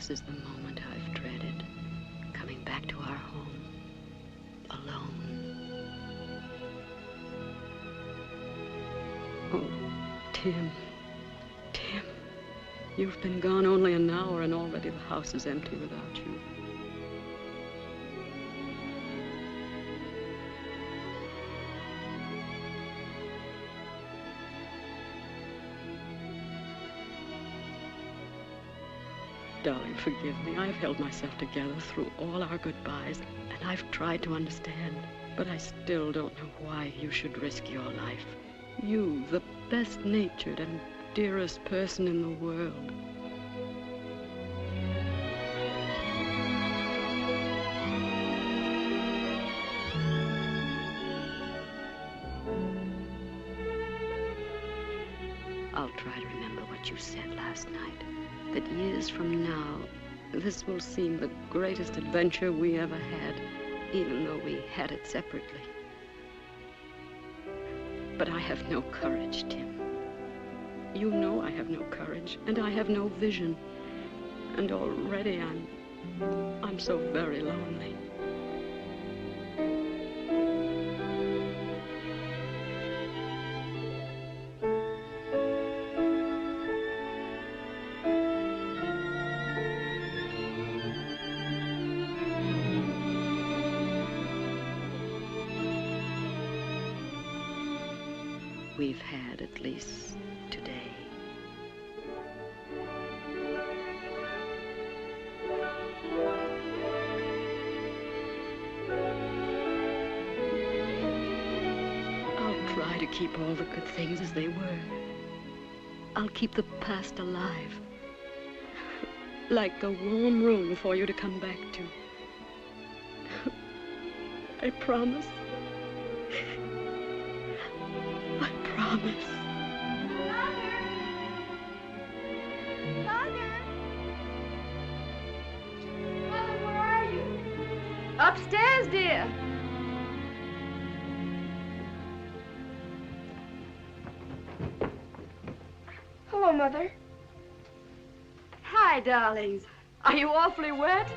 This is the moment I've dreaded. Coming back to our home. Alone. Oh, Tim. Tim. You've been gone only an hour and already the house is empty without you. Darling, forgive me. I've held myself together through all our goodbyes, and I've tried to understand. But I still don't know why you should risk your life. You, the best-natured and dearest person in the world. I'll try to remember what you said last night. That years from now, this will seem the greatest adventure we ever had, even though we had it separately. But I have no courage, Tim. You know I have no courage, and I have no vision. And already I'm so very lonely. We've had, at least today. I'll try to keep all the good things as they were. I'll keep the past alive. Like a warm room for you to come back to. I promise. Promise. Mother, where are you? Upstairs, dear. Hello, Mother. Hi, darlings. Are you awfully wet?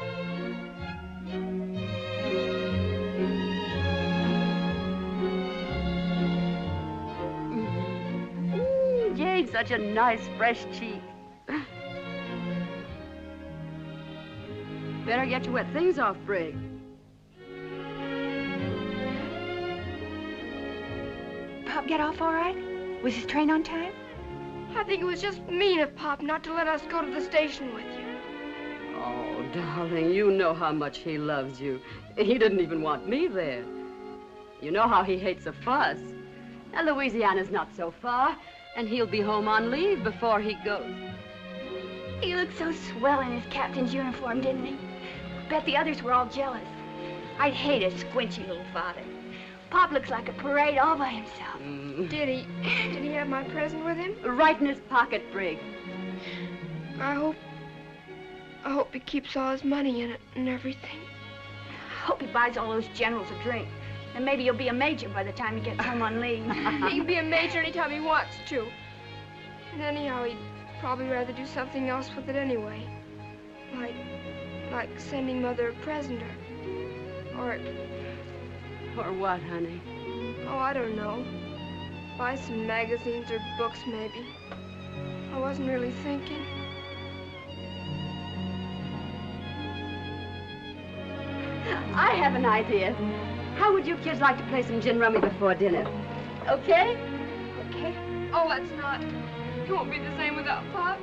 Such a nice, fresh cheek. Better get your wet things off, Brig. Pop get off all right? Was his train on time? I think it was just mean of Pop not to let us go to the station with you. Oh, darling, you know how much he loves you. He didn't even want me there. You know how he hates a fuss. Now, Louisiana's not so far. And he'll be home on leave before he goes. He looked so swell in his captain's uniform, didn't he? Bet the others were all jealous. I'd hate a squinchy little father. Pop looks like a parade all by himself. Did he have my present with him? Right in his pocket, Brig. I hope he keeps all his money in it and everything. I hope he buys all those generals a drink. And maybe he'll be a major by the time he gets home on leave. He can be a major anytime he wants to. And anyhow, he'd probably rather do something else with it anyway. Like sending Mother a present or what, honey? Oh, I don't know. Buy some magazines or books, maybe. I wasn't really thinking. I have an idea. How would you kids like to play some gin rummy before dinner? Okay? Okay. Oh, let's not. It won't be the same without Pop.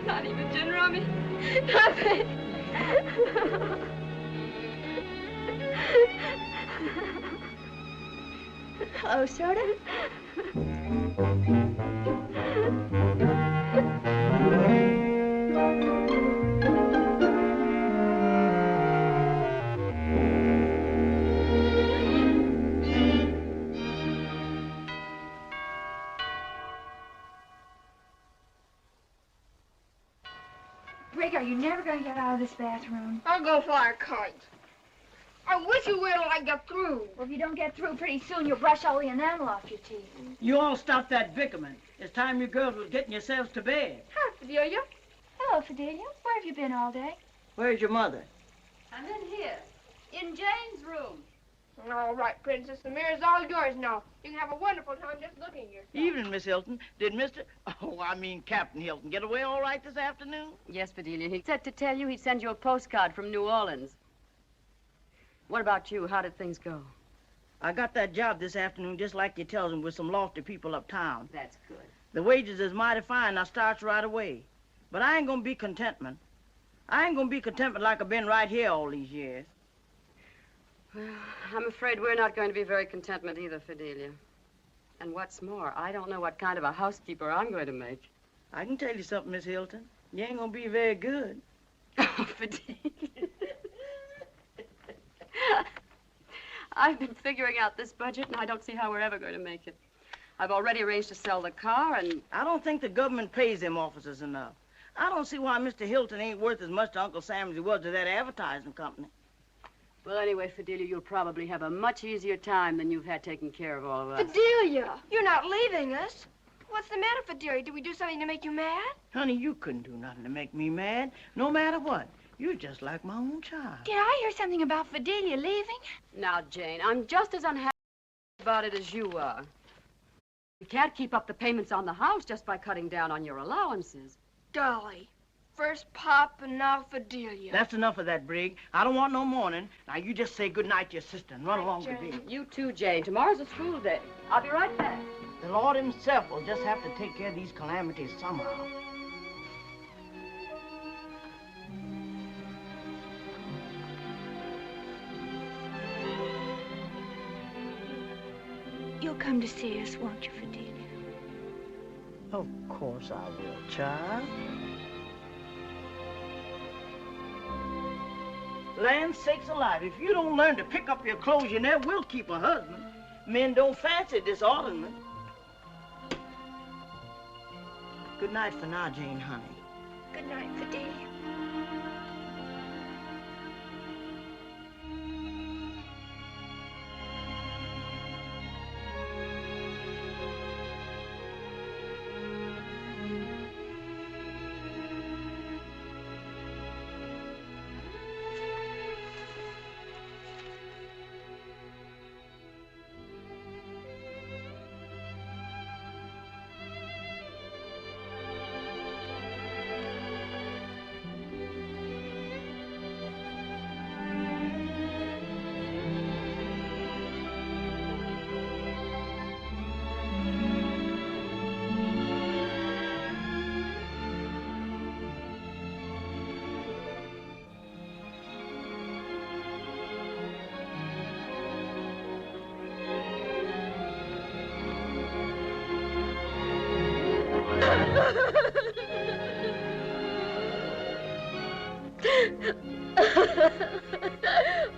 Not even gin rummy. Nothing. Oh, soda? Brig, are you never going to get out of this bathroom? I'll go fly a kite. I wish you would till I get through. Well, if you don't get through pretty soon, you'll brush all the enamel off your teeth. You all stop that bickerment. It's time you girls was getting yourselves to bed. Hi, Fidelia. Hello, Fidelia. Where have you been all day? Where's your mother? I'm in here, in Jane's room. All right, Princess. The mirror's all yours now. You can have a wonderful time just looking at yourself. Evening, Miss Hilton. Did Captain Hilton get away all right this afternoon? Yes, Fidelia. He said to tell you he'd send you a postcard from New Orleans. What about you? How did things go? I got that job this afternoon just like you tells him with some lofty people uptown. That's good. The wages is mighty fine. I starts right away. But I ain't gonna be contentment. I ain't gonna be contentment like I've been right here all these years. Well, I'm afraid we're not going to be very contentment either, Fidelia. And what's more, I don't know what kind of a housekeeper I'm going to make. I can tell you something, Miss Hilton. You ain't gonna be very good. Oh, Fidelia. I've been figuring out this budget, and I don't see how we're ever going to make it. I've already arranged to sell the car, and... I don't think the government pays them officers enough. I don't see why Mr. Hilton ain't worth as much to Uncle Sam as he was to that advertising company. Well, anyway, Fidelia, you'll probably have a much easier time than you've had taking care of all of us. Fidelia, you're not leaving us. What's the matter, Fidelia? Did we do something to make you mad? Honey, you couldn't do nothing to make me mad, no matter what. You're just like my own child. Did I hear something about Fidelia leaving? Now, Jane, I'm just as unhappy about it as you are. You can't keep up the payments on the house just by cutting down on your allowances. Dolly, first Pop and now Fidelia. That's enough of that, Brig. I don't want no mourning. Now, you just say goodnight to your sister and run along to bed. You too, Jane. Tomorrow's a school day. I'll be right back. The Lord himself will just have to take care of these calamities somehow. You'll come to see us, won't you, Fidelia? Of course I will, child. Land sakes alive, if you don't learn to pick up your clothes, you never will keep a husband. Men don't fancy disorderment. Good night for now, Jane, honey. Good night, Fidelia.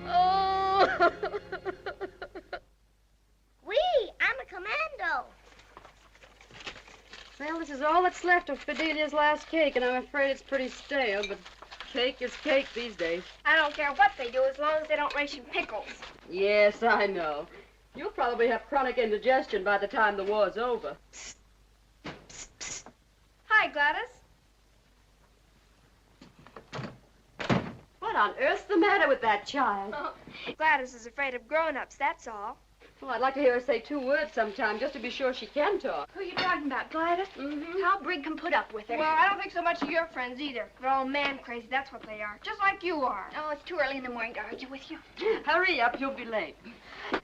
Oh. Wee, I'm a commando. Well, this is all that's left of Fidelia's last cake, and I'm afraid it's pretty stale, but cake is cake these days. I don't care what they do as long as they don't ration pickles. Yes, I know. You'll probably have chronic indigestion by the time the war's over. Psst. Psst, psst. Hi, Gladys. What on earth's the matter with that child? Oh, Gladys is afraid of grown-ups, that's all. Well, I'd like to hear her say 2 words sometime, just to be sure she can talk. Who are you talking about, Gladys? Mm-hmm. How Brig can put up with her. Well, I don't think so much of your friends either. They're all man-crazy, that's what they are. Just like you are. Oh, it's too early in the morning to argue with you. Hurry up, you'll be late.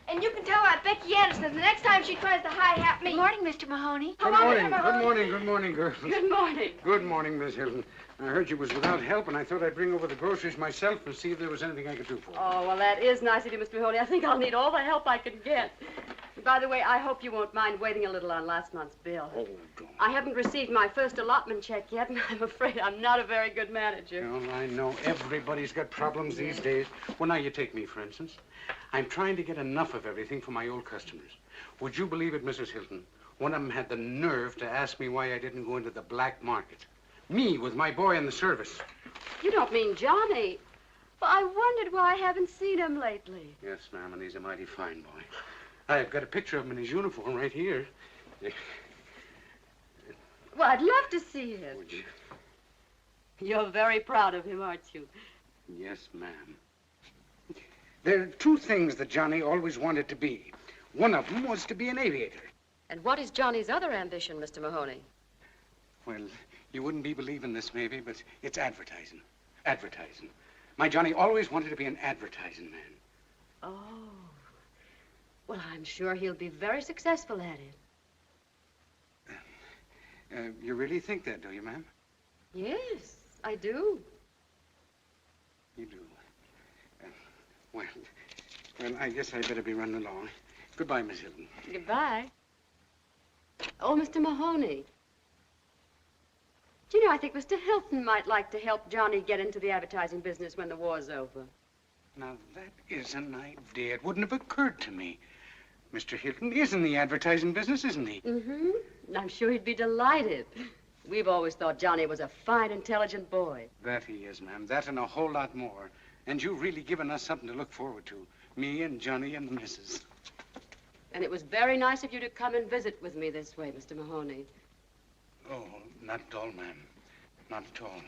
And you can tell that Becky Anderson the next time she tries to hi-hat me. Good morning, Mr. Mahoney. Come Good on, morning. Mr. Good Mahoney. morning. Good morning, girls. Good morning. Good morning, Miss Hilton. I heard you was without help, and I thought I'd bring over the groceries myself and see if there was anything I could do for you. Oh, well, that is nice of you, Mr. Mahoney. I think I'll need all the help I can get. By the way, I hope you won't mind waiting a little on last month's bill. Oh, don't. I haven't received my first allotment check yet, and I'm afraid I'm not a very good manager. Well, I know everybody's got problems these days. Well, now you take me, for instance. I'm trying to get enough of everything for my old customers. Would you believe it, Mrs. Hilton? One of them had the nerve to ask me why I didn't go into the black market. Me, with my boy in the service. You don't mean Johnny? Well, I wondered why I haven't seen him lately. Yes, ma'am, and he's a mighty fine boy. I've got a picture of him in his uniform right here. Well, I'd love to see him. Would you? You're very proud of him, aren't you? Yes, ma'am. There are two things that Johnny always wanted to be. One of them was to be an aviator. And what is Johnny's other ambition, Mr. Mahoney? Well, you wouldn't be believing this, maybe, but it's advertising. Advertising. My Johnny always wanted to be an advertising man. Oh. Well, I'm sure he'll be very successful at it. You really think that, do you, ma'am? Yes, I do. You do. Well, I guess I'd better be running along. Goodbye, Miss Hilton. Goodbye. Oh, Mr. Mahoney. Do you know, I think Mr. Hilton might like to help Johnny get into the advertising business when the war's over. Now, that is an idea. It wouldn't have occurred to me. Mr. Hilton is in the advertising business, isn't he? Mm-hmm. I'm sure he'd be delighted. We've always thought Johnny was a fine, intelligent boy. That he is, ma'am. That and a whole lot more. And you've really given us something to look forward to. Me and Johnny and the missus. And it was very nice of you to come and visit with me this way, Mr. Mahoney. Oh, not at all, ma'am. Not at all.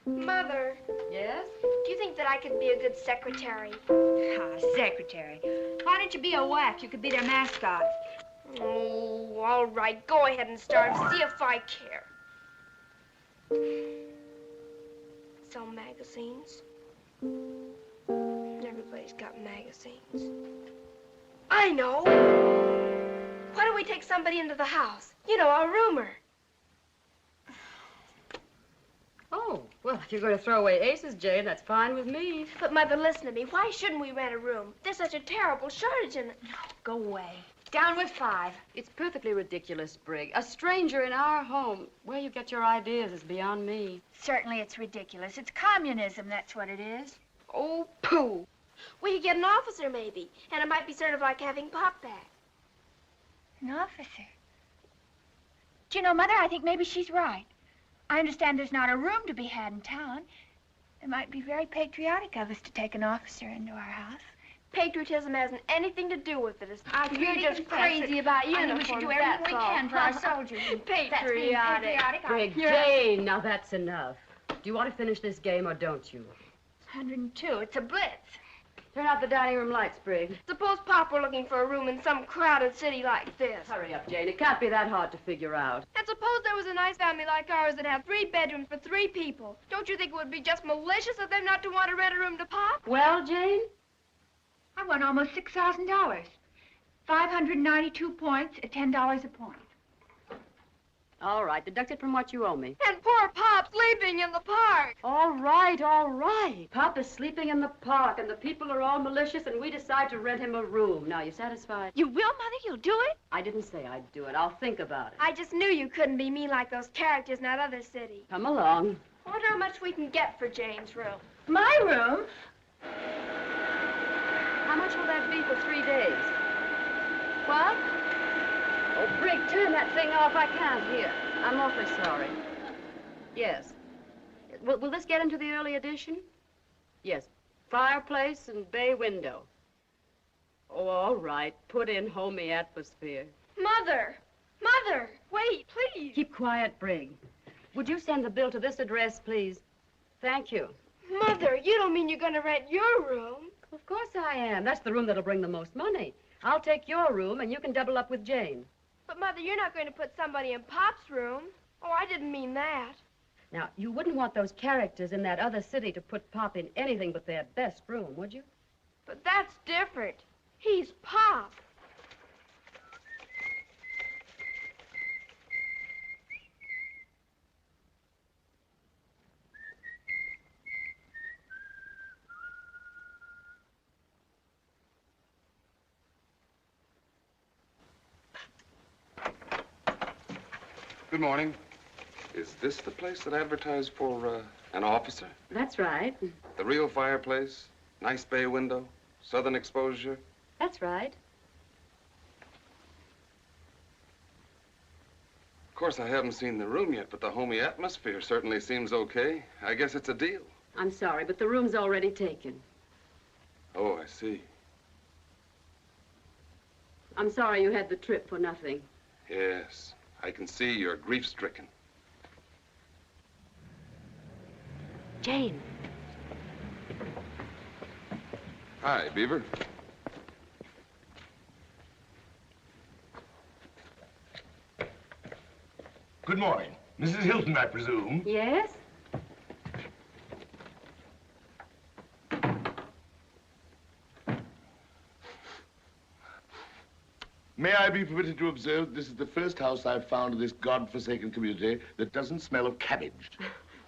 Mother, Yes? do you think that I could be a good secretary? Secretary. Why don't you be a WAC? You could be their mascot. Oh, all right. Go ahead and start. See if I care. Sell magazines. Everybody's got magazines. I know. Why don't we take somebody into the house? You know, a roomer. Oh, well, if you're going to throw away aces, Jane, that's fine with me. But, Mother, listen to me. Why shouldn't we rent a room? There's such a terrible shortage in it. Go away. Down with 5. It's perfectly ridiculous, Brigg. A stranger in our home. Where you get your ideas is beyond me. Certainly it's ridiculous. It's communism, that's what it is. Oh, pooh. We could get an officer, maybe. And it might be sort of like having Pop back. An officer. Do you know, Mother, I think maybe she's right. I understand there's not a room to be had in town. It might be very patriotic of us to take an officer into our house. Patriotism hasn't anything to do with it. I You're really just confess crazy it. about I mean, uniforms, we should do that's everything we all. can for our soldiers. That's being patriotic. Brigg, Jane, now that's enough. Do you want to finish this game or don't you? 102. It's a blitz. Turn out the dining room lights, Brigg. Suppose Pop were looking for a room in some crowded city like this. Hurry up, Jane. It can't be that hard to figure out. And suppose there was a nice family like ours that had 3 bedrooms for 3 people. Don't you think it would be just malicious of them not to want to rent a room to Pop? Well, Jane? I won almost $6,000. 592 points at $10 a point. All right, deduct it from what you owe me. And poor Pop sleeping in the park. All right, all right. Pop is sleeping in the park, and the people are all malicious, and we decide to rent him a room. Now, you satisfied? You will, Mother? You'll do it? I didn't say I'd do it. I'll think about it. I just knew you couldn't be mean like those characters in that other city. Come along. I wonder how much we can get for Jane's room. My room? How much will that be for 3 days? What? Oh, Brigg, turn that thing off. I can't hear. I'm awfully sorry. Yes. Will this get into the early edition? Yes. Fireplace and bay window. Oh, all right. Put in homey atmosphere. Mother! Mother! Wait, please. Keep quiet, Brigg. Would you send the bill to this address, please? Thank you. Mother, you don't mean you're going to rent your room? Of course I am. That's the room that'll bring the most money. I'll take your room, and you can double up with Jane. But, Mother, you're not going to put somebody in Pop's room. Oh, I didn't mean that. Now, you wouldn't want those characters in that other city to put Pop in anything but their best room, would you? But that's different. He's Pop. Good morning. Is this the place that advertised for an officer? That's right. The real fireplace, nice bay window, southern exposure? That's right. Of course, I haven't seen the room yet, but the homey atmosphere certainly seems okay. I guess it's a deal. I'm sorry, but the room's already taken. Oh, I see. I'm sorry you had the trip for nothing. Yes, I can see you're grief-stricken. Jane. Hi, Beaver. Good morning. Mrs. Hilton, I presume. Yes? May I be permitted to observe this is the first house I've found in this God-forsaken community that doesn't smell of cabbage.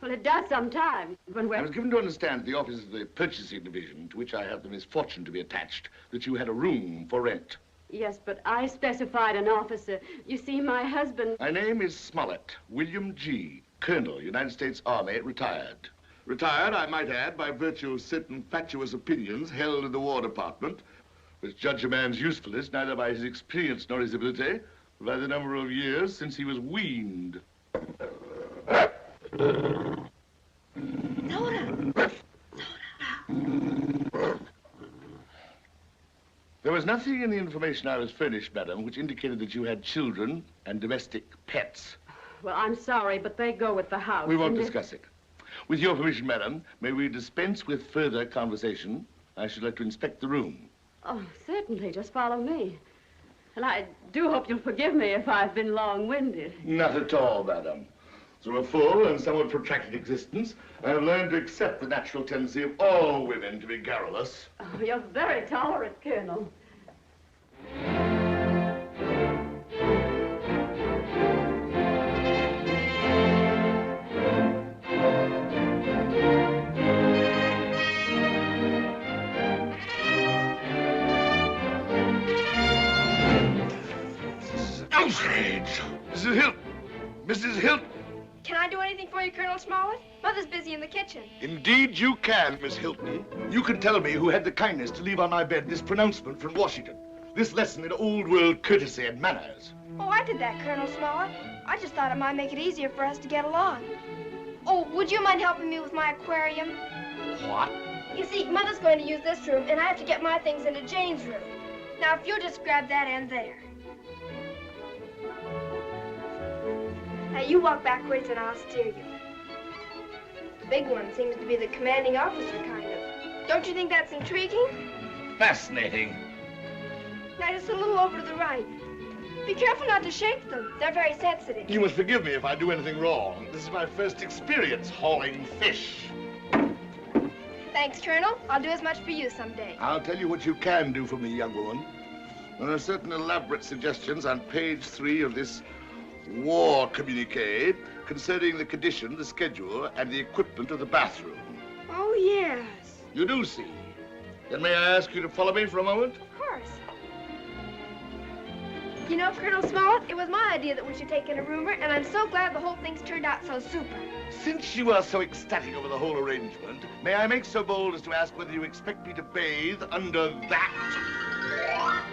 Well, it does sometimes, but I was given to understand at the office of the purchasing division, to which I have the misfortune to be attached, that you had a room for rent. Yes, but I specified an officer. You see, my husband... My name is Smollett, William G., Colonel, United States Army, retired. Retired, I might add, by virtue of certain fatuous opinions held in the War Department, which judge a man's usefulness neither by his experience nor his ability, but by the number of years since he was weaned. There was nothing in the information I was furnished, madam, which indicated that you had children and domestic pets. Well, I'm sorry, but they go with the house. We won't discuss it. With your permission, madam, may we dispense with further conversation? I should like to inspect the room. Oh, certainly. Just follow me. And I do hope you'll forgive me if I've been long-winded. Not at all, madam. Through a full and somewhat protracted existence, I have learned to accept the natural tendency of all women to be garrulous. Oh, you're very tolerant, Colonel. Outrage! Mrs. Hilton! Mrs. Hilton! Can I do anything for you, Colonel Smollett? Mother's busy in the kitchen. Indeed you can, Miss Hilton. You can tell me who had the kindness to leave on my bed this pronouncement from Washington. This lesson in old-world courtesy and manners. Oh, I did that, Colonel Smollett. I just thought it might make it easier for us to get along. Oh, would you mind helping me with my aquarium? What? You see, Mother's going to use this room, and I have to get my things into Jane's room. Now, if you'll just grab that end there. Now, you walk backwards, and I'll steer you. The big one seems to be the commanding officer, kind of. Don't you think that's intriguing? Fascinating. Now, just a little over to the right. Be careful not to shake them. They're very sensitive. You must forgive me if I do anything wrong. This is my first experience hauling fish. Thanks, Colonel. I'll do as much for you someday. I'll tell you what you can do for me, young woman. There are certain elaborate suggestions on page 3 of this war communique concerning the condition, the schedule, and the equipment of the bathroom. Oh, yes. You do see. Then may I ask you to follow me for a moment? Of course. You know, Colonel Smollett, it was my idea that we should take in a roomer, and I'm so glad the whole thing's turned out so super. Since you are so ecstatic over the whole arrangement, may I make so bold as to ask whether you expect me to bathe under that?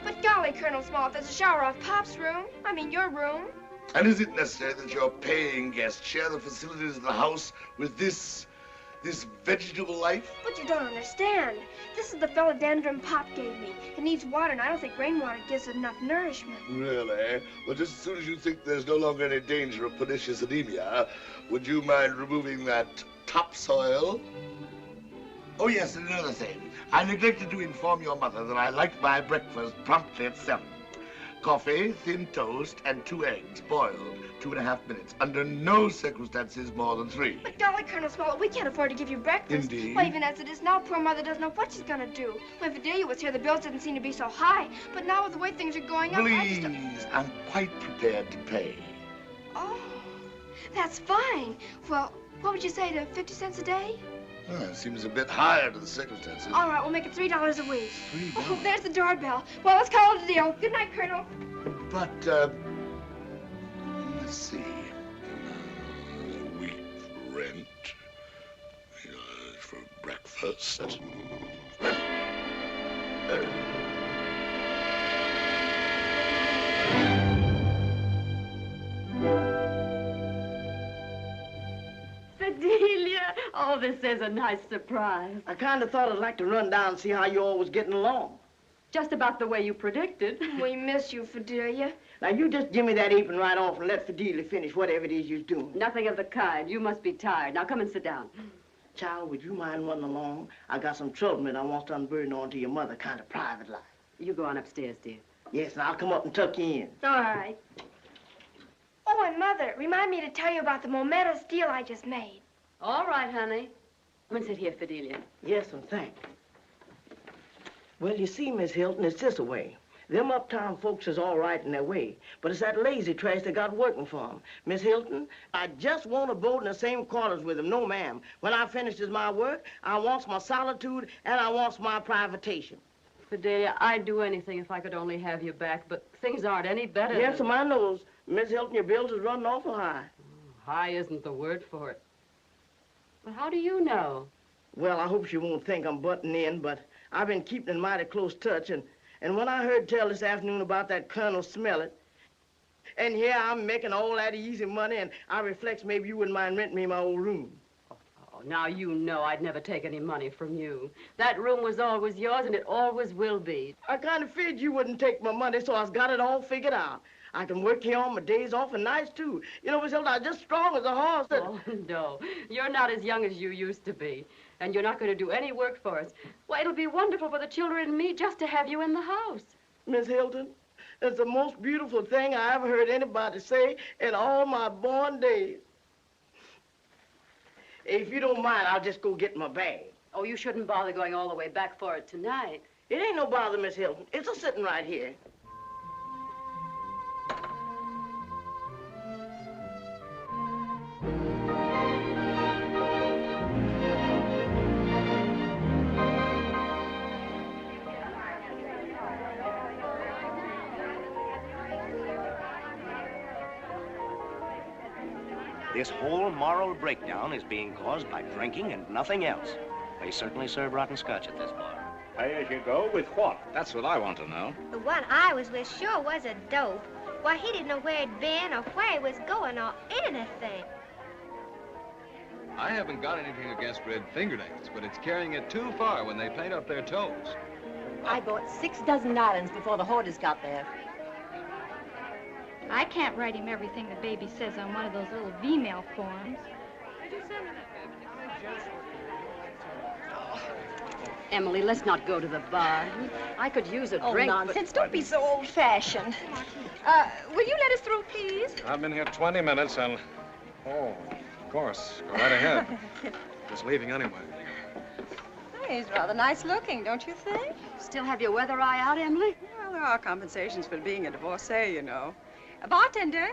But golly, Colonel Smollett, there's a shower off Pop's room. I mean, your room. And is it necessary that your paying guests share the facilities of the house with this vegetable life? But you don't understand. This is the philodendron Pop gave me. It needs water, and I don't think rainwater gives it enough nourishment. Really? Well, just as soon as you think there's no longer any danger of pernicious anemia, would you mind removing that topsoil? Oh, yes, and another thing. I neglected to inform your mother that I liked my breakfast promptly at 7. Coffee, thin toast, and 2 eggs, boiled, 2.5 minutes. Under no circumstances more than 3. But golly, Colonel Smollett, we can't afford to give you breakfast. Indeed. Well, even as it is now, poor Mother doesn't know what she's gonna do. When Vidalia was here, the bills didn't seem to be so high. But now with the way things are going up, Please, I'm quite prepared to pay. Oh, that's fine. Well, what would you say to 50 cents a day? Well, it seems a bit high under the circumstances. All right, we'll make it $3 a week. $3? Oh, there's the doorbell. Well, let's call it a deal. Good night, Colonel. But, let's see. A week rent. For breakfast. Bedelia! Oh, this is a nice surprise. I kind of thought I'd like to run down and see how you all was getting along. Just about the way you predicted. We miss you, Fidelia. Now, you just give me that apron right off and let Fidelia finish whatever it is you're doing. Nothing of the kind. You must be tired. Now, come and sit down. Child, would you mind running along? I got some trouble that I want to unburden onto your mother, kind of private life. You go on upstairs, dear. Yes, and I'll come up and tuck you in. All right. Oh, and Mother, remind me to tell you about the momentous deal I just made. All right, honey. Come and sit here, Fidelia. Yes, and thank you. Well, you see, Miss Hilton, it's this way. Them uptown folks is all right in their way, but it's that lazy trash they got working for them. Miss Hilton, I just won't abode in the same quarters with them. No, ma'am. When I finishes my work, I wants my solitude and I wants my privatation. Fidelia, I'd do anything if I could only have you back, but things aren't any better. Yes, my nose. Miss Hilton, your bills is running awful high. High isn't the word for it. But how do you know? Well, I hope she won't think I'm butting in, but I've been keeping in mighty close touch, and when I heard tell this afternoon about that Colonel Smellet, and here I'm making all that easy money, and I reflects maybe you wouldn't mind renting me my old room. Oh, now you know I'd never take any money from you. That room was always yours, and it always will be. I kind of figured you wouldn't take my money, so I've got it all figured out. I can work here on my days off and nights, too. You know, Miss Hilda, I'm just strong as a horse. Oh, no. You're not as young as you used to be. And you're not going to do any work for us. Why, it'll be wonderful for the children and me just to have you in the house. Miss Hilton, it's the most beautiful thing I ever heard anybody say in all my born days. If you don't mind, I'll just go get my bag. Oh, you shouldn't bother going all the way back for it tonight. It ain't no bother, Miss Hilton. It's a sitting right here. This whole moral breakdown is being caused by drinking and nothing else. They certainly serve rotten scotch at this bar. Pay as you go with what? That's what I want to know. The one I was with sure was a dope. Why, he didn't know where he'd been or where he was going or anything. I haven't got anything against red fingernails, but it's carrying it too far when they paint up their toes. I bought 6 dozen islands before the hoarders got there. I can't write him everything the baby says on one of those little V-mail forms. Emily, let's not go to the bar. I could use a drink. Oh, nonsense. Don't be so old-fashioned. Will you let us through, please? I've been here 20 minutes and... Oh, of course. Go right ahead. Just leaving anyway. He's rather nice looking, don't you think? Still have your weather eye out, Emily? Well, there are compensations for being a divorcee, you know. A bartender.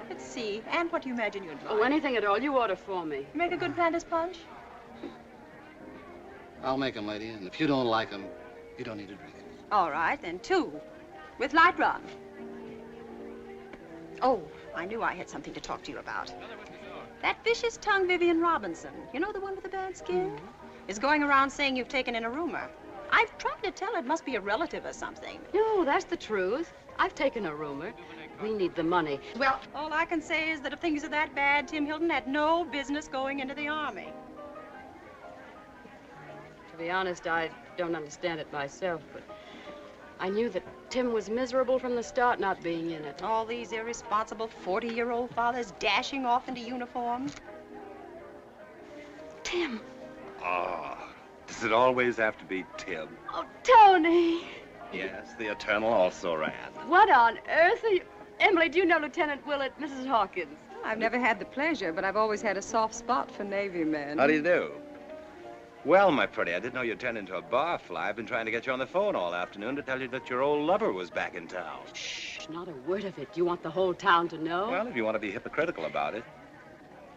Let's see. And what do you imagine you'd like? Oh, anything at all. You order for me. Make a good Planter's punch? I'll make 'em, lady, and if you don't like 'em, you don't need to drink it. All right, then 2. With light rum. Oh, I knew I had something to talk to you about. That vicious tongue Vivian Robinson, you know the one with the bad skin, is going around saying you've taken in a roomer. I've tried to tell her it must be a relative or something. No, that's the truth. I've taken a roomer. We need the money. Well, all I can say is that if things are that bad, Tim Hilton had no business going into the Army. To be honest, I don't understand it myself, but I knew that Tim was miserable from the start not being in it. All these irresponsible 40-year-old fathers dashing off into uniform. Tim. Oh, does it always have to be Tim? Oh, Tony. Yes, the Eternal also ran. What on earth are you... Emily, do you know Lieutenant Willett, Mrs. Hawkins? I've never had the pleasure, but I've always had a soft spot for Navy men. How do you do? Well, my pretty, I didn't know you'd turned into a barfly. I've been trying to get you on the phone all afternoon to tell you that your old lover was back in town. Shh, not a word of it. You want the whole town to know? Well, if you want to be hypocritical about it.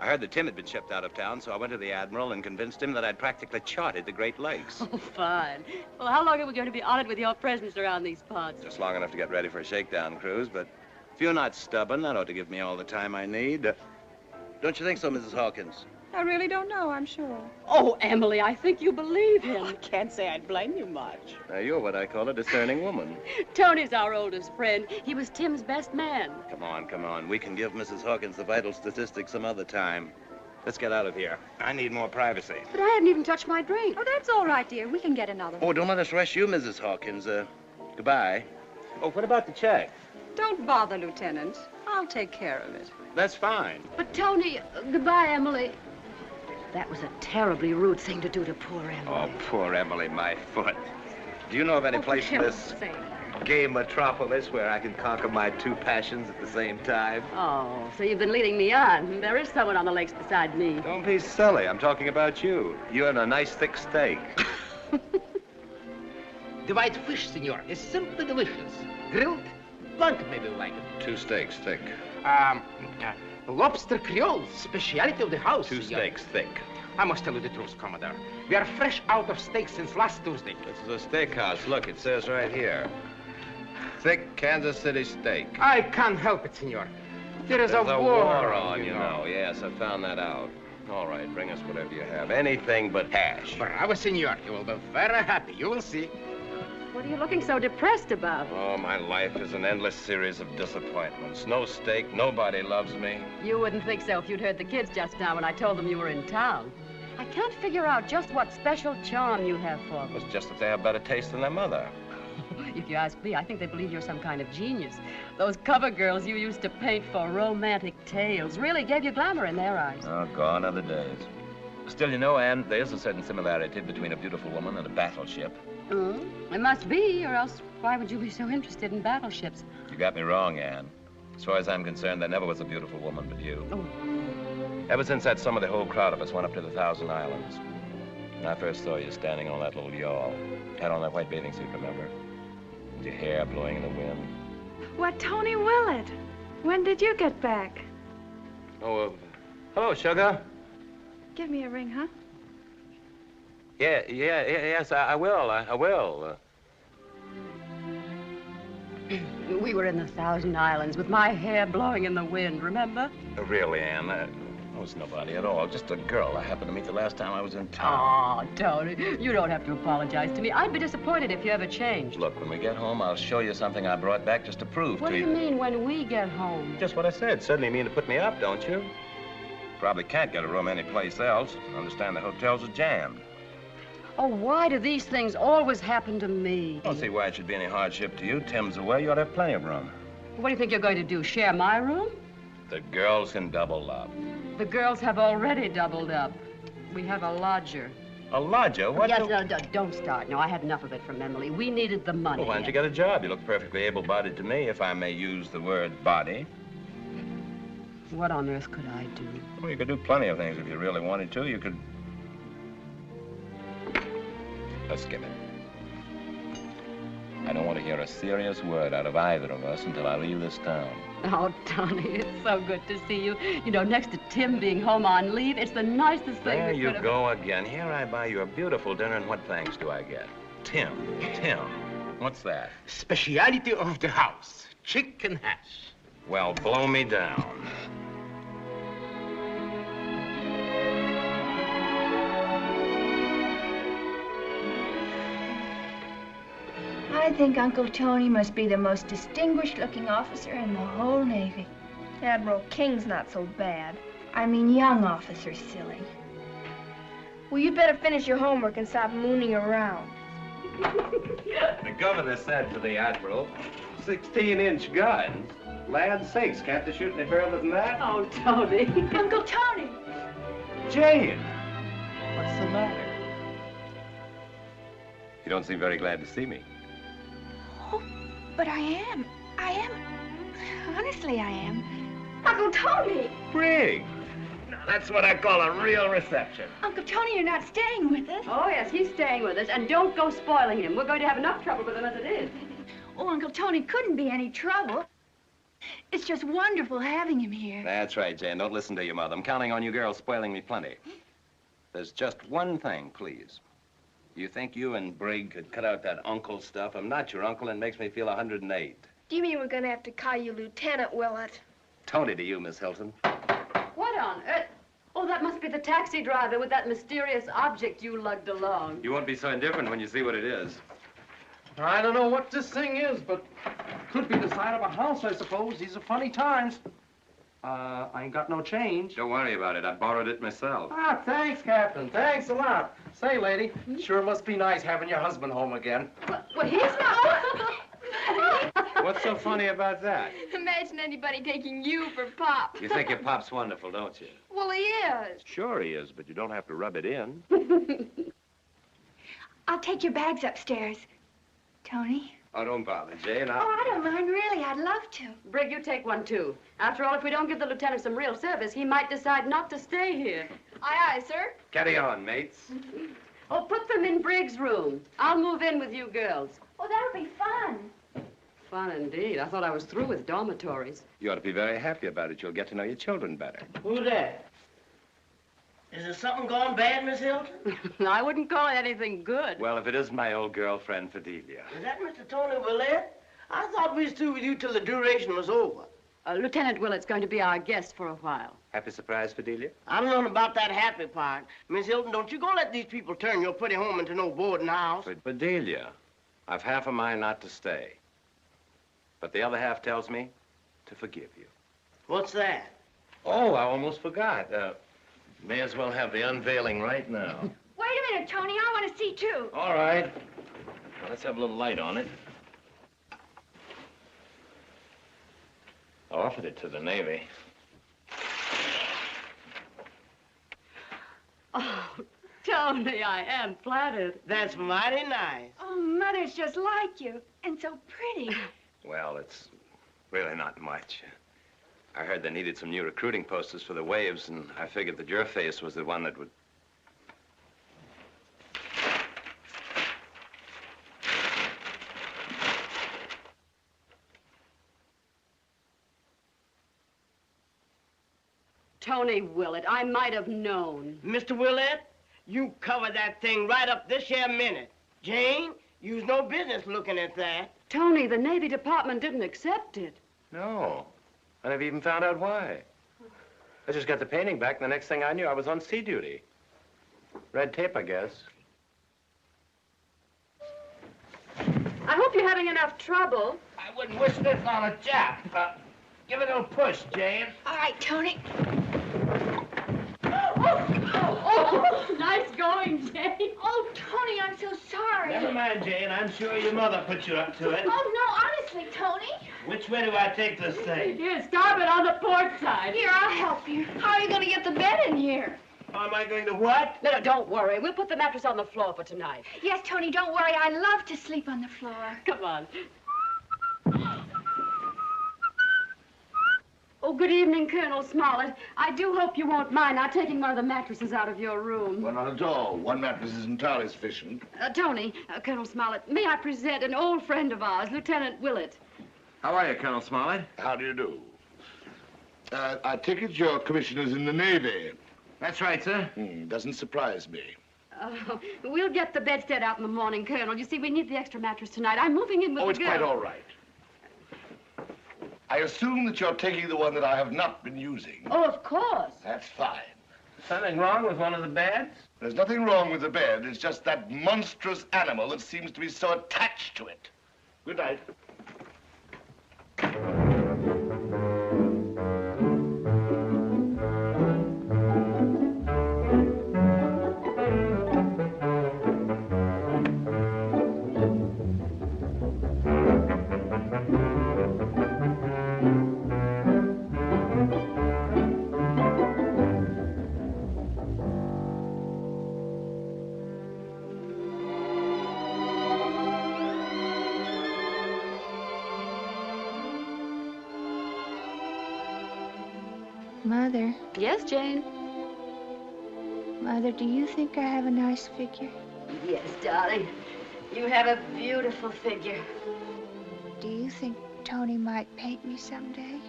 I heard that Tim had been shipped out of town, so I went to the Admiral and convinced him that I'd practically charted the Great Lakes. Oh, fine. Well, how long are we going to be honored with your presence around these parts? Just long enough to get ready for a shakedown cruise, but if you're not stubborn, that ought to give me all the time I need. Don't you think so, Mrs. Hawkins? I really don't know, I'm sure. Oh, Emily, I think you believe him. Oh, I can't say I'd blame you much. Now, you're what I call a discerning woman. Tony's our oldest friend. He was Tim's best man. Come on, come on. We can give Mrs. Hawkins the vital statistics some other time. Let's get out of here. I need more privacy. But I haven't even touched my drink. Oh, that's all right, dear. We can get another one. Oh, don't let us rush you, Mrs. Hawkins. Goodbye. Oh, what about the check? Don't bother, Lieutenant. I'll take care of it. That's fine. But, Tony, goodbye, Emily. That was a terribly rude thing to do to poor Emily. Oh, poor Emily, my foot. Do you know of any place in this gay metropolis where I can conquer my two passions at the same time? Oh, so you've been leading me on. There is someone on the lakes beside me. Don't be silly. I'm talking about you. You and a nice thick steak. The white fish, senor, is simply delicious. Grilled, blanc, maybe you like it. 2 steaks thick. Lobster Creole, speciality of the house. 2 steaks thick. I must tell you the truth, Commodore. We are fresh out of steak since last Tuesday. This is a steakhouse. Look, it says right here. Thick Kansas City steak. I can't help it, senor. There's a war on, you know. Yes, I found that out. All right, bring us whatever you have. Anything but hash. Bravo, senor. You will be very happy. You will see. What are you looking so depressed about? Oh, my life is an endless series of disappointments. No steak, nobody loves me. You wouldn't think so if you'd heard the kids just now when I told them you were in town. I can't figure out just what special charm you have for them. It's just that they have better taste than their mother. If you ask me, I think they believe you're some kind of genius. Those cover girls you used to paint for romantic tales really gave you glamour in their eyes. Oh, gone are the days. Still, you know, Anne, there's a certain similarity between a beautiful woman and a battleship. It must be, or else why would you be so interested in battleships? You got me wrong, Anne. As far as I'm concerned, there never was a beautiful woman but you. Oh. Ever since that summer, the whole crowd of us went up to the Thousand Islands. When I first saw you standing on that little yawl, had on that white bathing suit, remember? With your hair blowing in the wind. Why, Tony Willett, when did you get back? Oh, hello, sugar. Give me a ring, huh? Yes, I will. I will. We were in the Thousand Islands with my hair blowing in the wind, remember? Really, Anne, I was nobody at all. Just a girl I happened to meet the last time I was in town. Oh, Tony, you don't have to apologize to me. I'd be disappointed if you ever changed. Look, when we get home, I'll show you something I brought back just to prove What to do you. you mean, when we get home? Just what I said. Suddenly you mean to put me up, don't you? Probably can't get a room anyplace else. I understand the hotels are jammed. Oh, why do these things always happen to me? I don't see why it should be any hardship to you. Tim's away. You ought to have plenty of room. What do you think you're going to do, share my room? The girls can double up. The girls have already doubled up. We have a lodger. A lodger? What? Yes, no, don't start. No, I had enough of it from Emily. We needed the money. Well, why don't you get a job? You look perfectly able-bodied to me, if I may use the word body. What on earth could I do? Well, you could do plenty of things if you really wanted to. You could... Let's skim it. I don't want to hear a serious word out of either of us until I leave this town. Oh, Tony, it's so good to see you. You know, next to Tim being home on leave, it's the nicest thing There that you could have... go again. Here I buy you a beautiful dinner, and what thanks do I get? Tim. What's that? Speciality of the house, chicken hash. Well, blow me down. I think Uncle Tony must be the most distinguished-looking officer in the whole Navy. Admiral King's not so bad. I mean young officers, silly. Well, you'd better finish your homework and stop mooning around. The governor said to the admiral, 16-inch guns. Land sakes, can't they shoot any further than that? Oh, Tony. Uncle Tony! Jane! What's the matter? You don't seem very glad to see me. Oh, but I am. Honestly, I am. Uncle Tony! Briggs! Now, that's what I call a real reception. Uncle Tony, you're not staying with us. Oh, yes, he's staying with us. And don't go spoiling him. We're going to have enough trouble with him as it is. Oh, Uncle Tony, couldn't be any trouble. It's just wonderful having him here. That's right, Jane. Don't listen to your mother. I'm counting on you girls spoiling me plenty. There's just one thing, please. You think you and Brig could cut out that uncle stuff? I'm not your uncle, and it makes me feel 108. Do you mean we're going to have to call you Lieutenant Willett? Tony to you, Miss Hilton. What on earth? Oh, that must be the taxi driver with that mysterious object you lugged along. You won't be so indifferent when you see what it is. I don't know what this thing is, but could be the side of a house, I suppose. These are funny times. I ain't got no change. Don't worry about it. I borrowed it myself. Ah, thanks, Captain. Thanks a lot. Say, lady, sure must be nice having your husband home again. Well, he's not... What's so funny about that? Imagine anybody taking you for Pop. You think your pop's wonderful, don't you? Well, he is. Sure he is, but you don't have to rub it in. I'll take your bags upstairs. Tony? Oh, don't bother, Jane. Oh, I don't mind, really. I'd love to. Brig, you take one, too. After all, if we don't give the lieutenant some real service, he might decide not to stay here. Aye, aye, sir. Carry on, mates. Oh, put them in Brig's room. I'll move in with you girls. Oh, that'll be fun. Fun indeed. I thought I was through with dormitories. You ought to be very happy about it. You'll get to know your children better. Who's that? Is there something gone bad, Miss Hilton? I wouldn't call it anything good. Well, if it isn't my old girlfriend, Fidelia. Is that Mr. Tony Willett? I thought we was through with you till the duration was over. Lieutenant Willett's going to be our guest for a while. Happy surprise, Fidelia? I don't know about that happy part. Miss Hilton, don't you go let these people turn your pretty home into no boarding house. Fidelia, I've half a mind not to stay. But the other half tells me to forgive you. What's that? Oh, I almost forgot. May as well have the unveiling right now. Wait a minute, Tony. I want to see, too. All right. Well, let's have a little light on it. I offered it to the Navy. Oh, Tony, I am flattered. That's mighty nice. Oh, Mother's just like you, and so pretty. Well, it's really not much. I heard they needed some new recruiting posters for the Waves, and I figured that your face was the one that would... Tony Willett, I might have known. Mr. Willett, you cover that thing right up this here minute. Jane, you's no business looking at that. Tony, the Navy Department didn't accept it. No. I never even found out why. I just got the painting back, and the next thing I knew, I was on sea duty. Red tape, I guess. I hope you're having enough trouble. I wouldn't wish this on a chap. Give it a little push, Jane. All right, Tony. Oh, nice going, Jane. Oh, Tony, I'm so sorry. Never mind, Jane. I'm sure your mother put you up to it. Oh, no, honestly, Tony. Which way do I take this thing? Here, starboard on the port side. Here, I'll help you. How are you going to get the bed in here? How am I going to what? No, don't worry. We'll put the mattress on the floor for tonight. Yes, Tony, don't worry. I love to sleep on the floor. Come on. Oh, good evening, Colonel Smollett. I do hope you won't mind not taking one of the mattresses out of your room. Well, not at all. One mattress is entirely sufficient. Tony, Colonel Smollett, may I present an old friend of ours, Lieutenant Willett. How are you, Colonel Smollett? How do you do? I take it your commissioner's in the Navy. That's right, sir. Doesn't surprise me. We'll get the bedstead out in the morning, Colonel. You see, we need the extra mattress tonight. I'm moving in with the it's girl. quite all right. I assume that you're taking the one that I have not been using. Oh, of course. That's fine. Something wrong with one of the beds? There's nothing wrong with the bed. It's just that monstrous animal that seems to be so attached to it. Good night. Mother. Yes, Jane? Mother, do you think I have a nice figure? Yes, darling. You have a beautiful figure. Do you think Tony might paint me someday?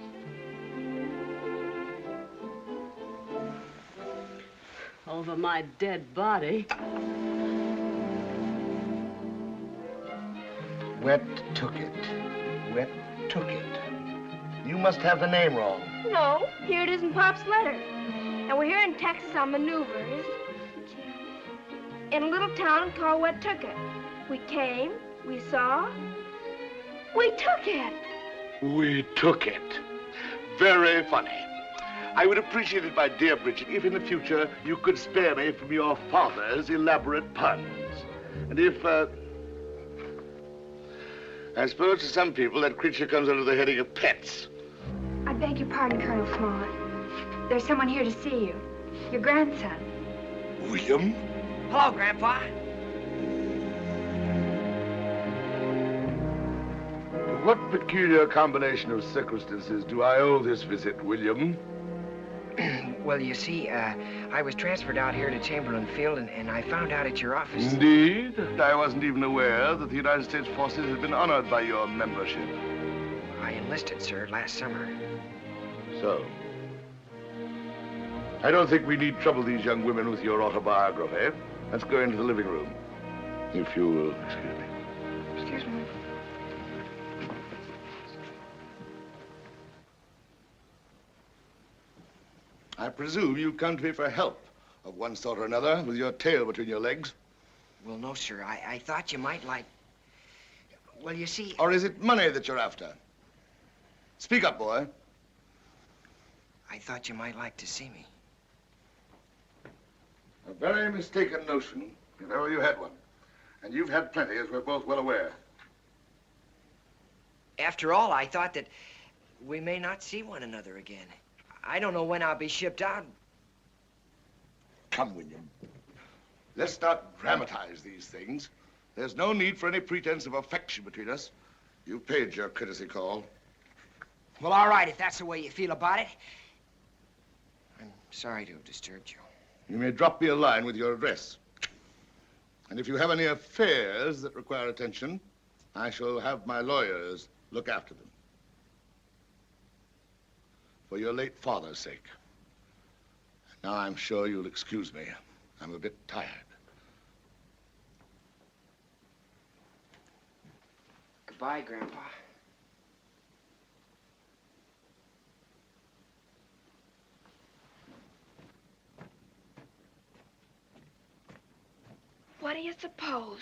Over my dead body. Wet took it. Wet took it. You must have the name wrong. No, here it is in Pop's letter. And we're here in Texas on maneuvers in a little town called Wettucket. We came, we saw, we took it. We took it. Very funny. I would appreciate it, my dear Bridget, if in the future you could spare me from your father's elaborate puns. And if, I suppose to some people that creature comes under the heading of pets. I beg your pardon, Colonel Smollett. There's someone here to see you. Your grandson. William? Hello, Grandpa. What peculiar combination of circumstances do I owe this visit, William? Well, you see, I was transferred out here to Chamberlain Field, and I found out at your office... Indeed? I wasn't even aware that the United States forces had been honored by your membership. I enlisted, sir, last summer. So? I don't think we need trouble these young women with your autobiography. Let's go into the living room. If you will excuse me. Excuse me. I presume you come to me for help of one sort or another with your tail between your legs. Well, no, sir. I thought you might like... Well, you see... Or is it money that you're after? Speak up, boy. I thought you might like to see me. A very mistaken notion, if ever you had one. And you've had plenty, as we're both well aware. After all, I thought that we may not see one another again. I don't know when I'll be shipped out. Come, William. Let's not dramatize these things. There's no need for any pretense of affection between us. You've paid your courtesy call. Well, all right, if that's the way you feel about it. I'm sorry to have disturbed you. You may drop me a line with your address. And if you have any affairs that require attention, I shall have my lawyers look after them. For your late father's sake. Now I'm sure you'll excuse me. I'm a bit tired. Goodbye, Grandpa. What do you suppose?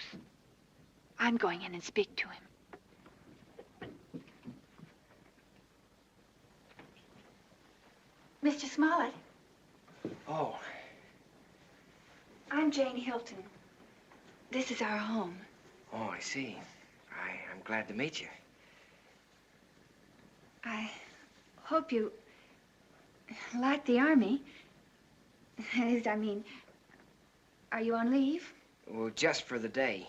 I'm going in and speak to him. Mr. Smollett. Oh. I'm Jane Hilton. This is our home. Oh, I see. I'm glad to meet you. I hope you like the Army. That is, I mean, are you on leave? Well, just for the day.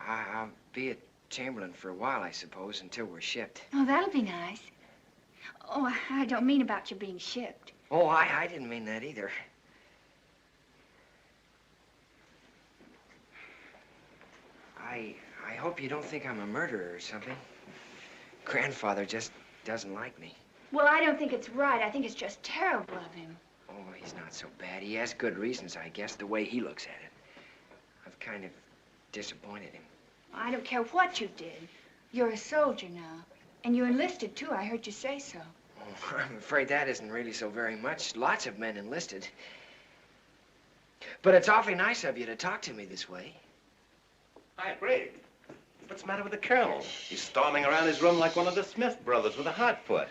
I'll be at Chamberlain for a while, I suppose, until we're shipped. Oh, that'll be nice. Oh, I don't mean about you being shipped. Oh, I didn't mean that either. I hope you don't think I'm a murderer or something. Grandfather just doesn't like me. Well, I don't think it's right. I think it's just terrible of him. Oh, he's not so bad. He has good reasons, I guess, the way he looks at it. I've kind of disappointed him. I don't care what you did. You're a soldier now. And you enlisted, too. I heard you say so. Oh, I'm afraid that isn't really so very much. Lots of men enlisted. But it's awfully nice of you to talk to me this way. Hi, Brig. What's the matter with the colonel? He's storming around his room like one of the Smith brothers with a hot foot.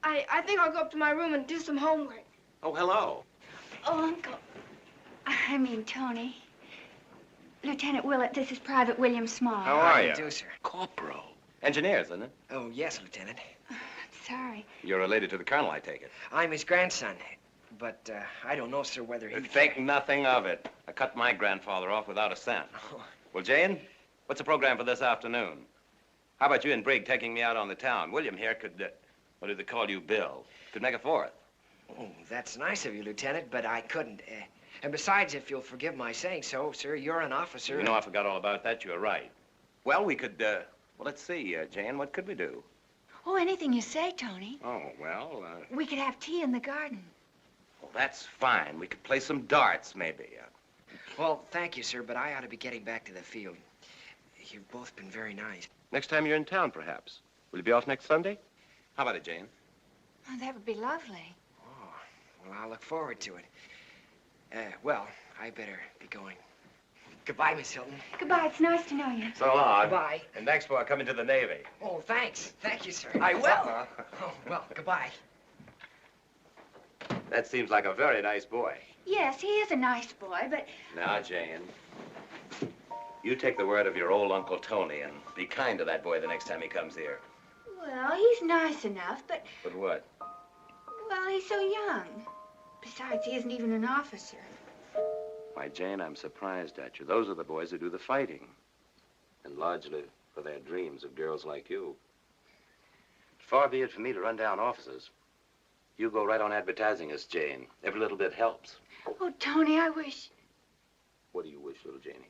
I think I'll go up to my room and do some homework. Oh, hello. Oh, Uncle. I mean, Tony. Lieutenant Willett, this is Private William Small. How are you? How do you do, sir? Corporal. Engineers, isn't it? Oh, yes, Lieutenant. Sorry. You're related to the colonel, I take it. I'm his grandson. But I don't know, sir, whether he... Think nothing of it. I cut my grandfather off without a cent. Oh. Well, Jane, what's the program for this afternoon? How about you and Brig taking me out on the town? William here could, what do they call you, Bill? Could make a fourth. Oh, that's nice of you, Lieutenant, but I couldn't. And besides, if you'll forgive my saying so, sir, you're an officer. You know, I forgot all about that. You're right. Well, we could, well, let's see, Jane, what could we do? Oh, anything you say, Tony. Oh, well, We could have tea in the garden. Well, that's fine. We could play some darts, maybe. Well, thank you, sir, but I ought to be getting back to the field. You've both been very nice. Next time you're in town, perhaps. Will you be off next Sunday? How about it, Jane? Oh, that would be lovely. Oh, well, I'll look forward to it. Well, I better be going. Goodbye, Miss Hilton. Goodbye. It's nice to know you. So long. Goodbye. And next for coming to the Navy. Oh, thanks. Thank you, sir. I will. Oh, well, goodbye. That seems like a very nice boy. Yes, he is a nice boy, but... Now, Jane, You take the word of your old Uncle Tony and be kind to that boy the next time he comes here. Well, he's nice enough, but, But what? well, he's so young. Besides, he isn't even an officer. Why, Jane, I'm surprised at you. Those are the boys who do the fighting. And largely for their dreams of girls like you. Far be it for me to run down officers. You go right on advertising us, Jane. Every little bit helps. Oh, Tony, I wish... What do you wish, little Janie?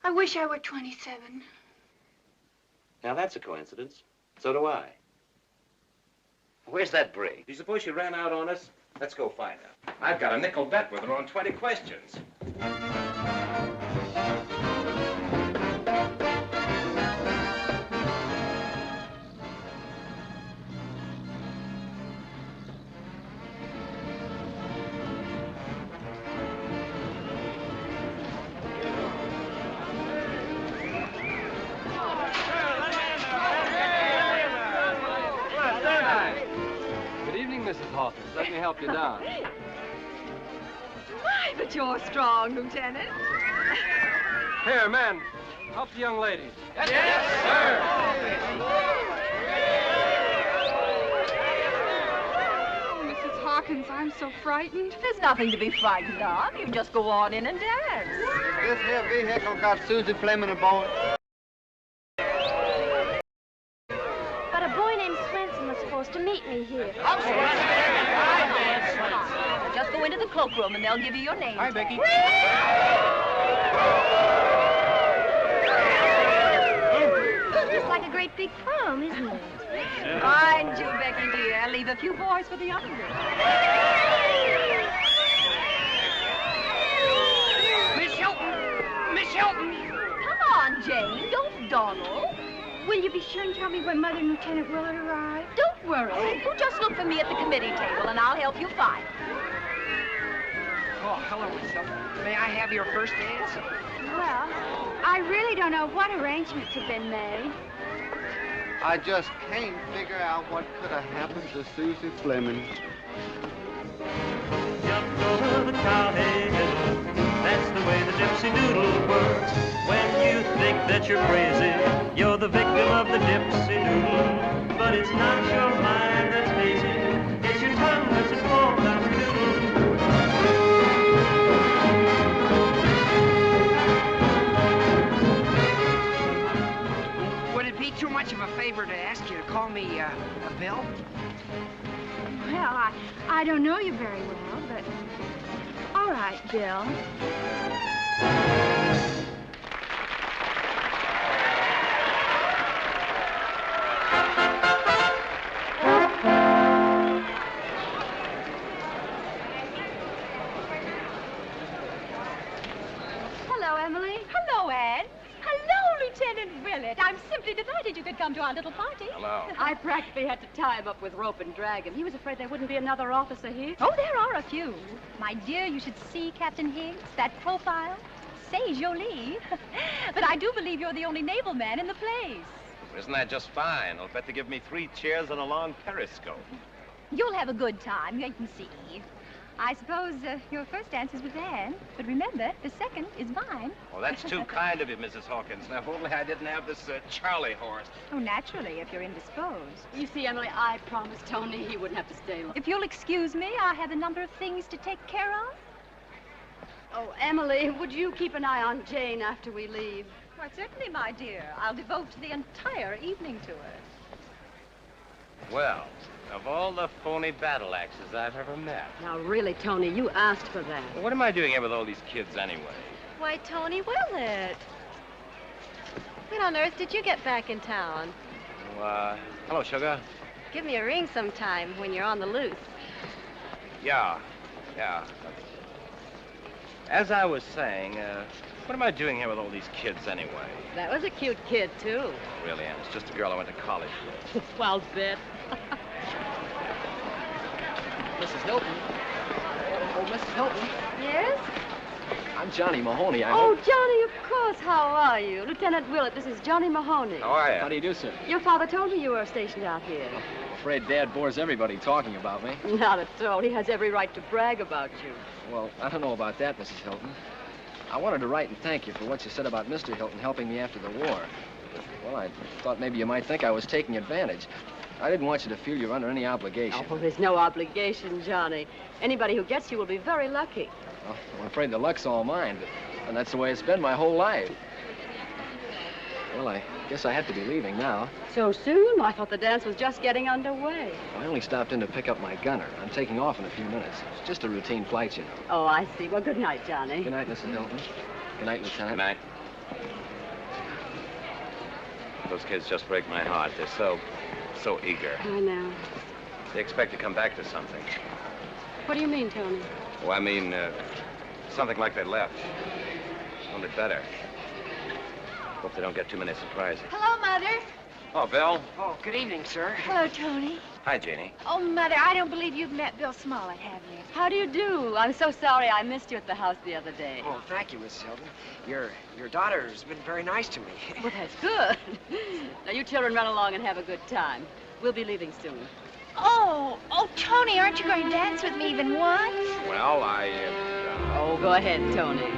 I wish I were 27. Now, that's a coincidence. So do I. Where's that brig? Do you suppose she ran out on us? Let's go find her. I've got a nickel bet with her on 20 questions. Let me help you down. My, but you're strong, Lieutenant. Here, men, help the young lady. Yes, sir. Oh, Mrs. Hawkins, I'm so frightened. There's nothing to be frightened of. You just go on in and dance. This here vehicle got Susie Fleming aboard. But a boy named Swenson was supposed to meet me here. Just go into the cloakroom and they'll give you your name. Hi, Becky. Just like a great big prom, isn't it? Mind you, Becky dear, leave a few boys for the other girls. Miss Hilton! Miss Hilton! Come on, Jane, don't dawdle. Will you be sure and tell me when Mother and Lieutenant Willard arrive? Don't worry. You just look for me at the committee table and I'll help you find her. Oh, hello, Miss Hilton. May I have your first dance? Well, I really don't know what arrangements have been made. I just can't figure out what could have happened to Susie Fleming. Jumped over the county hill. That's the way the gypsy doodle works. When you think that you're crazy, you're the victim of the gypsy doodle. But it's not your mind that's lazy, it's your tongue that's a full-time doodle. Would it be too much of a favor to ask you to call me, Bill? Well, I don't know you very well, but... All right, Bill. Hello, Emily. Hello, Anne. Hello, Lieutenant Willett. I'm simply delighted you could come to our little party. Hello. I practically had to tie him up with rope and drag him. He was afraid there wouldn't be another officer here. Oh, there are a few. My dear, you should see Captain Higgs, that profile. C'est joli. But I do believe you're the only naval man in the place. Isn't that just fine? I'll bet they give me 3 chairs and a long periscope. You'll have a good time, wait and see. I suppose your first dance is with Anne, but remember, the second is mine. Well, that's too kind of you, Mrs. Hawkins. Now, if only I didn't have this Charlie horse. Oh, naturally, if you're indisposed. You see, Emily, I promised Tony he wouldn't have to stay long. If you'll excuse me, I have a number of things to take care of. Oh, Emily, would you keep an eye on Jane after we leave? Why, certainly, my dear. I'll devote the entire evening to her. Well, of all the phony battle axes I've ever met. Now, really, Tony, you asked for that. Well, what am I doing here with all these kids anyway? Why, Tony Willett. When on earth did you get back in town? Oh, hello, sugar. Give me a ring sometime when you're on the loose. Yeah. As I was saying, what am I doing here with all these kids anyway? That was a cute kid, too. Really, Ann, it's just a girl I went to college with. Well, bet. Mrs. Hilton. Oh, Mrs. Hilton. Yes? I'm Johnny Mahoney. Oh, Johnny, of course. How are you? Lieutenant Willett, this is Johnny Mahoney. How are you? How do you do, sir? Your father told me you were stationed out here. I'm afraid Dad bores everybody talking about me. Not at all. He has every right to brag about you. Well, I don't know about that, Mrs. Hilton. I wanted to write and thank you for what you said about Mr. Hilton helping me after the war. Well, I thought maybe you might think I was taking advantage. I didn't want you to feel you're under any obligation. Oh, there's no obligation, Johnny. Anybody who gets you will be very lucky. Well, I'm afraid the luck's all mine, and that's the way it's been my whole life. Well, I guess I have to be leaving now. So soon? I thought the dance was just getting underway. I only stopped in to pick up my gunner. I'm taking off in a few minutes. It's just a routine flight, you know. Oh, I see. Well, good night, Johnny. Good night, Mrs. Hilton. Good night, Lieutenant. Good night. Those kids just break my heart. They're so eager. I know. They expect to come back to something. What do you mean, Tony? Oh, I mean, something like they left. Only better. Hope they don't get too many surprises. Hello, Mother. Oh, Bill. Oh, good evening, sir. Hello, Tony. Hi, Jeannie. Oh, Mother, I don't believe you've met Bill Smollett, have you? How do you do? I'm so sorry I missed you at the house the other day. Oh, thank you, Mrs. Hilton. Your daughter's been very nice to me. Well, that's good. Now, you children run along and have a good time. We'll be leaving soon. Oh, Tony, aren't you going to dance with me even once? Well, Oh, go ahead, Tony.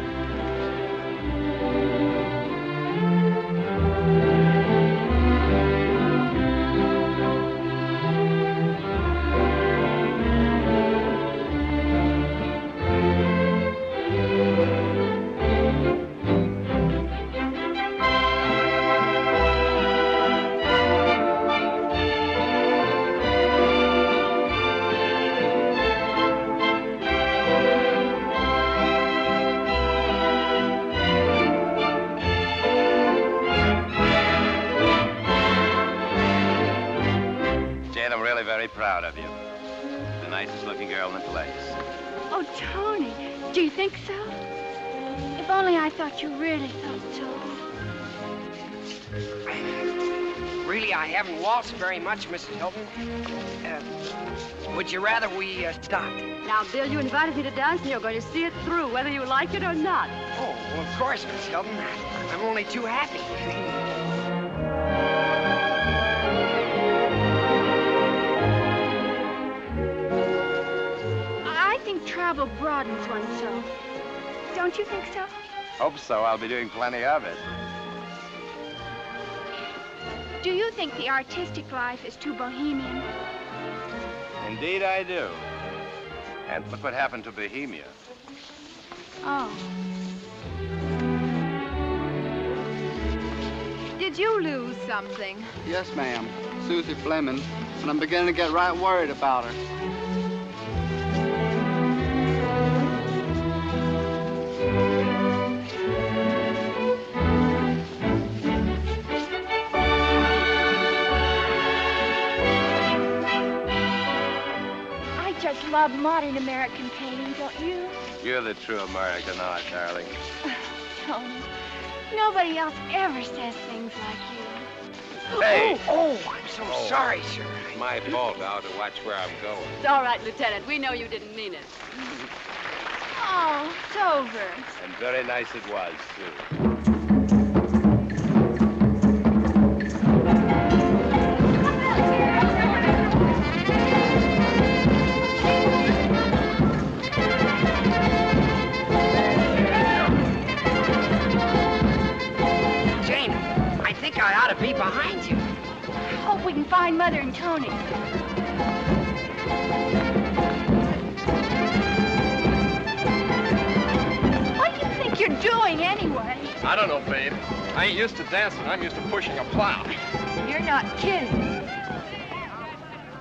Proud of you. The nicest looking girl in the place. Oh, Tony, do you think so? If only I thought you really thought so. Really, I haven't waltzed very much, Mrs. Hilton. Would you rather we stopped? Now, Bill, you invited me to dance, and you're going to see it through, whether you like it or not. Oh, well, of course, Mrs. Hilton. I'm only too happy. Travel broadens one's soul. Don't you think so? Hope so. I'll be doing plenty of it. Do you think the artistic life is too bohemian? Indeed, I do. And look what happened to Bohemia. Oh. Did you lose something? Yes, ma'am. Susie Fleming. And I'm beginning to get right worried about her. I love modern American painting, don't you? You're the true American art, darling. Tony, nobody else ever says things like you. Hey! Oh, I'm so sorry, sir. It's my fault now to watch where I'm going. It's all right, Lieutenant. We know you didn't mean it. Oh, it's over. And very nice it was, too. I ought to be behind you. I hope we can find Mother and Tony. What do you think you're doing anyway? I don't know, babe. I ain't used to dancing. I'm used to pushing a plow. You're not kidding.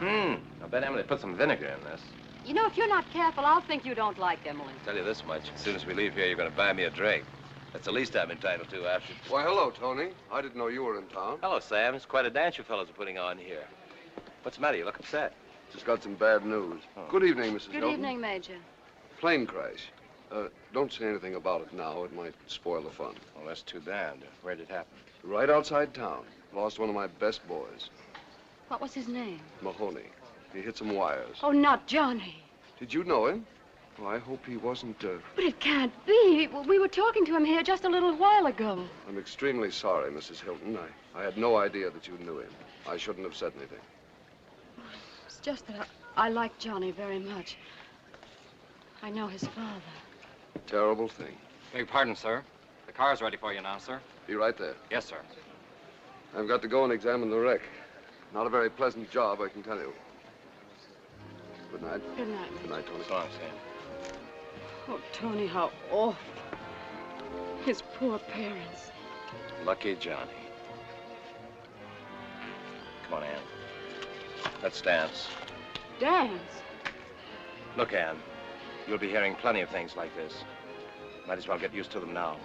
I bet Emily put some vinegar in this. You know, if you're not careful, I'll think you don't like Emily. I'll tell you this much. As soon as we leave here, you're going to buy me a drink. That's the least I'm entitled to after... Why, hello, Tony. I didn't know you were in town. Hello, Sam. It's quite a dance you fellows are putting on here. What's the matter? You look upset. Just got some bad news. Oh. Good evening, Mrs. Good Hilton. evening, Major. Plane crash. Don't say anything about it now. It might spoil the fun. Well, that's too bad. Where'd it happen? Right outside town. Lost one of my best boys. What was his name? Mahoney. He hit some wires. Oh, not Johnny. Did you know him? Well, I hope he wasn't, But it can't be. We were talking to him here just a little while ago. I'm extremely sorry, Mrs. Hilton. I had no idea that you knew him. I shouldn't have said anything. It's just that I like Johnny very much. I know his father. Terrible thing. Beg your pardon, sir. The car's ready for you now, sir. Be right there. Yes, sir. I've got to go and examine the wreck. Not a very pleasant job, I can tell you. Good night. Good night. Good night, Tony. So long, Sam. Oh, Tony, how awful. His poor parents. Lucky Johnny. Come on, Ann. Let's dance. Dance? Look, Ann, you'll be hearing plenty of things like this. Might as well get used to them now.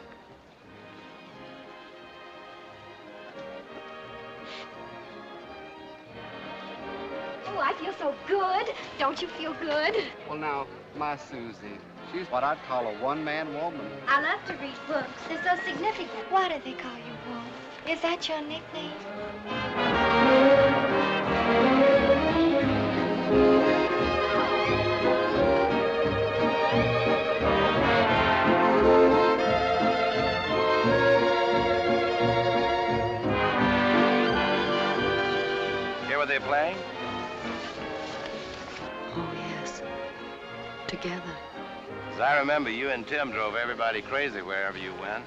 Oh, I feel so good. Don't you feel good? Well, now, my Susie, she's what I'd call a one-man woman. I love to read books. They're so significant. Why do they call you Wolf? Is that your nickname? Hear what they're playing? Oh, yes. Together. As I remember, you and Tim drove everybody crazy wherever you went,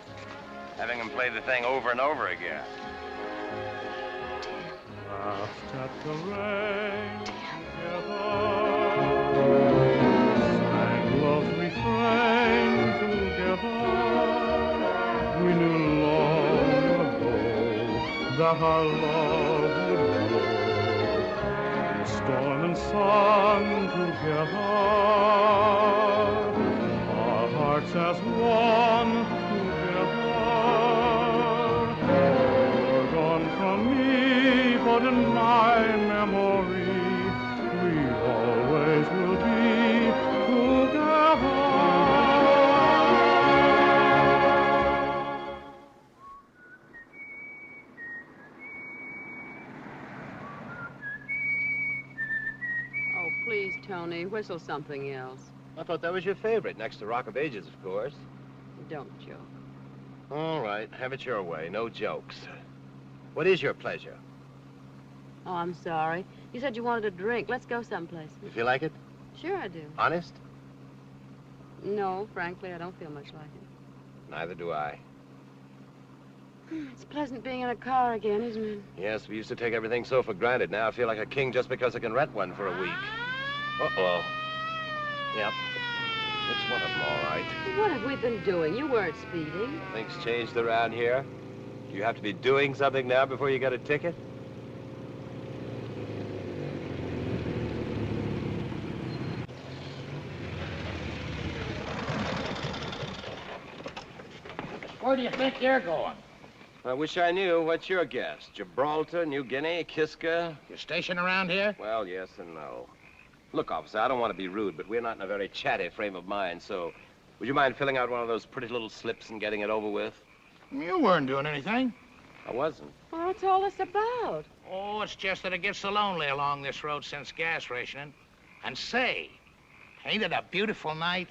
having them play the thing over and over again. Laughed at the rain together, sang love's refrain together. We knew long ago that our love would grow in storm and sun together. Our hearts as one together. You're gone from me, but in my memory, we always will be together. Oh, please, Tony, whistle something else. I thought that was your favorite, next to Rock of Ages, of course. Don't joke. All right, have it your way. No jokes. What is your pleasure? Oh, I'm sorry. You said you wanted a drink. Let's go someplace. You feel like it? Sure I do. Honest? No, frankly, I don't feel much like it. Neither do I. It's pleasant being in a car again, isn't it? Yes, we used to take everything so for granted. Now I feel like a king just because I can rent one for a week. Uh-oh. Yep. It's one of them, all right. What have we been doing? You weren't speeding. Things changed around here. You have to be doing something now before you get a ticket? Where do you think you're going? I wish I knew. What's your guess? Gibraltar, New Guinea, Kiska? You station around here? Well, yes and no. Look, officer, I don't want to be rude, but we're not in a very chatty frame of mind, so would you mind filling out one of those pretty little slips and getting it over with? You weren't doing anything. I wasn't. Well, what's all this about? Oh, it's just that it gets so lonely along this road since gas rationing. And say, ain't it a beautiful night?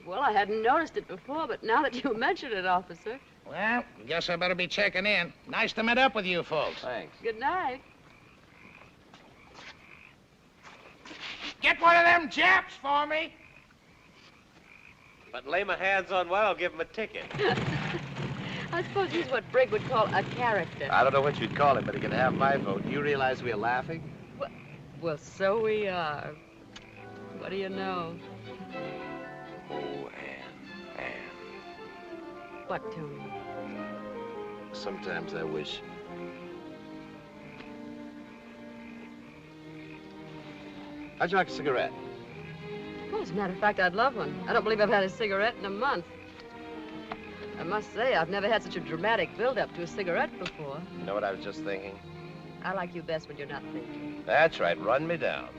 Well, I hadn't noticed it before, but now that you mention it, officer. Well, guess I better be checking in. Nice to meet up with you folks. Thanks. Good night. Get one of them Japs for me. But lay my hands on one, I'll give him a ticket. I suppose he's what Brigg would call a character. I don't know what you'd call him, but he can have my vote. Do you realize we're laughing? Well, so we are. What do you know? Oh, Ann. What, Tony? Sometimes I wish. How'd you like a cigarette? Well, as a matter of fact, I'd love one. I don't believe I've had a cigarette in a month. I must say, I've never had such a dramatic build-up to a cigarette before. You know what I was just thinking? I like you best when you're not thinking. That's right, run me down.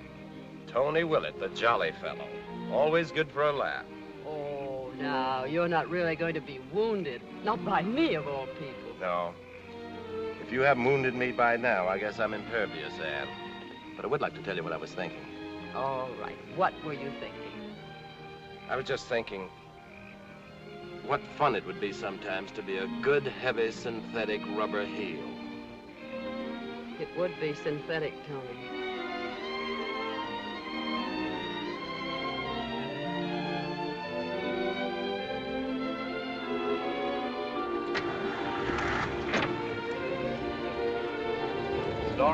Tony Willett, the jolly fellow. Always good for a laugh. Oh, now, you're not really going to be wounded. Not by me, of all people. No. If you haven't wounded me by now, I guess I'm impervious, Ann. But I would like to tell you what I was thinking. All right. What were you thinking? I was just thinking what fun it would be sometimes to be a good, heavy, synthetic rubber heel. It would be synthetic, Tony.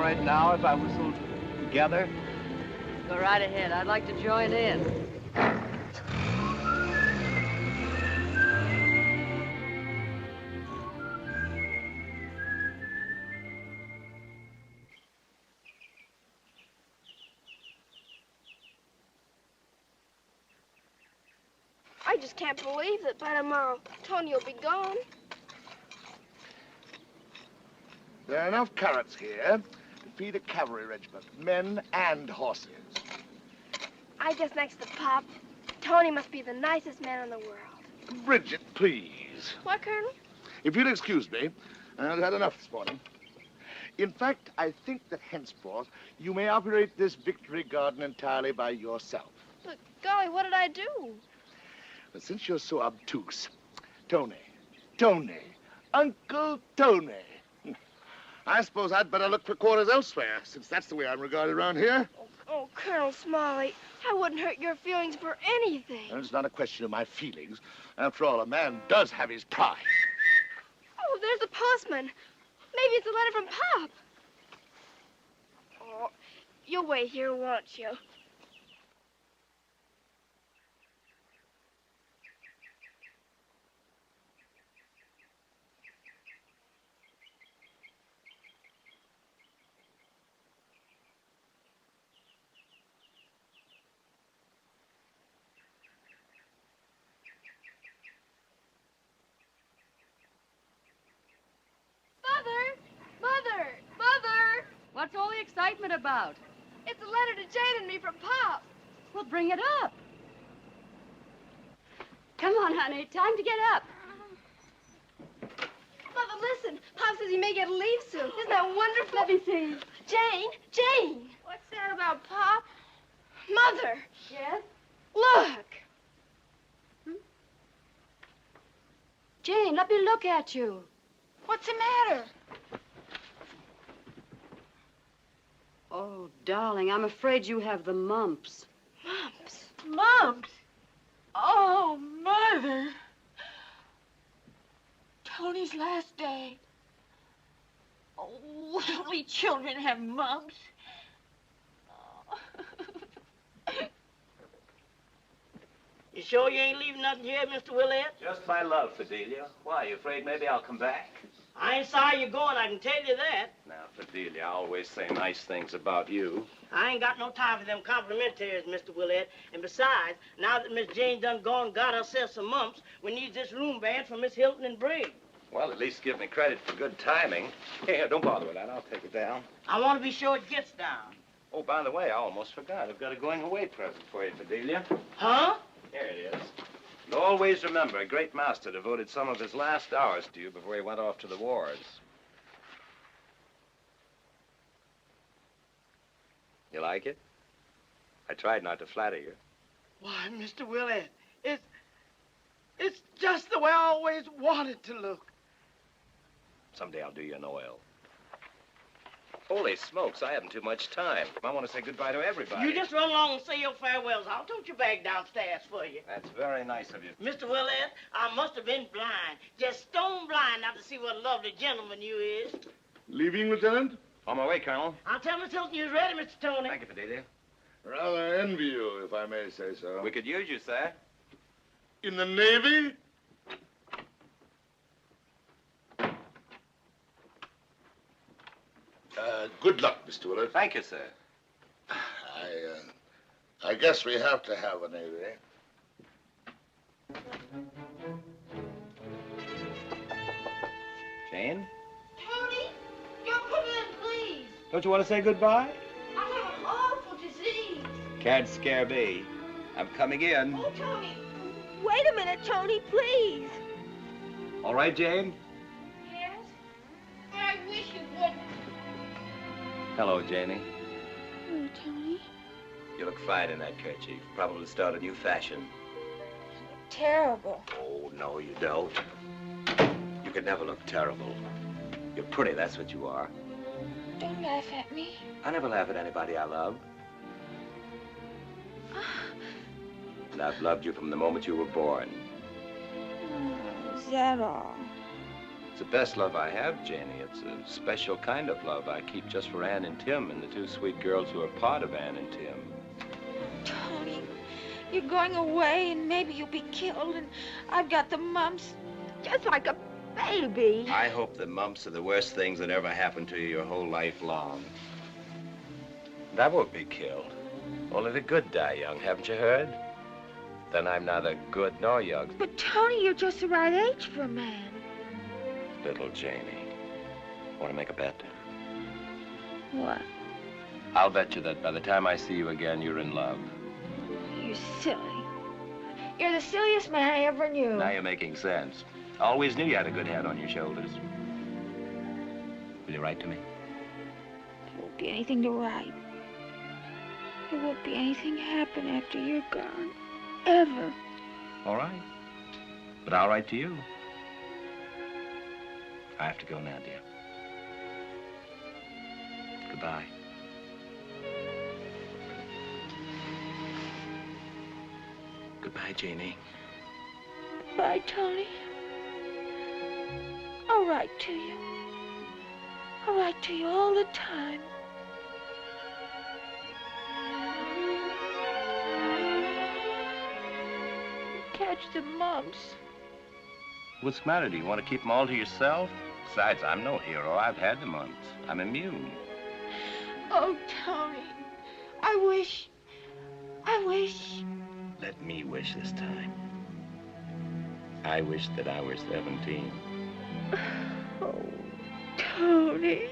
right now if I whistled together? Go right ahead. I'd like to join in. I just can't believe that by tomorrow Tony will be gone. There are enough carrots here to feed a cavalry regiment, men and horses. I guess next to Pop, Tony must be the nicest man in the world. Bridget, please. What, Colonel? If you'll excuse me, I've had enough this morning. In fact, I think that henceforth you may operate this victory garden entirely by yourself. But golly, what did I do? But since you're so obtuse, Tony, Uncle Tony. I suppose I'd better look for quarters elsewhere, since that's the way I'm regarded around here. Oh, Colonel Smalley, I wouldn't hurt your feelings for anything. And it's not a question of my feelings. After all, a man does have his pride. Oh, there's the postman. Maybe it's a letter from Pop. Oh, you'll wait here, won't you? Mother! What's all the excitement about? It's a letter to Jane and me from Pop. Well, bring it up. Come on, honey. Time to get up. Mother, listen. Pop says he may get a leave soon. Isn't that wonderful? Let me see. Jane! What's that about Pop? Mother! Yes? Look! Jane, let me look at you. What's the matter? Oh, darling, I'm afraid you have the mumps. Mumps? Mumps? Oh, Mother. Tony's last day. Oh, only children have mumps. You sure you ain't leaving nothing here, Mr. Willett? Just my love, Fidelia. Why, you afraid maybe I'll come back? I ain't sorry you're going, I can tell you that. Now, Fidelia, I always say nice things about you. I ain't got no time for them complimentaries, Mr. Willett. And besides, now that Miss Jane done gone and got herself some mumps, we need this room band for Miss Hilton and Briggs. Well, at least give me credit for good timing. Here, don't bother with that. I'll take it down. I want to be sure it gets down. Oh, by the way, I almost forgot. I've got a going-away present for you, Fidelia. Huh? Here it is. And always remember, a great master devoted some of his last hours to you before he went off to the wars. You like it? I tried not to flatter you. Why, Mr. Willett, it's just the way I always wanted to look. Someday I'll do you an oil. Holy smokes, I haven't too much time. I want to say goodbye to everybody. You just run along and say your farewells. I'll tote your bag downstairs for you. That's very nice of you. Mr. Willett, I must have been blind. Just stone blind not to see what a lovely gentleman you is. Leaving, Lieutenant? On my way, Colonel. I'll tell Miss Hilton you're ready, Mr. Tony. Thank you, Fidelia. Rather envy you, if I may say so. We could use you, sir. In the Navy? Good luck, Mr. Willett. Thank you, sir. I guess we have to have a Navy. Jane? Tony, don't come in, please. Don't you want to say goodbye? I have an awful disease. Can't scare me. I'm coming in. Oh, Tony. Wait a minute, Tony, please. All right, Jane? Yes? I wish you wouldn't. Hello, Janie. Oh, Tony. You look fine in that kerchief. Probably start a new fashion. Terrible. Oh, no, you don't. You could never look terrible. You're pretty, that's what you are. Don't laugh at me. I never laugh at anybody I love. And I've loved you from the moment you were born. Is that all? It's the best love I have, Janie. It's a special kind of love I keep just for Ann and Tim and the two sweet girls who are part of Ann and Tim. Tony, you're going away and maybe you'll be killed and I've got the mumps. Just like a baby. I hope the mumps are the worst things that ever happened to you your whole life long. And I won't be killed. Only the good die young, haven't you heard? Then I'm neither good nor young. But Tony, you're just the right age for a man. Little Janie. Want to make a bet? What? I'll bet you that by the time I see you again, you're in love. You're silly. You're the silliest man I ever knew. Now you're making sense. I always knew you had a good head on your shoulders. Will you write to me? There won't be anything to write. There won't be anything happen after you're gone. Ever. All right. But I'll write to you. I have to go now, dear. Goodbye. Goodbye, Janie. Bye, Tony. I'll write to you. I'll write to you all the time. Catch the mumps. What's the matter? Do you want to keep them all to yourself? Besides, I'm no hero. I've had the mumps. I'm immune. Oh, Tony, I wish. Let me wish this time. I wish that I were 17. Oh, Tony.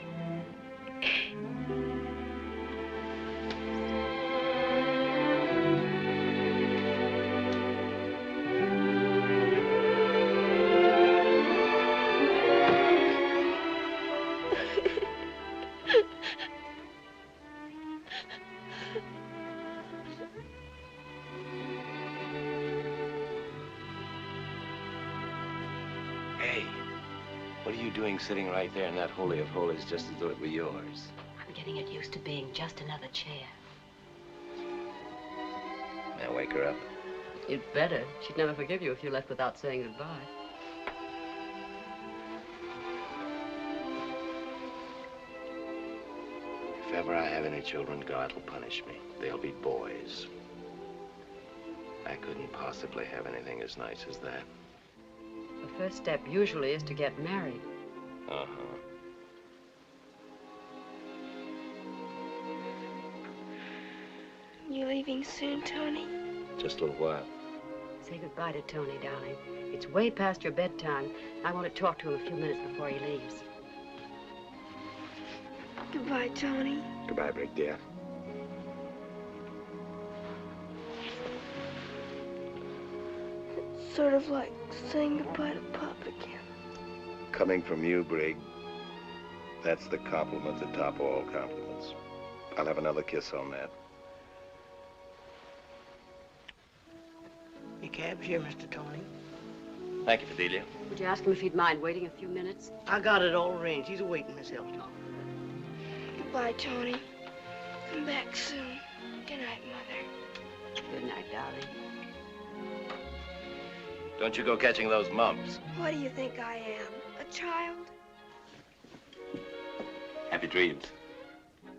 Sitting right there in that holy of holies just as though it were yours. I'm getting it used to being just another chair. Now wake her up. You'd better. She'd never forgive you if you left without saying goodbye. If ever I have any children, God will punish me. They'll be boys. I couldn't possibly have anything as nice as that. The first step usually is to get married. Uh-huh. You leaving soon, Tony? Just a little while. Say goodbye to Tony, darling. It's way past your bedtime. I want to talk to him a few minutes before he leaves. Goodbye, Tony. Goodbye, Brick, dear. It's sort of like saying goodbye to Pop again. Coming from you, Brig, that's the compliment that top all compliments. I'll have another kiss on that. Your cab's here, Mr. Tony. Thank you, Fidelia. Would you ask him if he'd mind waiting a few minutes? I got it all arranged. He's waiting, Miss Hilton. Goodbye, Tony. Come back soon. Good night, Mother. Good night, darling. Don't you go catching those mumps. What do you think I am? A child? Happy dreams.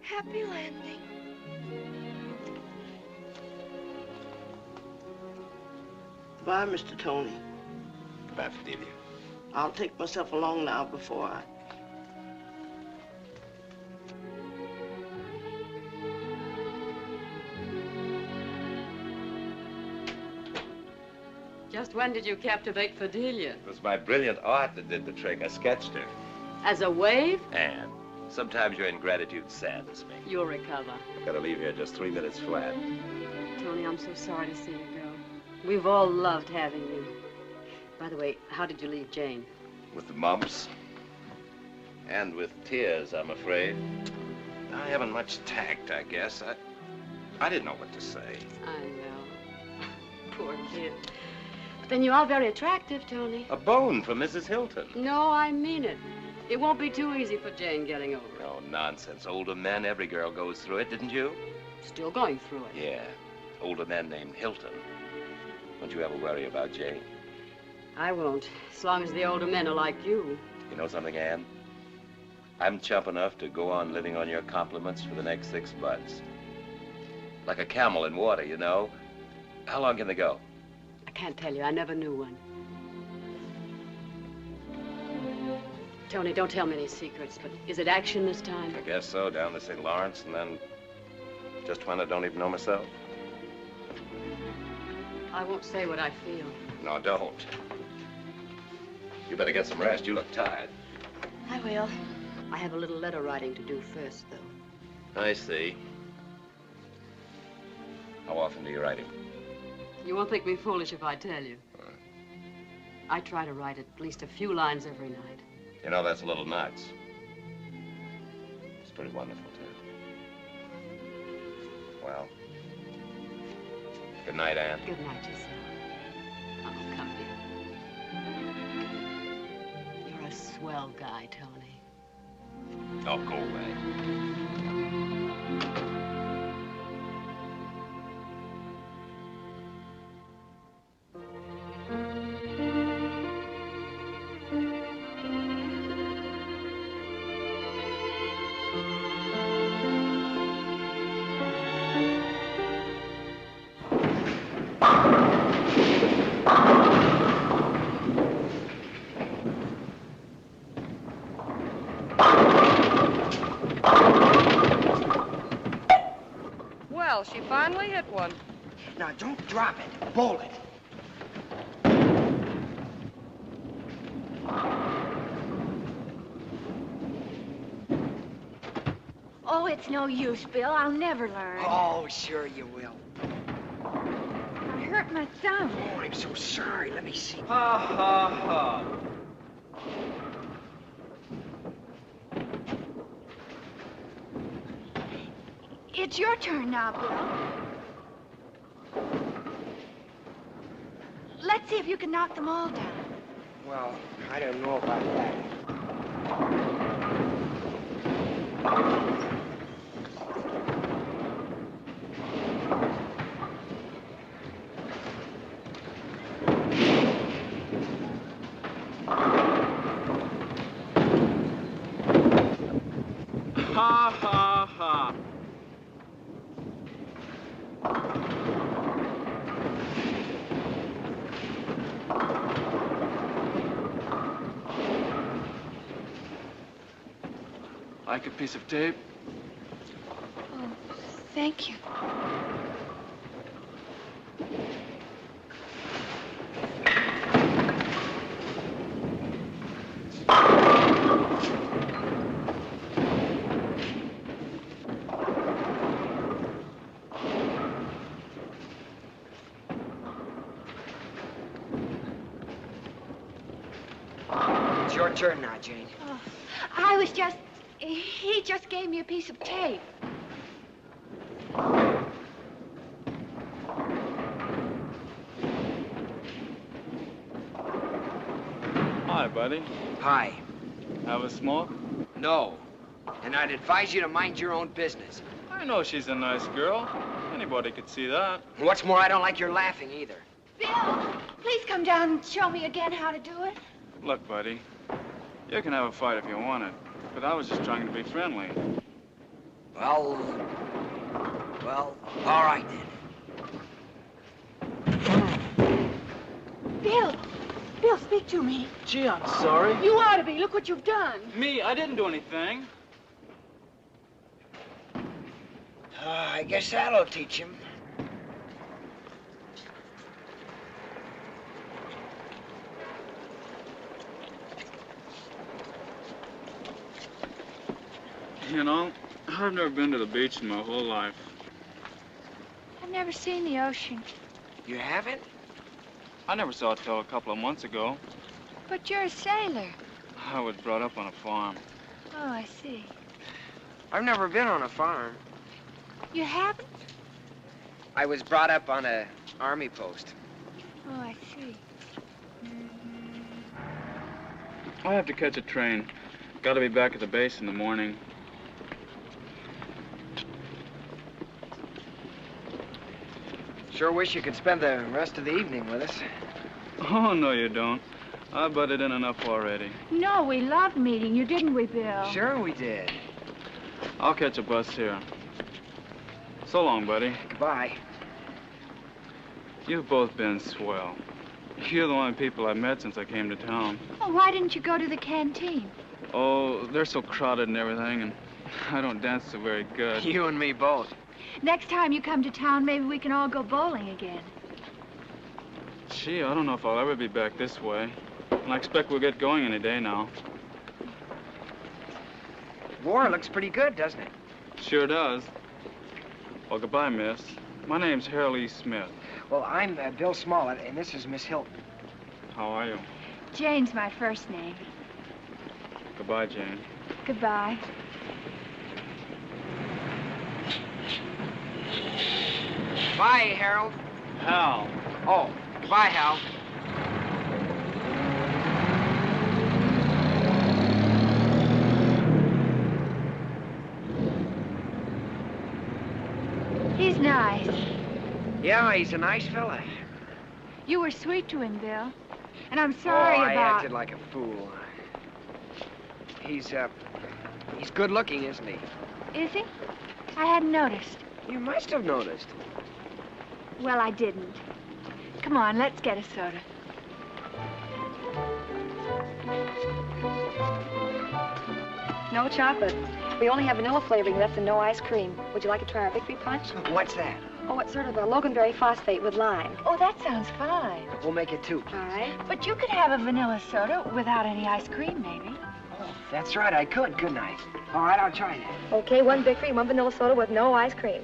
Happy landing. Bye, Mr. Tony. Goodbye, Fidelia. I'll take myself along now before I... Just when did you captivate Fidelia? It was my brilliant art that did the trick. I sketched her. As a wave? And sometimes your ingratitude saddens me. You'll recover. I've got to leave here just 3 minutes flat. Tony, I'm so sorry to see you go. We've all loved having you. By the way, how did you leave Jane? With the mumps. And with tears, I'm afraid. I haven't much tact, I guess. I didn't know what to say. I know. Poor kid. But then you are very attractive, Tony. A bone for Mrs. Hilton. No, I mean it. It won't be too easy for Jane getting over it. No, nonsense. Older men, every girl goes through it, didn't you? Still going through it. Yeah. Older men named Hilton. Don't you ever worry about Jane? I won't, as long as the older men are like you. You know something, Ann? I'm chump enough to go on living on your compliments for the next 6 months. Like a camel in water, you know. How long can they go? I can't tell you. I never knew one. Tony, don't tell me any secrets, but is it action this time? I guess so, down to St. Lawrence, and then just when I don't even know myself. I won't say what I feel. No, don't. You better get some rest. You look tired. I will. I have a little letter writing to do first, though. I see. How often do you write him? You won't think me foolish if I tell you. I try to write at least a few lines every night. You know, that's a little nuts. It's pretty wonderful, too. Well, good night, Ann. Good night, yourself. Oh, come here. You're a swell guy, Tony. Oh, go away. Well, she finally hit one. Now, don't drop it. Bowl it. Oh, it's no use, Bill. I'll never learn. Oh, sure you will. I hurt my thumb. Oh, I'm so sorry. Let me see. Ha, ha, ha. It's your turn now, Bill. Let's see if you can knock them all down. Well, I don't know about that. Ha, ha, ha. Like a piece of tape? Oh, thank you. It's your turn now, Jane. Oh, I was just... He just gave me a piece of tape. Hi, buddy. Hi. Have a smoke? No. And I'd advise you to mind your own business. I know she's a nice girl. Anybody could see that. What's more, I don't like your laughing either. Bill, please come down and show me again how to do it. Look, buddy, you can have a fight if you want it, but I was just trying to be friendly. Well, all right then. Bill, speak to me. Gee, I'm sorry. You ought to be. Look what you've done. Me? I didn't do anything. I guess that'll teach him. You know, I've never been to the beach in my whole life. I've never seen the ocean. You haven't? I never saw it till a couple of months ago. But you're a sailor. I was brought up on a farm. Oh, I see. I've never been on a farm. You haven't? I was brought up on a army post. Oh, I see. I have to catch a train. Got to be back at the base in the morning. Sure wish you could spend the rest of the evening with us. Oh, no, you don't. I butted in enough already. No, we loved meeting you, didn't we, Bill? Sure we did. I'll catch a bus here. So long, buddy. Goodbye. You've both been swell. You're the only people I've met since I came to town. Well, why didn't you go to the canteen? Oh, they're so crowded and everything, and I don't dance so very good. You and me both. Next time you come to town, maybe we can all go bowling again. Gee, I don't know if I'll ever be back this way. And I expect we'll get going any day now. War looks pretty good, doesn't it? Sure does. Well, goodbye, miss. My name's Harold E. Smith. Well, I'm Bill Smollett, and this is Miss Hilton. How are you? Jane's my first name. Goodbye, Jane. Goodbye. Bye, Harold. Hal. Oh, goodbye, Hal. He's nice. Yeah, he's a nice fella. You were sweet to him, Bill. And I'm sorry I about... acted like a fool. He's good looking, isn't he? Is he? I hadn't noticed. You must have noticed. Well, I didn't. Come on, let's get a soda. No chocolate. We only have vanilla flavoring left and no ice cream. Would you like to try our Victory Punch? What's that? Oh, it's sort of a loganberry phosphate with lime. Oh, that sounds fine. We'll make it two. All right. But you could have a vanilla soda without any ice cream, maybe. Oh, that's right, I could, couldn't I? All right, I'll try that. Okay, one Victory, one vanilla soda with no ice cream.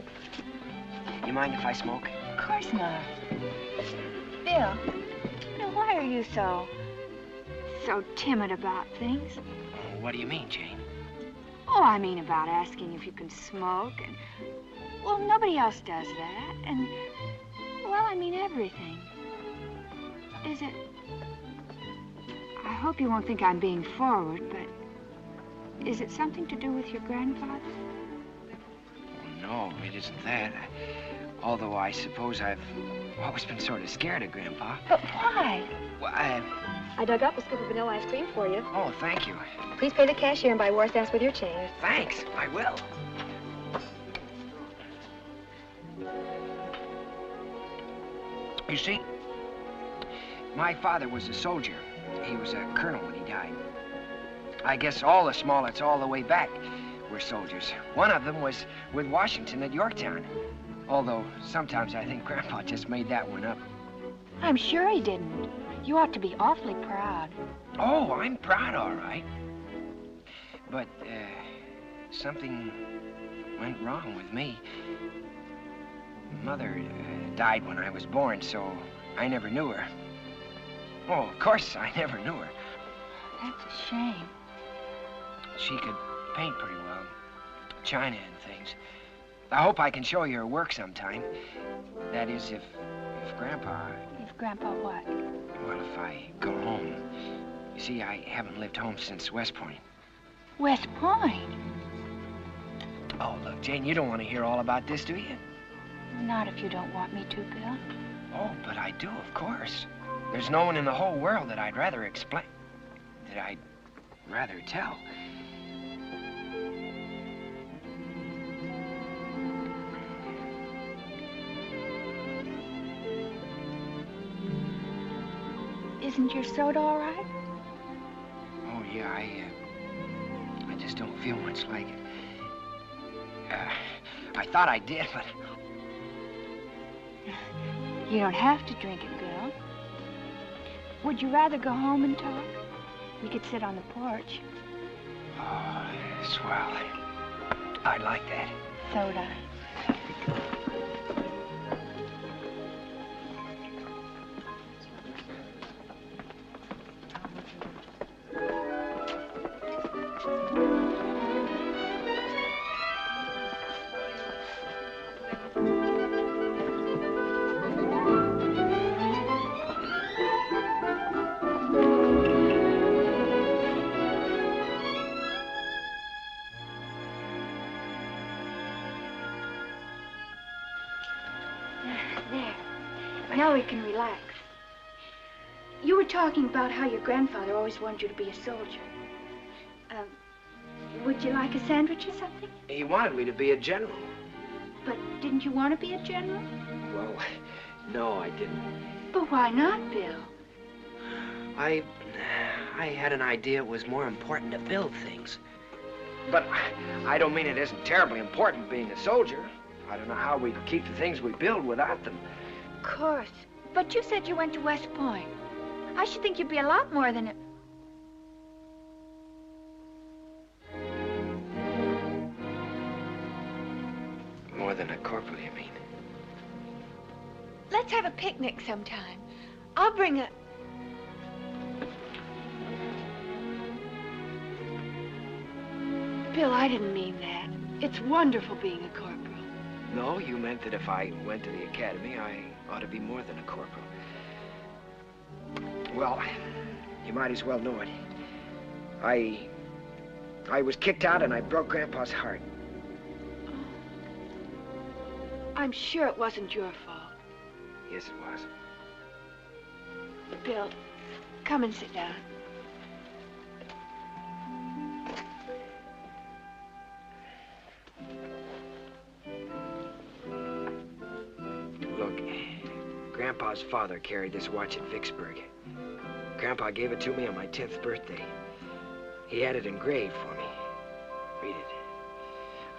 You mind if I smoke? Of course not. Bill, now why are you so timid about things? What do you mean, Jane? Oh, I mean about asking if you can smoke and... Well, nobody else does that. And, well, I mean everything. Is it... I hope you won't think I'm being forward, but is it something to do with your grandfather? No, it isn't that. Although I suppose I've always been sort of scared of Grandpa. But why? Well, I dug up a scoop of vanilla ice cream for you. Oh, thank you. Please pay the cashier and buy war stamps with your change. Thanks, I will. You see, my father was a soldier. He was a colonel when he died. I guess all the Smollets all the way back were soldiers. One of them was with Washington at Yorktown. Although sometimes I think Grandpa just made that one up. I'm sure he didn't. You ought to be awfully proud. Oh, I'm proud, all right. But, something went wrong with me. Mother died when I was born, so I never knew her. Oh, of course, I never knew her. That's a shame. She could paint pretty well. China and things. I hope I can show you her work sometime. That is, if Grandpa... If Grandpa what? Well, if I go home. You see, I haven't lived home since West Point. West Point? Oh, look, Jane, you don't want to hear all about this, do you? Not if you don't want me to, Bill. Oh, but I do, of course. There's no one in the whole world that I'd rather explain... that I'd rather tell. Isn't your soda all right? Oh, yeah, I just don't feel much like it. I thought I did, but... You don't have to drink it, Bill. Would you rather go home and talk? We could sit on the porch. Oh, swell. I'd like that. Soda. Now we can relax. You were talking about how your grandfather always wanted you to be a soldier. Would you like a sandwich or something? He wanted me to be a general. But didn't you want to be a general? Well, no, I didn't. But why not, Bill? I had an idea it was more important to build things. But I don't mean it isn't terribly important being a soldier. I don't know how we'd keep the things we build without them. Of course. But you said you went to West Point. I should think you'd be a lot more than a... More than a corporal, you mean? Let's have a picnic sometime. I'll bring a... Bill, I didn't mean that. It's wonderful being a corporal. No, you meant that if I went to the academy, I ought to be more than a corporal. Well, you might as well know it. I was kicked out and I broke Grandpa's heart. I'm sure it wasn't your fault. Yes, it was. Bill, come and sit down. Look, Grandpa's father carried this watch at Vicksburg. Grandpa gave it to me on my 10th birthday. He had it engraved for me. Read it.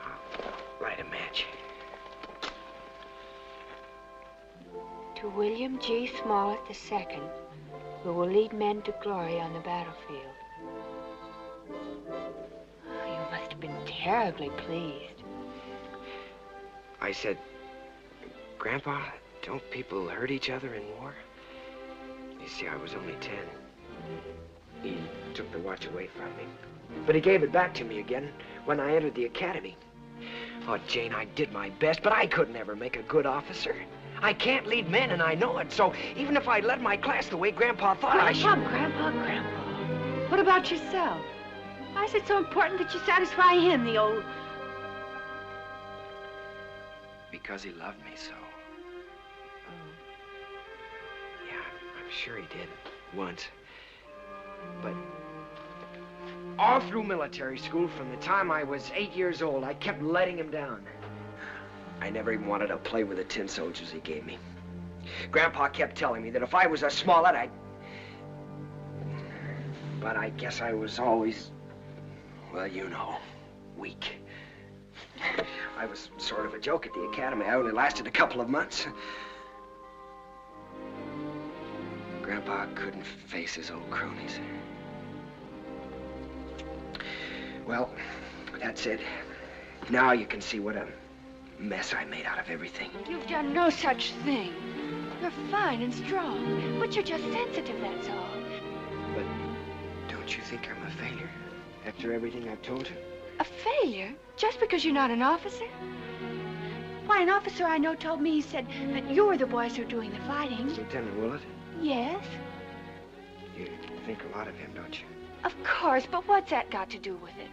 I'll light a match. To William G. Smollett II, who will lead men to glory on the battlefield. Oh, you must have been terribly pleased. I said, Grandpa, don't people hurt each other in war? You see, I was only 10. He took the watch away from me. But he gave it back to me again when I entered the academy. Oh, Jane, I did my best, but I couldn't ever make a good officer. I can't lead men, and I know it. So even if I led my class the way Grandpa thought I should... Grandpa. What about yourself? Why is it so important that you satisfy him, the old... Because he loved me so. Yeah, I'm sure he did, once. But all through military school, from the time I was 8 years old, I kept letting him down. I never even wanted to play with the tin soldiers he gave me. Grandpa kept telling me that if I was a Smollett, I'd... But I guess I was always, well, you know, weak. I was sort of a joke at the academy. I only lasted a couple of months. Grandpa couldn't face his old cronies. Well, that's it. Now you can see what a mess I made out of everything. You've done no such thing. You're fine and strong, but you're just sensitive, that's all. But don't you think I'm a failure after everything I've told you? A failure? Just because you're not an officer? Why, an officer I know told me, he said that you're the boys who are doing the fighting. Lieutenant Willett? Yes? You think a lot of him, don't you? Of course, but what's that got to do with it?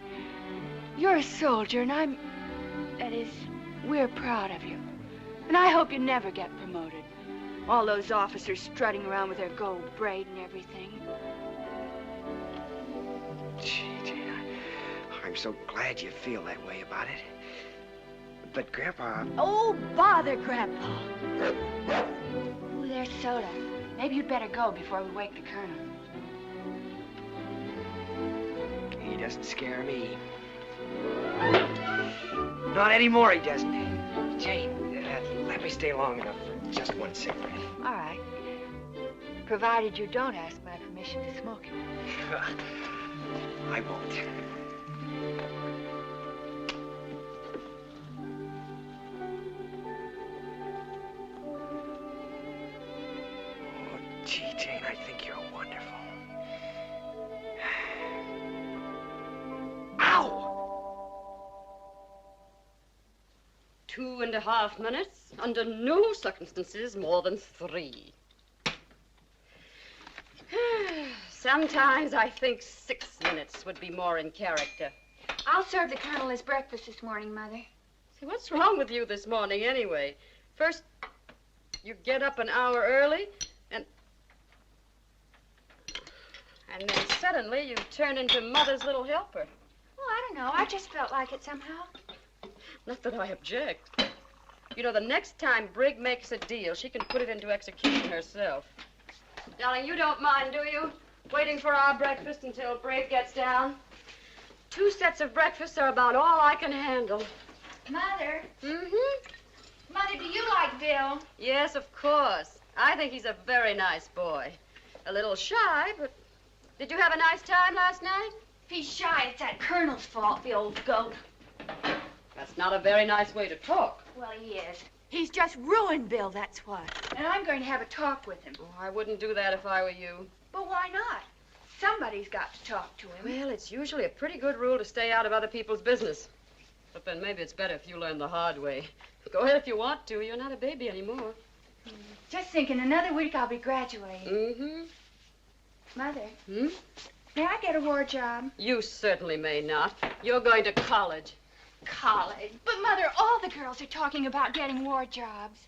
You're a soldier, and I'm... That is, we're proud of you. And I hope you never get promoted. All those officers strutting around with their gold braid and everything. Gee, Jane, I'm so glad you feel that way about it. But, Grandpa... Oh, bother, Grandpa. Ooh, there's soda. Maybe you'd better go before we wake the Colonel. He doesn't scare me. Not anymore, he doesn't. Jane, let me stay long enough for just one cigarette. All right. Provided you don't ask my permission to smoke it. I won't. Oh, gee, Jane, I think you're wonderful. Ow! 2.5 minutes. Under no circumstances more than 3. Sometimes I think 6 minutes would be more in character. I'll serve the Colonel his breakfast this morning, Mother. See, what's wrong with you this morning, anyway? First, you get up an hour early, and... And then suddenly you turned into Mother's little helper. Well, I don't know. I just felt like it somehow. Not that I object. You know, the next time Brig makes a deal, she can put it into execution herself. Darling, you don't mind, do you? Waiting for our breakfast until Brig gets down? 2 sets of breakfasts are about all I can handle. Mother. Mm-hmm. Mother, do you like Bill? Yes, of course. I think he's a very nice boy. A little shy, but... Did you have a nice time last night? If he's shy, it's that Colonel's fault, the old goat. That's not a very nice way to talk. Well, he is. He's just ruined Bill, that's what. And I'm going to have a talk with him. Oh, I wouldn't do that if I were you. But why not? Somebody's got to talk to him. Well, it's usually a pretty good rule to stay out of other people's business. But then maybe it's better if you learn the hard way. Go ahead if you want to. You're not a baby anymore. Just think, in another week I'll be graduating. Mm-hmm. Mother. Hmm? May I get a war job? You certainly may not. You're going to college. College? But, Mother, all the girls are talking about getting war jobs.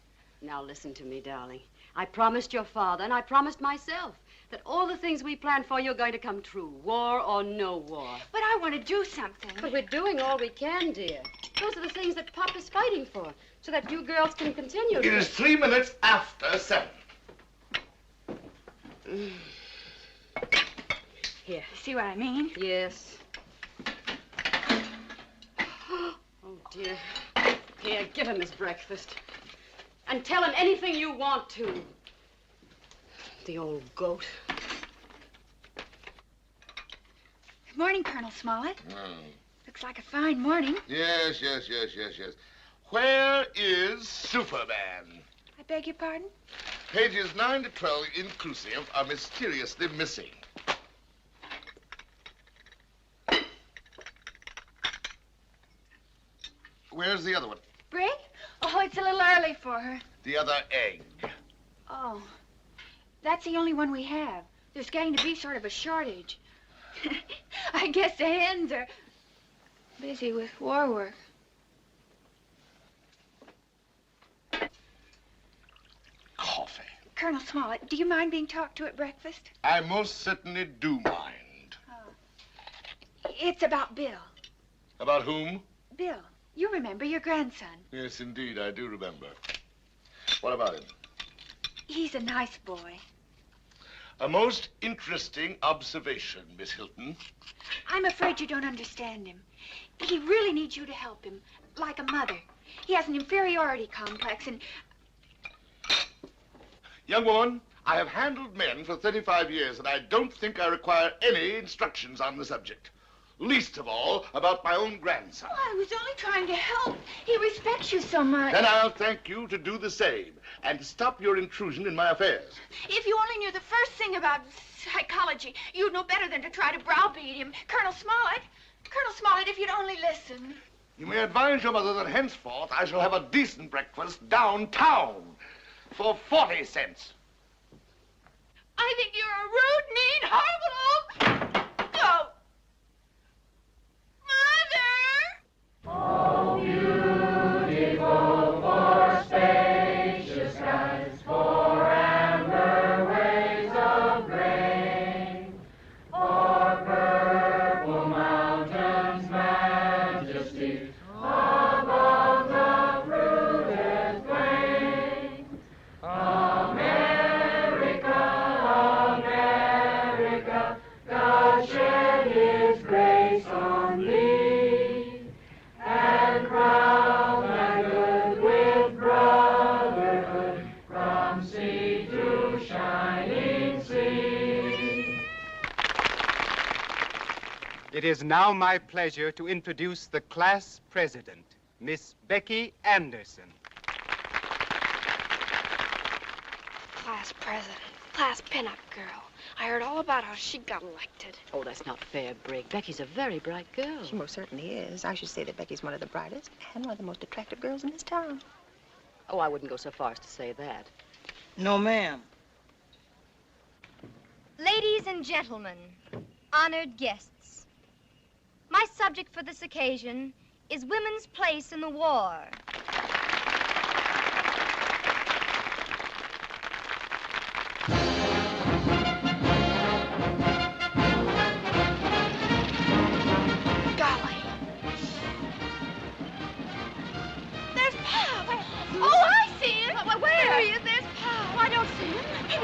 Now, listen to me, darling. I promised your father, and I promised myself, that all the things we planned for you are going to come true, war or no war. But I want to do something. But we're doing all we can, dear. Those are the things that Pop is fighting for, so that you girls can continue It is 3 minutes after 7. Here. See what I mean? Yes. Oh, dear. Here, give him his breakfast. And tell him anything you want to. The old goat. Good morning, Colonel Smollett. Looks like a fine morning. Yes. Where is Superman? I beg your pardon? Pages 9 to 12 inclusive are mysteriously missing. Where's the other one? Brig? Oh, it's a little early for her. The other egg. Oh, that's the only one we have. There's getting to be sort of a shortage. I guess the hens are busy with war work. Coffee. Colonel Smollett, do you mind being talked to at breakfast? I most certainly do mind. It's about Bill. About whom? Bill, you remember your grandson. Yes, indeed, I do remember. What about him? He's a nice boy. A most interesting observation, Miss Hilton. I'm afraid you don't understand him. He really needs you to help him, like a mother. He has an inferiority complex and... Young woman, I have handled men for 35 years, and I don't think I require any instructions on the subject. Least of all about my own grandson. Oh, I was only trying to help. He respects you so much. Then I'll thank you to do the same and to stop your intrusion in my affairs. If you only knew the first thing about psychology, you'd know better than to try to browbeat him. Colonel Smollett, if you'd only listen. You may advise your mother that henceforth I shall have a decent breakfast downtown for 40 cents. I think you're a rude, mean, horrible old... Go! Oh, beautiful for spacious skies, for amber waves of grain, for purple mountains' majesty, above the fruited plain. America, America, God shed His grace on thee, and crown thy good with brotherhood from sea to shining sea. It is now my pleasure to introduce the class president, Miss Becky Anderson. Class president, class pinup girl. I heard all about how she got elected. Oh, that's not fair, Brig. Becky's a very bright girl. She most certainly is. I should say that Becky's one of the brightest and one of the most attractive girls in this town. Oh, I wouldn't go so far as to say that. No, ma'am. Ladies and gentlemen, honored guests, my subject for this occasion is women's place in the war.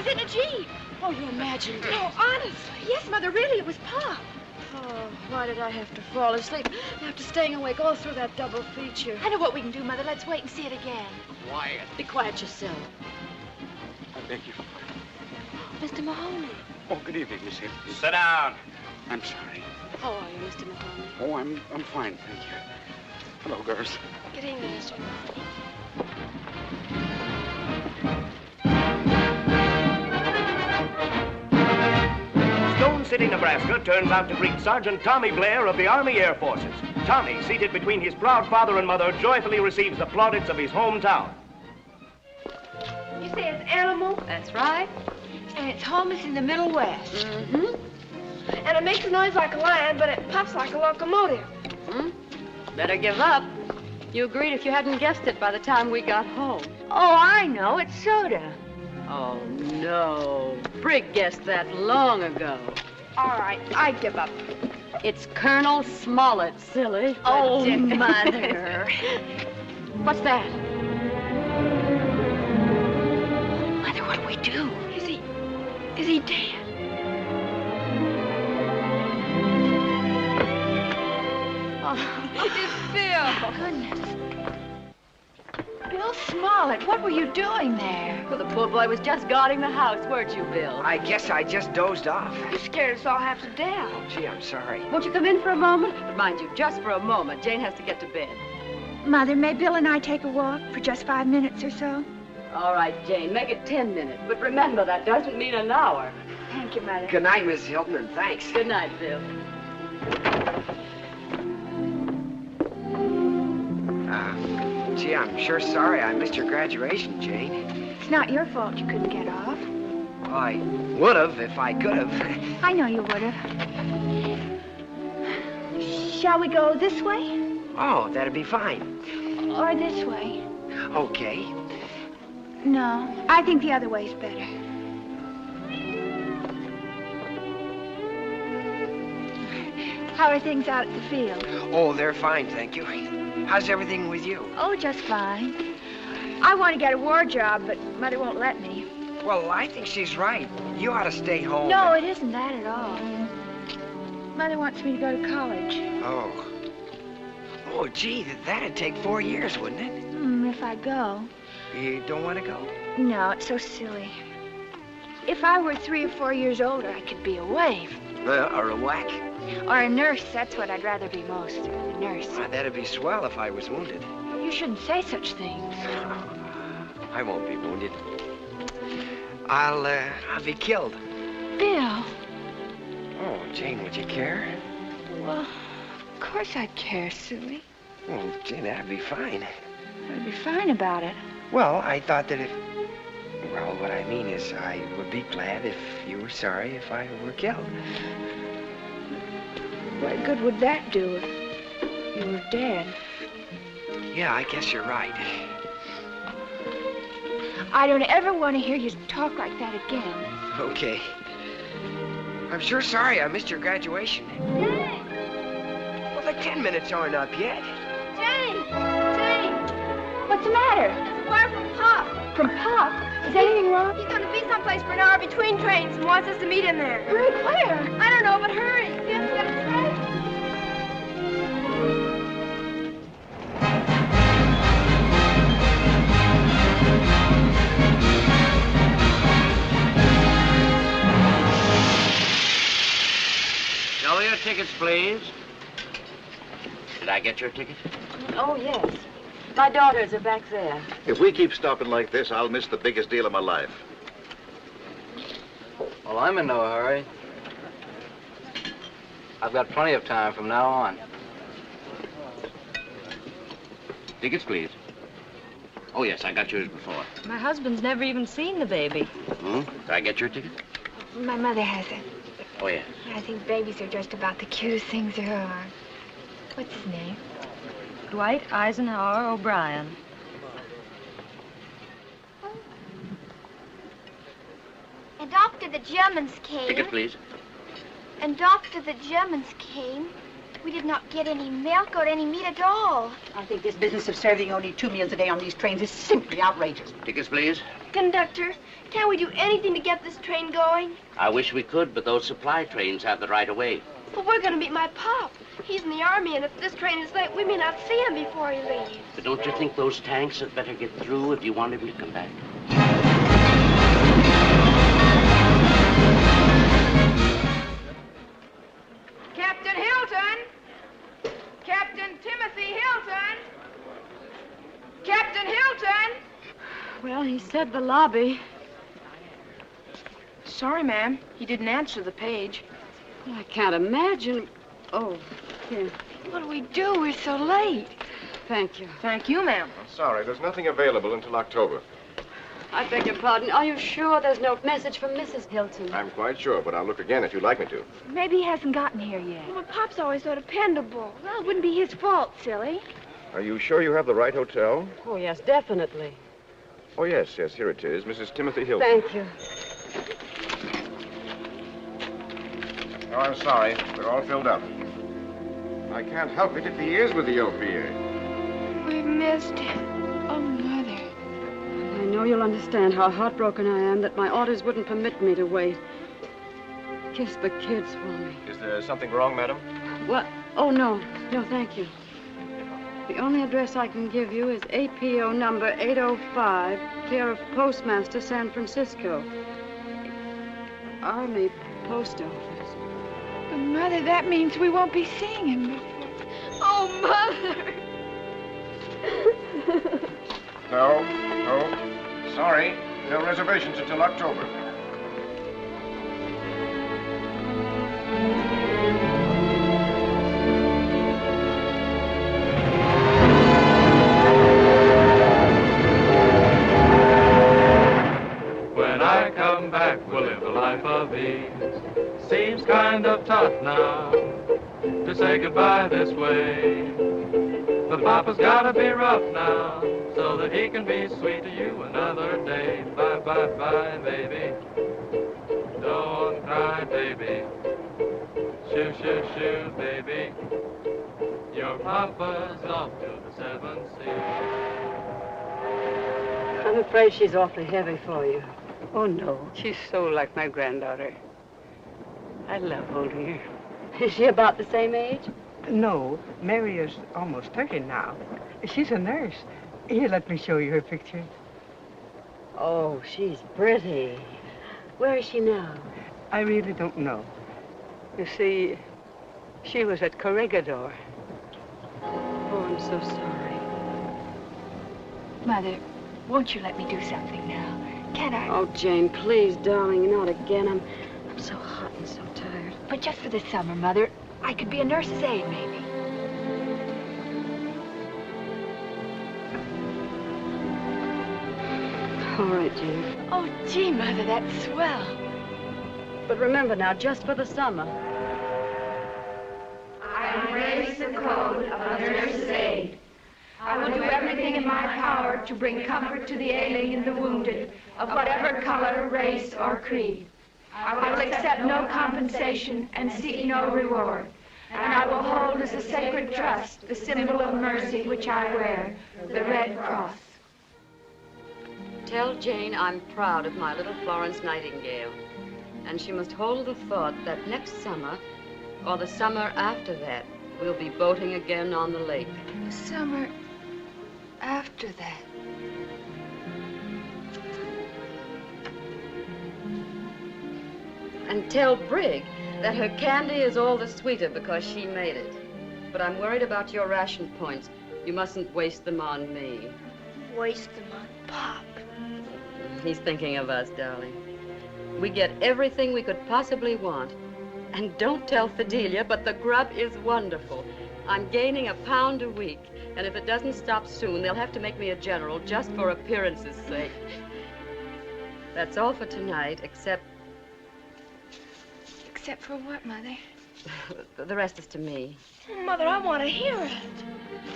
was in a Jeep. Oh, you imagined it. No, honestly. Yes, Mother, really, it was Pop. Oh, why did I have to fall asleep after staying awake all through that double feature? I know what we can do, Mother. Let's wait and see it again. Quiet. Be quiet yourself. I beg you. Mr. Mahoney. Oh, good evening, Miss Hill. Sit down. I'm sorry. How are you, Mr. Mahoney? Oh, I'm fine, thank you. Hello, girls. Good evening, Mr. Mahoney. Stone City, Nebraska turns out to greet Sergeant Tommy Blair of the Army Air Forces. Tommy, seated between his proud father and mother, joyfully receives the plaudits of his hometown. You say it's animal? That's right. And its home is in the Middle West. Mm-hmm. And it makes a noise like a lion, but it puffs like a locomotive. Hmm? Better give up. You agreed if you hadn't guessed it by the time we got home. Oh, I know. It's soda. Oh, no. Brigg guessed that long ago. All right, I give up. It's Colonel Smollett, silly. Oh, Mother. What's that? Mother, what do we do? Is he dead? Oh, it's Bill. Goodness. Bill Smollett, what were you doing there? Well, the poor boy was just guarding the house, weren't you, Bill? I guess I just dozed off. You scared us all half to death. Oh, gee, I'm sorry. Won't you come in for a moment? But mind you, just for a moment. Jane has to get to bed. Mother, may Bill and I take a walk for just 5 minutes or so? All right, Jane, make it 10 minutes. But remember, that doesn't mean an hour. Thank you, Mother. Good night, Miss Hilton, and thanks. Good night, Bill. Gee, I'm sure sorry I missed your graduation, Jane. It's not your fault you couldn't get off. Well, I would have if I could have. I know you would have. Shall we go this way? Oh, that'd be fine. Or this way? Okay. No, I think the other way's better. How are things out at the field? Oh, they're fine, thank you. How's everything with you? Oh, just fine. I want to get a war job, but Mother won't let me. Well, I think she's right. You ought to stay home. No, it isn't that at all. Mother wants me to go to college. Oh. Oh, gee, that'd take 4 years, wouldn't it? If I go. You don't want to go? No, it's so silly. If I were 3 or 4 years older, I could be a waif. Or a whack. Or a nurse, that's what I'd rather be most, a nurse. That'd be swell if I was wounded. You shouldn't say such things. I won't be wounded. I'll be killed. Bill. Oh, Jane, would you care? Well, of course I'd care, silly. Oh, Jane, that'd be fine. I'd be fine about it. Well, I thought that if... Well, what I mean is I would be glad if you were sorry if I were killed. What good would that do if you were dead? Yeah, I guess you're right. I don't ever want to hear you talk like that again. Okay. I'm sure sorry I missed your graduation. Jane! Well, the 10 minutes aren't up yet. Jane! Jane! What's the matter? It's a wire from Pop. From Pop? Is anything wrong? He's going to be someplace for an hour between trains and wants us to meet him there. Hurry, where? I don't know, but hurry. You have to get a train. Show your tickets, please. Did I get your ticket? Oh, yes. My daughters are back there. If we keep stopping like this, I'll miss the biggest deal of my life. Well, I'm in no hurry. I've got plenty of time from now on. Tickets, please. Oh, yes, I got yours before. My husband's never even seen the baby. Hmm? Did I get your ticket? My mother has it. Oh, yes. I think babies are just about the cutest things there are. What's his name? Dwight Eisenhower O'Brien. And after the Germans came... Ticket, please. And after the Germans came, we did not get any milk or any meat at all. I think this business of serving only 2 meals a day on these trains is simply outrageous. Tickets, please. Conductor, can't we do anything to get this train going? I wish we could, but those supply trains have the right of way. But we're going to meet my pop. He's in the army, and if this train is late, we may not see him before he leaves. But don't you think those tanks had better get through if you want him to come back? Captain Hilton! Captain Timothy Hilton! Captain Hilton! Well, he said the lobby. Sorry, ma'am. He didn't answer the page. Well, I can't imagine. Oh, here. What do we do? We're so late. Thank you. Thank you, ma'am. Sorry, there's nothing available until October. I beg your pardon. Are you sure there's no message from Mrs. Hilton? I'm quite sure, but I'll look again if you'd like me to. Maybe he hasn't gotten here yet. Well, Pop's always so dependable. Well, it wouldn't be his fault, silly. Are you sure you have the right hotel? Oh, yes, definitely. Oh, yes, here it is. Mrs. Timothy Hilton. Thank you. Oh, I'm sorry. They're all filled up. I can't help it if he is with the OPA. We've missed him. Oh, Mother. I know you'll understand how heartbroken I am that my orders wouldn't permit me to wait. Kiss the kids for me. Is there something wrong, madam? What? Oh, no. No, thank you. The only address I can give you is APO number 805, care of Postmaster, San Francisco. Army Post Office. But, Mother, that means we won't be seeing him before. Oh, Mother! No. Sorry. No reservations until October. When I come back, we'll live a life of ease. Seems kind of tough now to say goodbye this way. But Papa's gotta be rough now so that he can be sweet to you another day. Bye, bye, bye, baby. Don't cry, baby. Shoo, shoo, shoo, baby. Your Papa's off to the 7 seas. I'm afraid she's awfully heavy for you. Oh, no. She's so like my granddaughter. I love holding her. Is she about the same age? No, Mary is almost 30 now. She's a nurse. Here, let me show you her picture. Oh, she's pretty. Where is she now? I really don't know. You see, she was at Corregidor. Oh, I'm so sorry. Mother, won't you let me do something now? Can I? Oh, Jane, please, darling, not again. I'm so hot and so tired. But just for the summer, Mother. I could be a nurse's aide, maybe. All right, Jane. Oh, gee, Mother, that's swell. But remember now, just for the summer. I embrace the code of a nurse's aide. I will do everything in my power to bring comfort to the ailing and the wounded, of whatever color, race, or creed. I will accept no compensation and seek no reward. And I will hold as a sacred trust the symbol of mercy which I wear, the Red Cross. Tell Jane I'm proud of my little Florence Nightingale. And she must hold the thought that next summer, or the summer after that, we'll be boating again on the lake. The summer after that. And tell Brig that her candy is all the sweeter because she made it. But I'm worried about your ration points. You mustn't waste them on me. Waste them on Pop. He's thinking of us, darling. We get everything we could possibly want. And don't tell Fidelia, but the grub is wonderful. I'm gaining a pound a week. And if it doesn't stop soon, they'll have to make me a general just for appearance's sake. That's all for tonight, except... Except for what, Mother? The rest is to me. Mother, I want to hear it.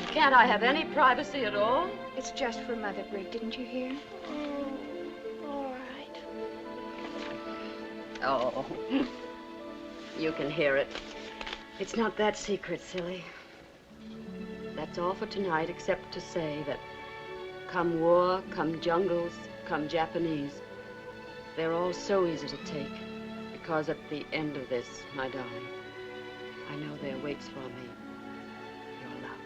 Can't I have any privacy at all? It's just for Mother, Brig. Didn't you hear? All right. Oh, you can hear it. It's not that secret, silly. That's all for tonight, except to say that come war, come jungles, come Japanese. They're all so easy to take, because at the end of this, my darling, I know there waits for me your love.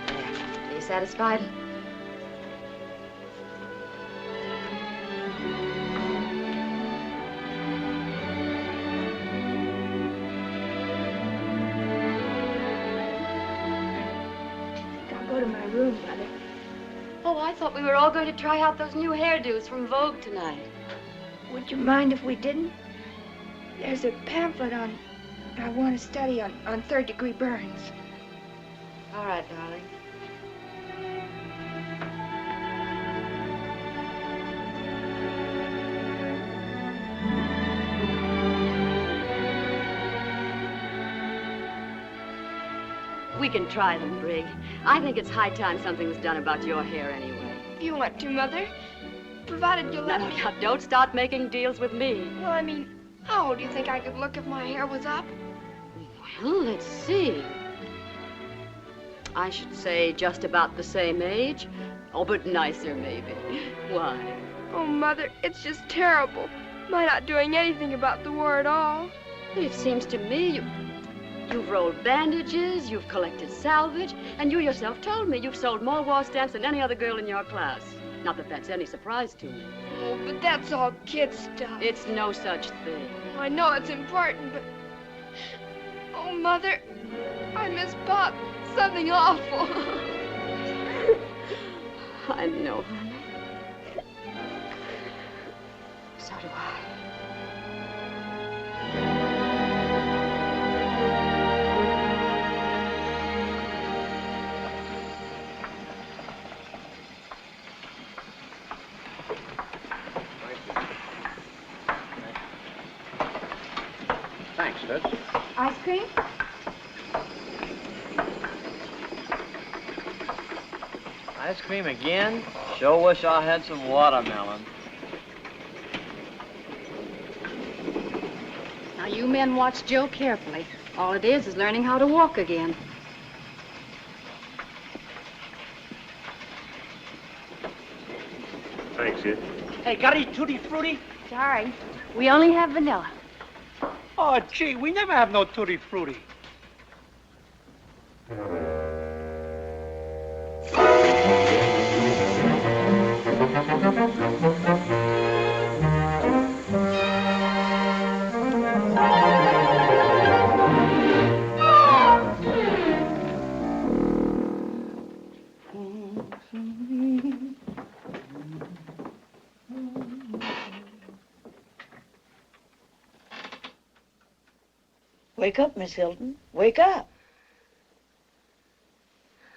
There. Are you satisfied? Go to my room, Mother. Oh, I thought we were all going to try out those new hairdos from Vogue tonight. Would you mind if we didn't? There's a pamphlet on... I want to study on third-degree burns. All right, darling. We can try them, Brig. I think it's high time something was done about your hair anyway. You want to, Mother? Provided you let me... Now, don't start making deals with me. Well, I mean, how old do you think I could look if my hair was up? Well, let's see. I should say just about the same age. Oh, but nicer, maybe. Why? Oh, Mother, it's just terrible. My not doing anything about the war at all. It seems to me you've rolled bandages, you've collected salvage, and you yourself told me you've sold more war stamps than any other girl in your class. Not that that's any surprise to me. Oh, but that's all kid stuff. It's no such thing. I know it's important, but... Oh, Mother, I miss Pop. Something awful. I know, honey. So do I. Thanks, Toots. Ice cream? Ice cream again? Sure wish I had some watermelon. Now, you men watch Joe carefully. All it is learning how to walk again. Thanks, kid. Hey, got any Tutti Frutti? Sorry. We only have vanilla. Oh, gee, we never have no Tutti Frutti. Wake up, Miss Hilton. Wake up.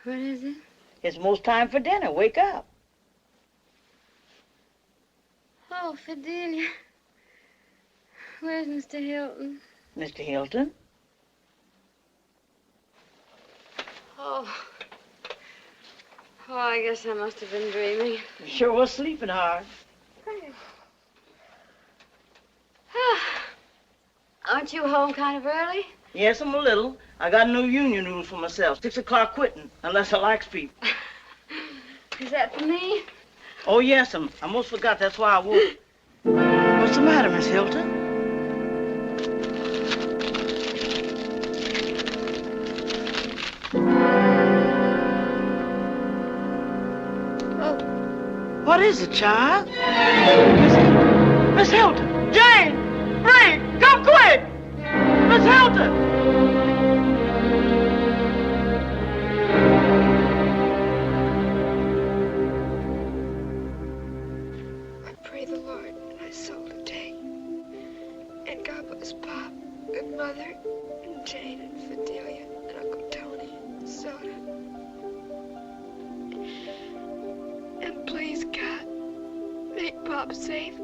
What is it? It's most time for dinner. Wake up. Oh, Fidelia. Where's Mr. Hilton? Mr. Hilton? Oh, I guess I must have been dreaming. You sure was sleeping hard. Aren't you home kind of early? Yes, I'm a little. I got a new union rule for myself. 6 o'clock quitting, unless I likes people. Is that for me? Oh, yes, I almost forgot. That's why I woke. What's the matter, Miss Hilton? Oh. What is it, child? Miss Hilton! Jane! Ray! Come quick! Miss Hilton! I pray the Lord my soul to take. And God bless Pop and Mother and Jane and Fidelia and Uncle Tony and Soda. And please, God, make Pop safe.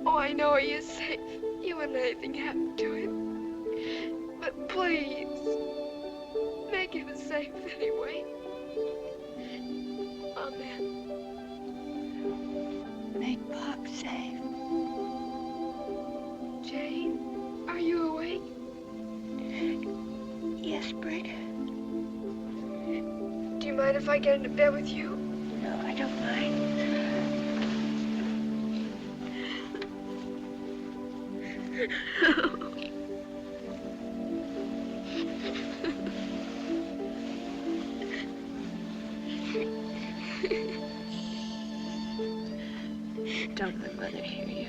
Oh, I know he is safe. You wouldn't let anything happen to him. But please, make him safe anyway. Amen. Make Pop safe. Jane, are you awake? Yes, Brig. mind if I get into bed with you? No, I don't mind. Don't let Mother hear you.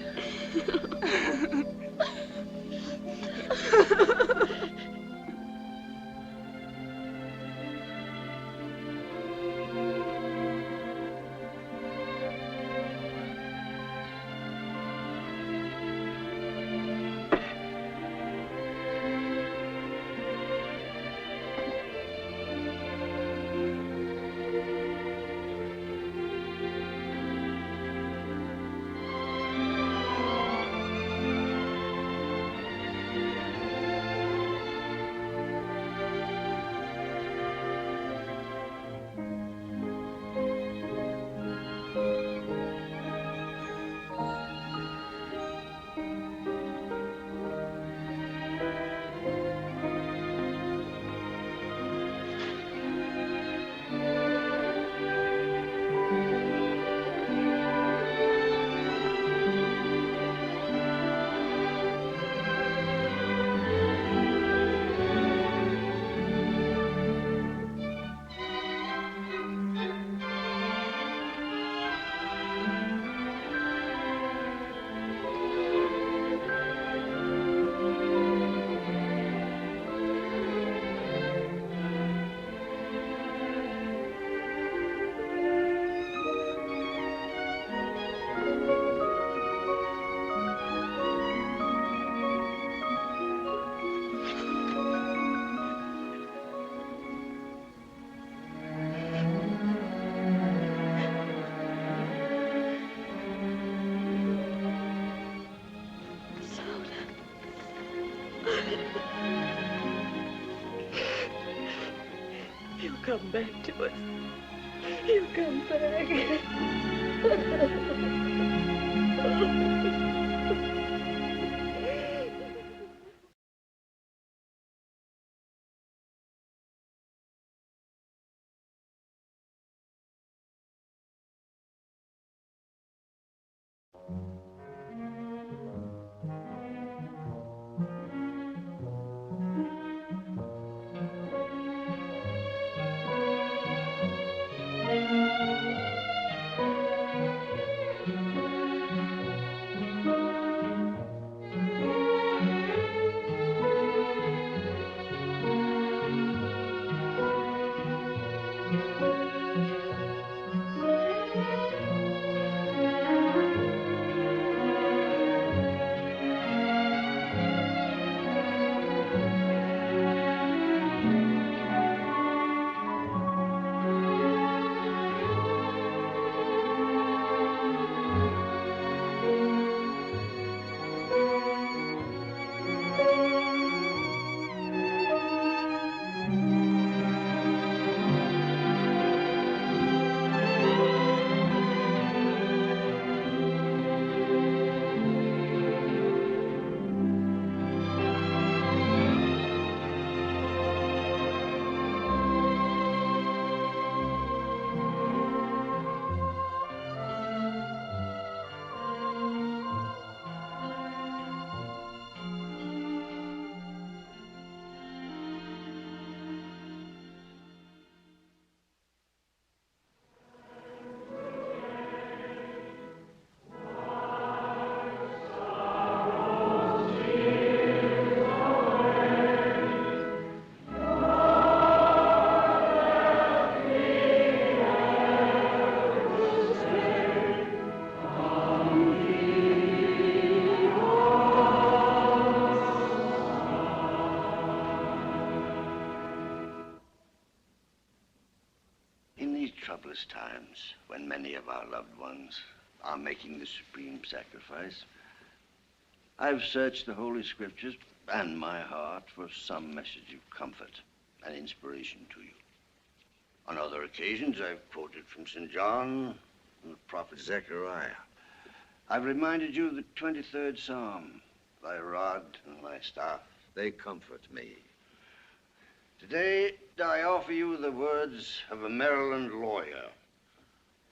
He'll come back to us. He'll come back. troublous times when many of our loved ones are making the supreme sacrifice, I've searched the Holy Scriptures and my heart for some message of comfort and inspiration to you. On other occasions, I've quoted from St. John and the prophet Zechariah. I've reminded you of the 23rd Psalm, thy rod and thy staff, they comfort me. Today, I offer you the words of a Maryland lawyer,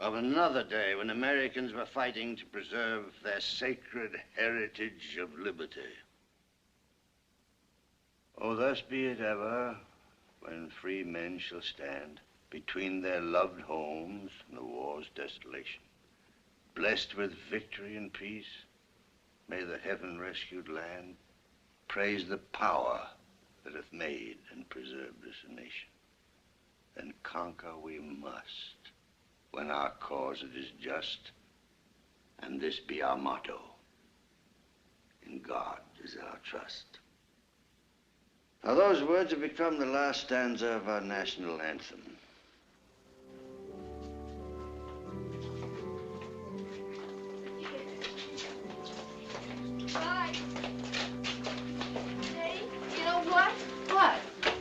of another day when Americans were fighting to preserve their sacred heritage of liberty. Oh, thus be it ever, when free men shall stand between their loved homes and the war's desolation. Blessed with victory and peace, may the heaven-rescued land praise the power that hath made and preserved this nation. Then conquer we must, when our cause it is just, and this be our motto: in God is our trust. Now, those words have become the last stanza of our national anthem. Bye. Hey, you know what? What?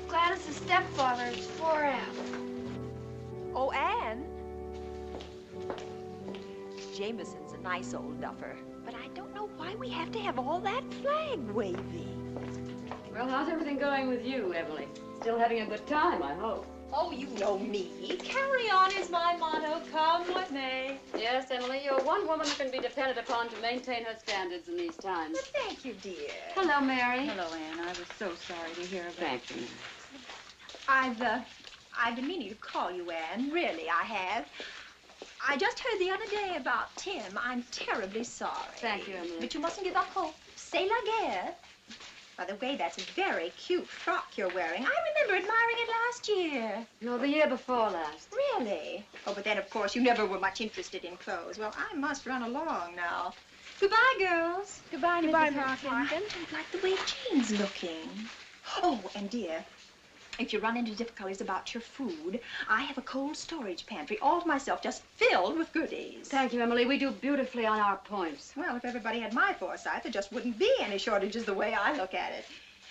Gladys' stepfather is 4F. Oh, Anne? Jameson's a nice old duffer, but I don't know why we have to have all that flag waving. Well, how's everything going with you, Emily? Still having a good time, I hope. Oh, you know me. Carry on is my motto, come what may. Yes, Emily, you're one woman who can be depended upon to maintain her standards in these times. Well, thank you, dear. Hello, Mary. Hello, Anne. I was so sorry to hear about Thank you. I've been meaning to call you, Anne. Really, I have. I just heard the other day about Tim. I'm terribly sorry. Thank you, Emily. But you mustn't give up hope. C'est la guerre. By the way, that's a very cute frock you're wearing. I remember admiring it last year. No, the year before last. Really? Oh, but then, of course, you never were much interested in clothes. Well, I must run along now. Goodbye, girls. Goodbye, Goodbye, Mrs. Mrs. Hawkins. I don't like the way Jane's looking. Oh, and dear, if you run into difficulties about your food, I have a cold storage pantry all to myself, just filled with goodies. Thank you, Emily. We do beautifully on our points. Well, if everybody had my foresight, there just wouldn't be any shortages the way I look at it.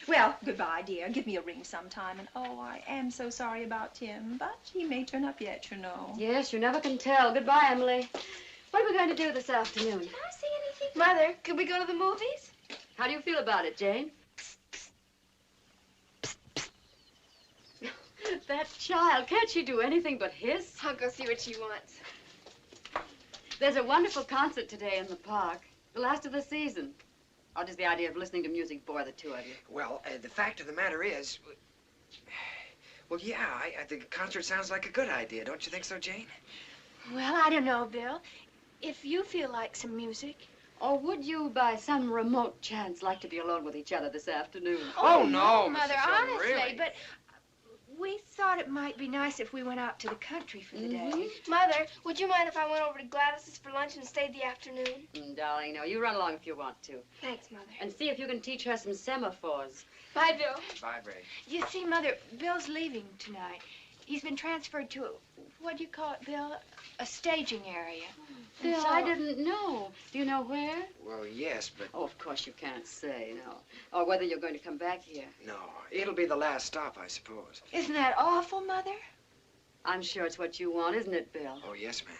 Well, goodbye, dear. Give me a ring sometime. And, oh, I am so sorry about Tim, but he may turn up yet, you know. Yes, you never can tell. Goodbye, Emily. What are we going to do this afternoon? Can I see anything? Mother, could we go to the movies? How do you feel about it, Jane? That child, can't she do anything but hiss? I'll go see what she wants. There's a wonderful concert today in the park. The last of the season. Or does the idea of listening to music bore the two of you? Well, the fact of the matter is... Well, yeah, I think a concert sounds like a good idea. Don't you think so, Jane? Well, I don't know, Bill. If you feel like some music. Or would you, by some remote chance, like to be alone with each other this afternoon? Oh, no, Mother, Mrs. Hilton, honestly, really? but we thought it might be nice if we went out to the country for the day. Mother, would you mind if I went over to Gladys's for lunch and stayed the afternoon? Darling, no, you run along if you want to. Thanks, Mother. And see if you can teach her some semaphores. Bye, Bill. Bye, Ray. You see, Mother, Bill's leaving tonight. He's been transferred to, what do you call it, Bill? A staging area. Bill, So- I didn't know. Do you know where? Well, yes, but... Oh, of course you can't say, no. Or whether you're going to come back here. No, it'll be the last stop, I suppose. Isn't that awful, Mother? I'm sure it's what you want, isn't it, Bill? Oh, yes, ma'am.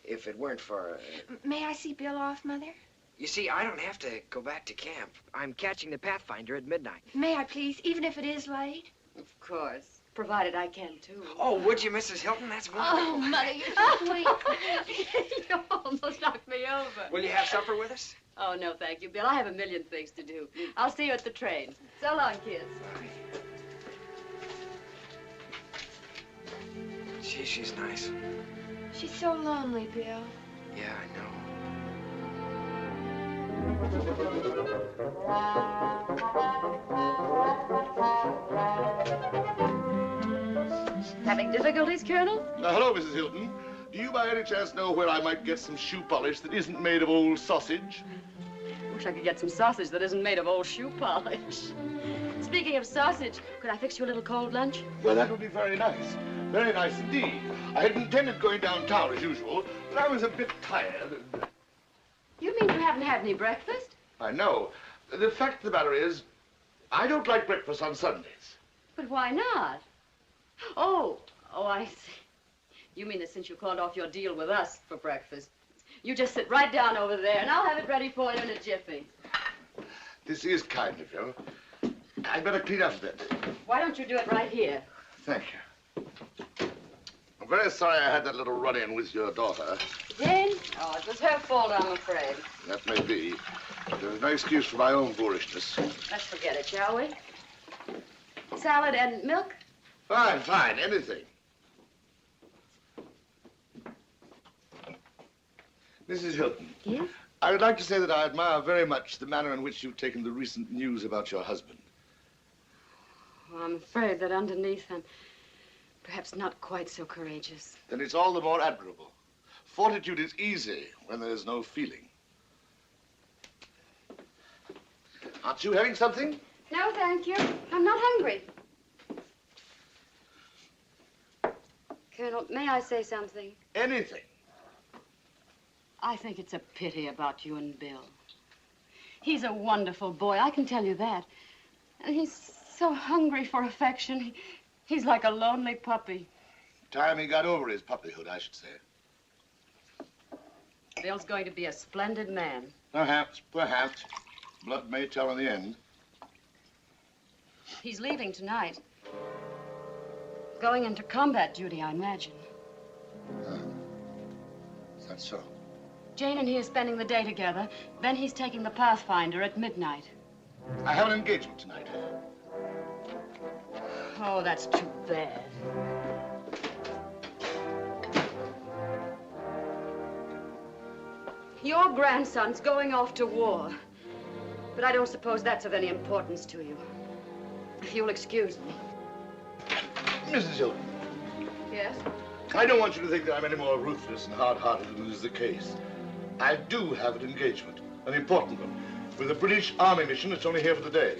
If it weren't for... May I see Bill off, Mother? You see, I don't have to go back to camp. I'm catching the Pathfinder at midnight. May I please, even if it is late? Of course. Provided I can, too. Oh, would you, Mrs. Hilton? That's wonderful. Oh, Mother, you're so sweet. You almost knocked me over. Will you have supper with us? Oh, no, thank you, Bill. I have a million things to do. I'll see you at the train. So long, kids. Gee, she's nice. She's so lonely, Bill. Yeah, I know. Having difficulties, Colonel? Hello, Mrs. Hilton. Do you by any chance know where I might get some shoe polish that isn't made of old sausage? Wish I could get some sausage that isn't made of old shoe polish. Speaking of sausage, could I fix you a little cold lunch? Well, that would be very nice. Very nice indeed. I had intended going downtown as usual, but I was a bit tired. You mean you haven't had any breakfast? I know. The fact of the matter is, I don't like breakfast on Sundays. But why not? Oh, I see. You mean that since you called off your deal with us for breakfast, you just sit right down over there, and I'll have it ready for you in a jiffy. This is kind of you. I'd better clean up a bit. Why don't you do it right here? Thank you. I'm very sorry I had that little run-in with your daughter. Jane? Oh, it was her fault, I'm afraid. That may be, but there's no excuse for my own boorishness. Let's forget it, shall we? Salad and milk? Fine, fine, anything. Mrs. Hilton. Yes? I would like to say that I admire very much the manner in which you've taken the recent news about your husband. Well, I'm afraid that underneath I'm perhaps not quite so courageous. Then it's all the more admirable. Fortitude is easy when there is no feeling. Aren't you having something? No, thank you. I'm not hungry. Colonel, may I say something? Anything. I think it's a pity about you and Bill. He's a wonderful boy, I can tell you that. And he's so hungry for affection. He's like a lonely puppy. Time he got over his puppyhood, I should say. Bill's going to be a splendid man. Perhaps, perhaps. Blood may tell in the end. He's leaving tonight. Going into combat duty, I imagine. Is that so? Jane and he are spending the day together. Then he's taking the Pathfinder at midnight. I have an engagement tonight. Oh, that's too bad. Your grandson's going off to war. But I don't suppose that's of any importance to you. If you'll excuse me. Mrs. Hilton. Yes? I don't want you to think that I'm any more ruthless and hard-hearted than is the case. I do have an engagement, an important one, with a British Army mission that's only here for the day.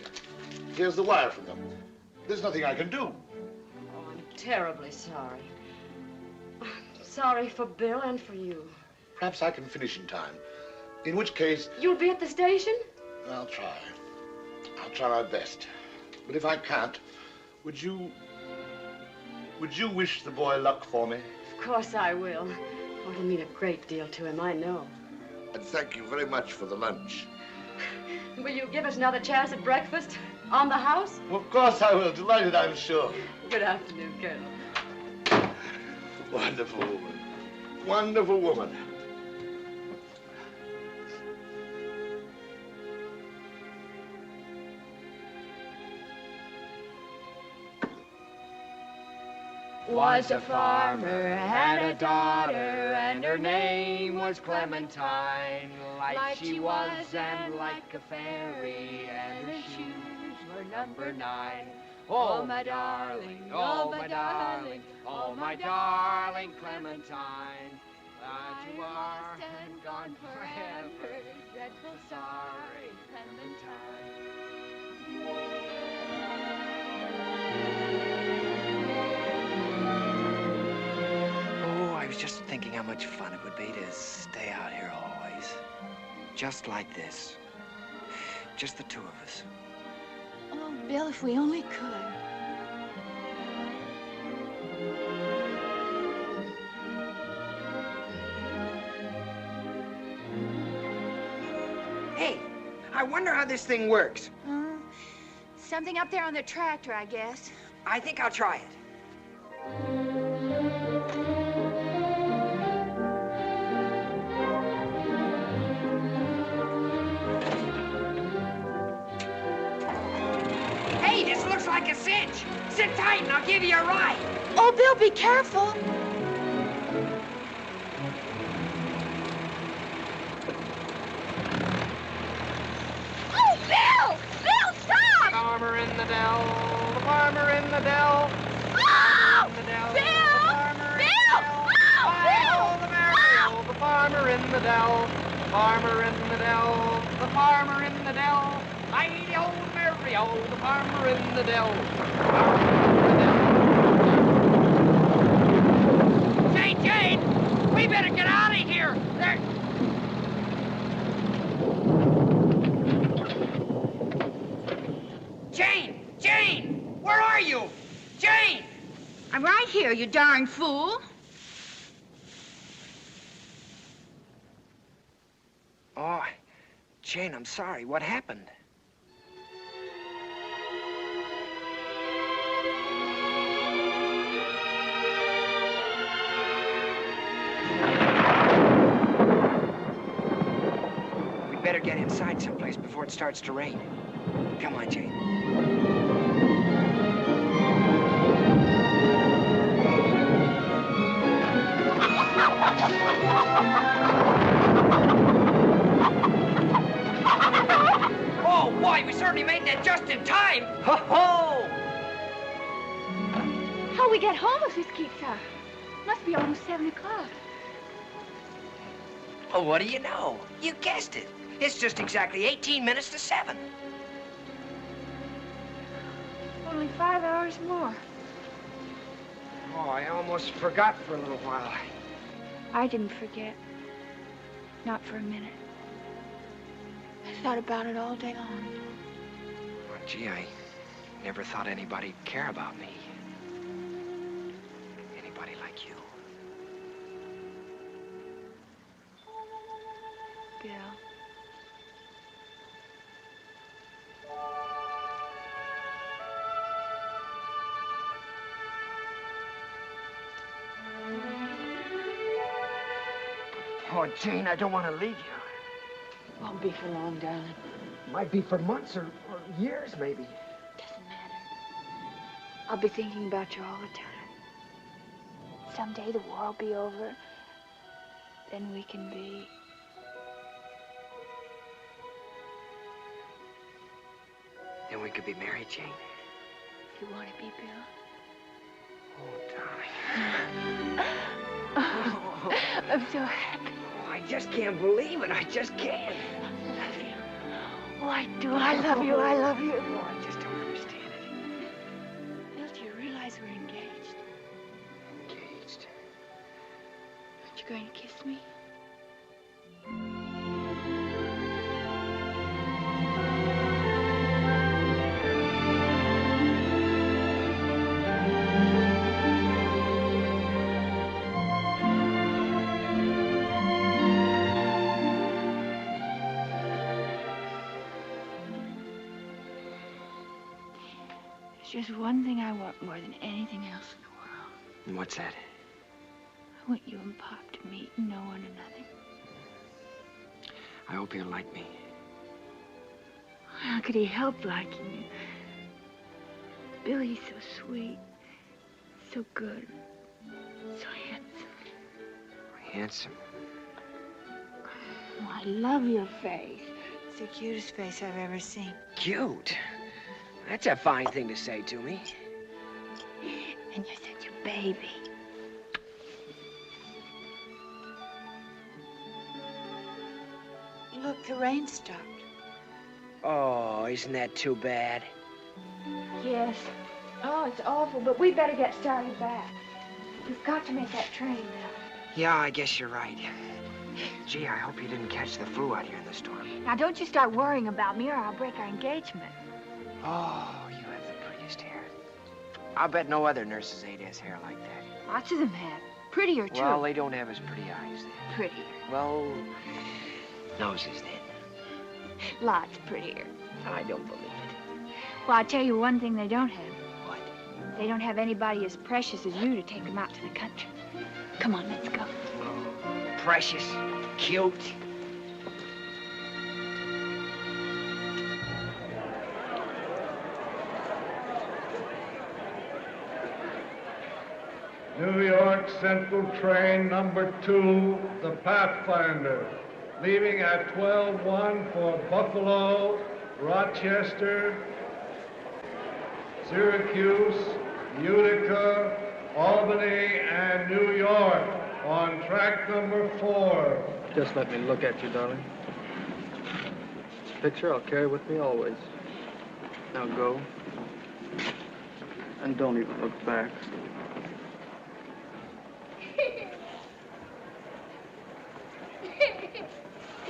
Here's the wire from them. There's nothing I can do. Oh, I'm terribly sorry. I'm sorry for Bill and for you. Perhaps I can finish in time. In which case... You'll be at the station? I'll try. I'll try my best. But if I can't, would you wish the boy luck for me? Of course I will. Oh, it'll mean a great deal to him, I know. And thank you very much for the lunch. Will you give us another chance at breakfast? On the house? Well, of course I will. Delighted, I'm sure. Good afternoon, Colonel. Wonderful woman. Wonderful woman. Was a farmer, had a daughter, and her name was Clementine. Like she was and like a fairy, and her shoes were number 9. Oh, my darling, oh, my darling, oh, my darling Clementine. Glad you are and gone forever, dreadful sorry, Clementine. I was just thinking how much fun it would be to stay out here always. Just like this. Just the two of us. Oh, Bill, if we only could. Hey, I wonder how this thing works. Something up there on the tractor, I guess. I think I'll try it. Hey, this looks like a cinch. Sit tight and I'll give you a ride. Oh, Bill, be careful. Oh, Bill! Bill, stop! Farmer in the dell, the farmer in the dell. Oh! In the dell, Bill! the farmer in Bill! the dell. Oh, Bill! The Mary, the farmer in the dell, the farmer in the dell, the farmer in the dell. Mighty old Mary, oh, the farmer in the dell. Jane, we better get out of here. There. Jane, where are you? Jane! I'm right here, you darn fool. Oh, Jane, I'm sorry. What happened? better get inside someplace before it starts to rain. Come on, Jane. Oh, boy, we certainly made that just in time. Ho-ho! How'll we get home if this keeps up? Must be almost 7 o'clock. Oh, what do you know? You guessed it. It's just exactly 18 minutes to 7. Only 5 hours more. Oh, I almost forgot for a little while. I didn't forget. Not for a minute. I thought about it all day long. Well, gee, I never thought anybody'd care about me. Anybody like you. Bill. Oh, Jane, I don't want to leave you. Won't be for long, darling. Might be for months or years, maybe. Doesn't matter. I'll be thinking about you all the time. Someday the war will be over. Then we can be... Then we could be married, Jane. You want to be, Bill? Oh, darling. I'm so happy. Oh, I just can't believe it. I just can't. I love you. Oh, I do. I love you. I love you. Oh, I just don't understand it. Bill, do you realize we're engaged? Engaged? Aren't you going to kiss me? There's just one thing I want more than anything else in the world. And what's that? I want you and Pop to meet and no one or nothing. I hope he'll like me. How could he help liking you? Billy's so sweet, so good, so handsome. Handsome? Oh, I love your face. It's the cutest face I've ever seen. Cute? That's a fine thing to say to me. And you're such a baby. Look, the rain stopped. Oh, isn't that too bad? Yes. Oh, it's awful, but we better get started back. We've got to make that train now. Yeah, I guess you're right. Gee, I hope you didn't catch the flu out here in the storm. Now, don't you start worrying about me or I'll break our engagement. Oh, you have the prettiest hair. I'll bet no other nurses ain't has hair like that. Lots of them have. Prettier, too. Well, they don't have as pretty eyes then. Prettier. Well, noses then. Lots prettier. I don't believe it. Well, I'll tell you one thing they don't have. What? They don't have anybody as precious as you to take them out to the country. Come on, let's go. Precious, cute. New York Central Train number 2, the Pathfinder, leaving at 12:01 for Buffalo, Rochester, Syracuse, Utica, Albany, and New York on track number 4. Just let me look at you, darling. This picture I'll carry with me always. Now go. And don't even look back.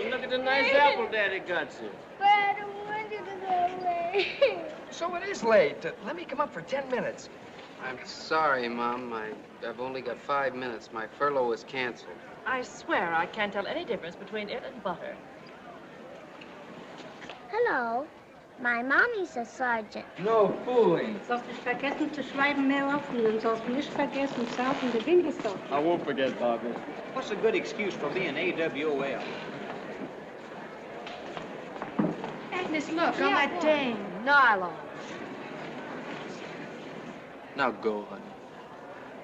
Look at the nice apple Daddy got you. But I don't want you to go away. So it is late. Let me come up for 10 minutes. I'm sorry, Mom. I've only got 5 minutes. My furlough was canceled. I swear I can't tell any difference between it and butter. Hello. My mommy's a sergeant. No fooling. Sollst nicht vergessen zu schreiben, mehr offen, und sollst nicht vergessen, South and the Winkelstock. I won't forget, Bobby. What's a good excuse for being AWOL? Agnes, look, on that dang nylon. Now go, honey.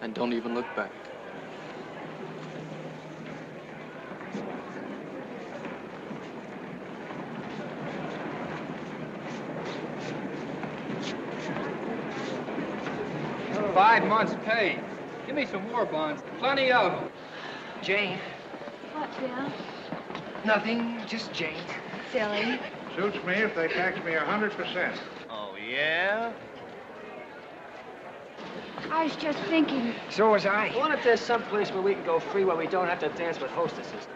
And don't even look back. Oh, 5 months' pay. Give me some more bonds. Plenty of them. Jane. What, Bill? Nothing, just Jane. Silly. Suits me if they tax me 100%. Oh, yeah? I was just thinking. So was I. What if there's some place where we can go free where we don't have to dance with hostesses?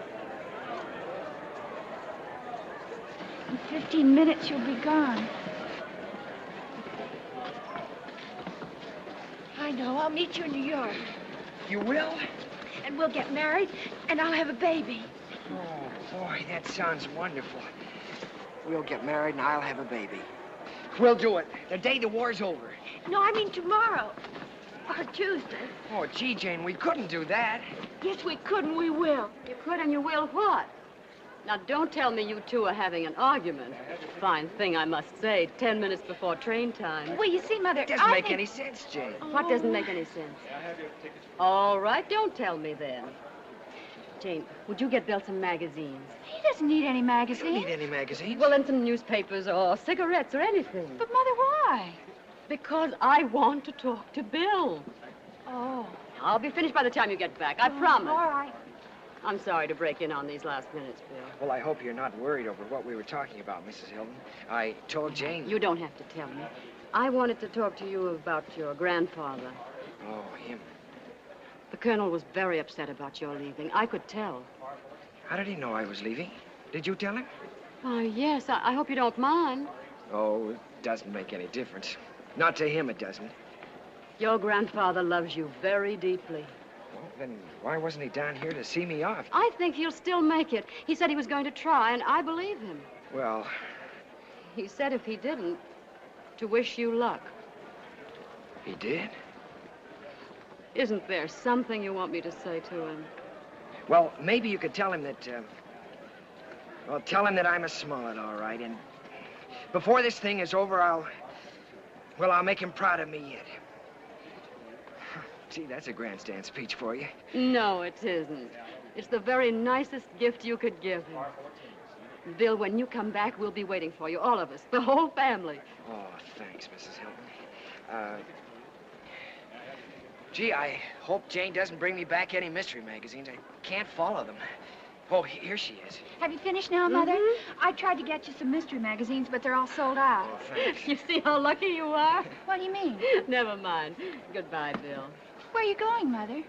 In 15 minutes, you'll be gone. I know. I'll meet you in New York. You will? And we'll get married, and I'll have a baby. Oh, boy, that sounds wonderful. We'll get married and I'll have a baby. We'll do it the day the war's over. No, I mean tomorrow. Or Tuesday. Oh, gee, Jane, we couldn't do that. Yes, we could and we will. You could and you will what? Now, don't tell me you two are having an argument. Fine thing, I must say, 10 minutes before train time. Well, you see, Mother, It doesn't make any sense, Jane. What doesn't make any sense? All right, don't tell me then. Jane, would you get Bill some magazines? He doesn't need any magazines. You don't need any magazines. Well, then some newspapers or cigarettes or anything. But, Mother, why? Because I want to talk to Bill. Oh. I'll be finished by the time you get back, I promise. All right. I'm sorry to break in on these last minutes, Bill. Well, I hope you're not worried over what we were talking about, Mrs. Hilton. I told Jane... You don't have to tell me. I wanted to talk to you about your grandfather. Oh, him. The Colonel was very upset about your leaving. I could tell. How did he know I was leaving? Did you tell him? Oh, yes. I hope you don't mind. Oh, it doesn't make any difference. Not to him, it doesn't. Your grandfather loves you very deeply. Well, then why wasn't he down here to see me off? I think he'll still make it. He said he was going to try, and I believe him. Well... He said if he didn't, to wish you luck. He did? Isn't there something you want me to say to him? Well, maybe you could tell him that, well, tell him that I'm a Smollett, all right, and before this thing is over, I'll make him proud of me yet. Gee, that's a grandstand speech for you. No, it isn't. It's the very nicest gift you could give him. Bill, when you come back, we'll be waiting for you, all of us, the whole family. Oh, thanks, Mrs. Hilton. Gee, I hope Jane doesn't bring me back any mystery magazines. I can't follow them. Oh, here she is. Have you finished now, Mother? I tried to get you some mystery magazines, but they're all sold out. Oh, thanks. You see how lucky you are? What do you mean? Never mind. Goodbye, Bill. Where are you going, Mother?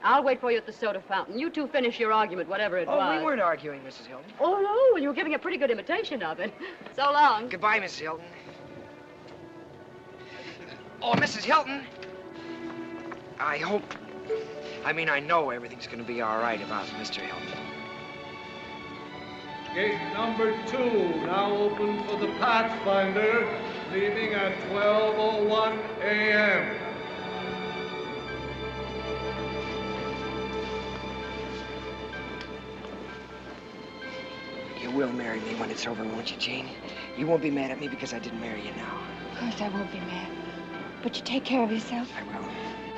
I'll wait for you at the soda fountain. You two finish your argument, whatever it was. Oh, we weren't arguing, Mrs. Hilton. Oh, no, you were giving a pretty good imitation of it. So long. Goodbye, Mrs. Hilton. Oh, Mrs. Hilton. I know everything's going to be all right about Mr. Hilton. Gate number 2 now open for the Pathfinder, leaving at 12:01 a.m. You will marry me when it's over, won't you, Jane? You won't be mad at me because I didn't marry you now. Of course I won't be mad. But you take care of yourself. I will.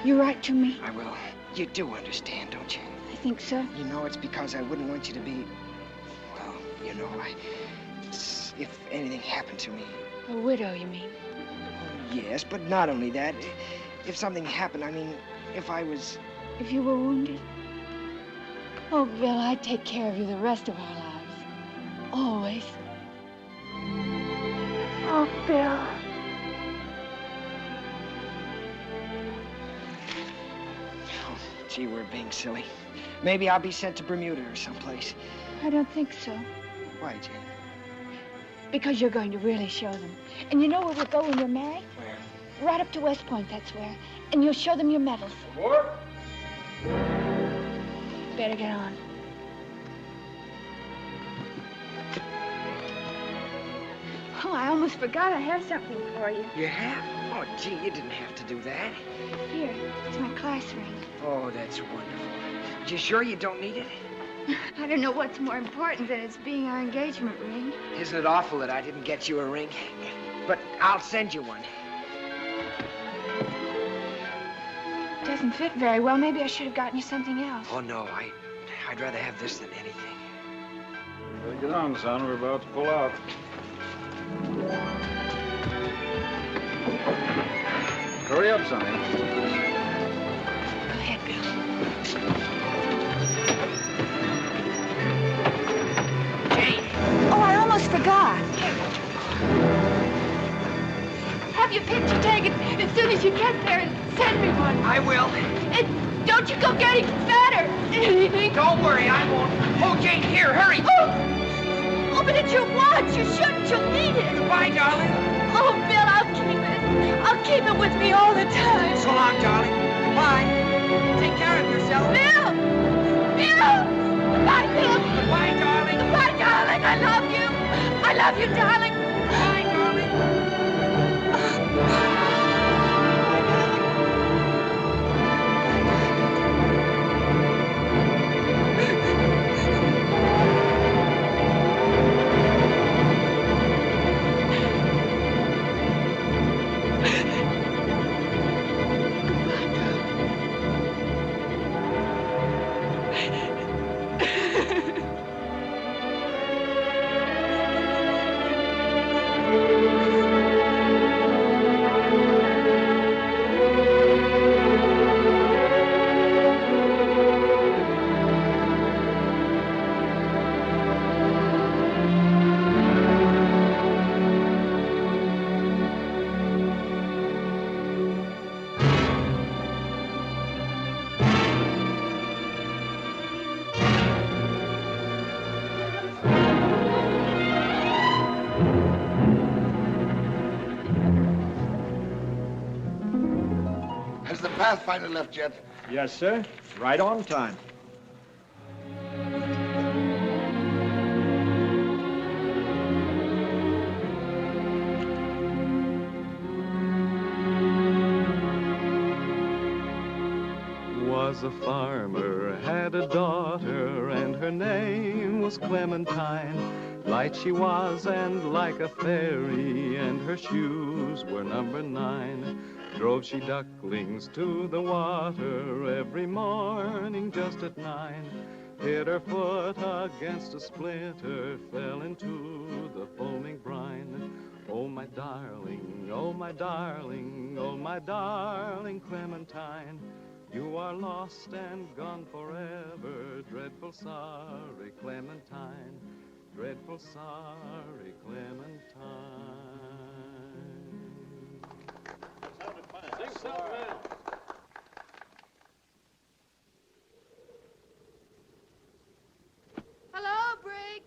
You write to me? I will. You do understand, don't you? I think so. You know, it's because I wouldn't want you to be... Well, you know, if anything happened to me... A widow, you mean? Yes, but not only that. If something happened, I mean, if I was... If you were wounded? Oh, Bill, I'd take care of you the rest of our lives. Always. Oh, Bill. Gee, we're being silly. Maybe I'll be sent to Bermuda or someplace. I don't think so. Why, Jane? Because you're going to really show them. And you know where we'll go when we're married? Where? Right up to West Point, that's where. And you'll show them your medals. Report. Better get on. Oh, I almost forgot I have something for you. You have? Oh, gee, you didn't have to do that. Here, it's my class ring. Oh, that's wonderful. You sure you don't need it? I don't know what's more important than it's being our engagement ring. Isn't it awful that I didn't get you a ring? But I'll send you one. It doesn't fit very well. Maybe I should have gotten you something else. Oh, no, I'd rather have this than anything. Well, get on, son. We're about to pull out. Hurry up, Sonny. Go ahead, Bill. Jane! Oh, I almost forgot. Have your picture taken as soon as you get there and send me one. I will. And don't you go getting fatter. Don't worry, I won't. Oh, Jane, here, hurry. Oh, but it's your watch. You shouldn't. You'll need it. Goodbye, darling. Oh, Bill, I'll keep it. I'll keep it with me all the time. So long, darling. Goodbye. Take care of yourself. Bill! Bill! Goodbye, Bill. Goodbye, darling. Goodbye, darling. I love you. I love you, darling. Goodbye, darling. Pathfinder left yet? Yes, sir. Right on time. Was a farmer, had a daughter, and her name was Clementine. Light she was and like a fairy, and her shoes were number 9. Drove she ducklings to the water every morning just at 9. Hit her foot against a splinter, fell into the foaming brine. Oh, my darling, oh, my darling, oh, my darling Clementine. You are lost and gone forever, dreadful sorry Clementine, dreadful sorry Clementine. Hello, Brig.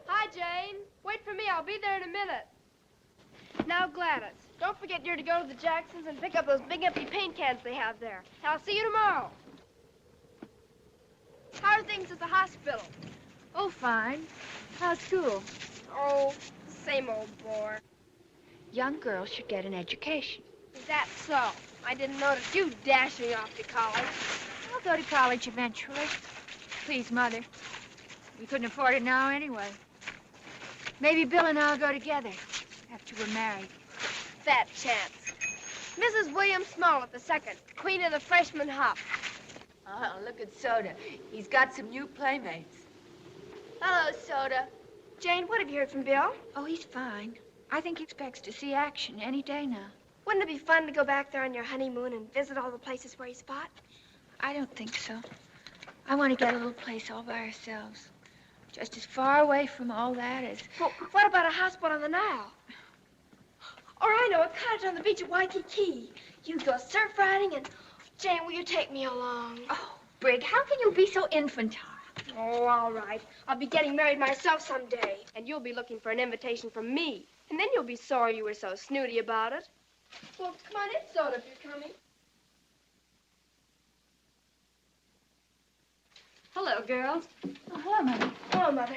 Hi, Jane. Wait for me. I'll be there in a minute. Now, Gladys, don't forget you're to go to the Jacksons and pick up those big empty paint cans they have there. I'll see you tomorrow. How are things at the hospital? Oh, fine. How's school? Oh, same old bore. Young girls should get an education. Is that so? I didn't notice you dashing off to college. I'll go to college eventually. Please, Mother. We couldn't afford it now anyway. Maybe Bill and I'll go together after we're married. Fat chance. Mrs. William Smollett II, queen of the freshman hop. Oh, look at Soda. He's got some new playmates. Hello, Soda. Jane, what have you heard from Bill? Oh, he's fine. I think he expects to see action any day now. Wouldn't it be fun to go back there on your honeymoon and visit all the places where he's fought? I don't think so. I want to get a little place all by ourselves. Just as far away from all that as... Well, what about a houseboat on the Nile? Or I know, a cottage on the beach at Waikiki. You go surf riding and... Jane, will you take me along? Oh, Brig, how can you be so infantile? Oh, all right. I'll be getting married myself someday. And you'll be looking for an invitation from me. And then you'll be sorry you were so snooty about it. Well, come on in, Soda, if you're coming. Hello, girls. Oh, hello, Mother. Hello, Mother.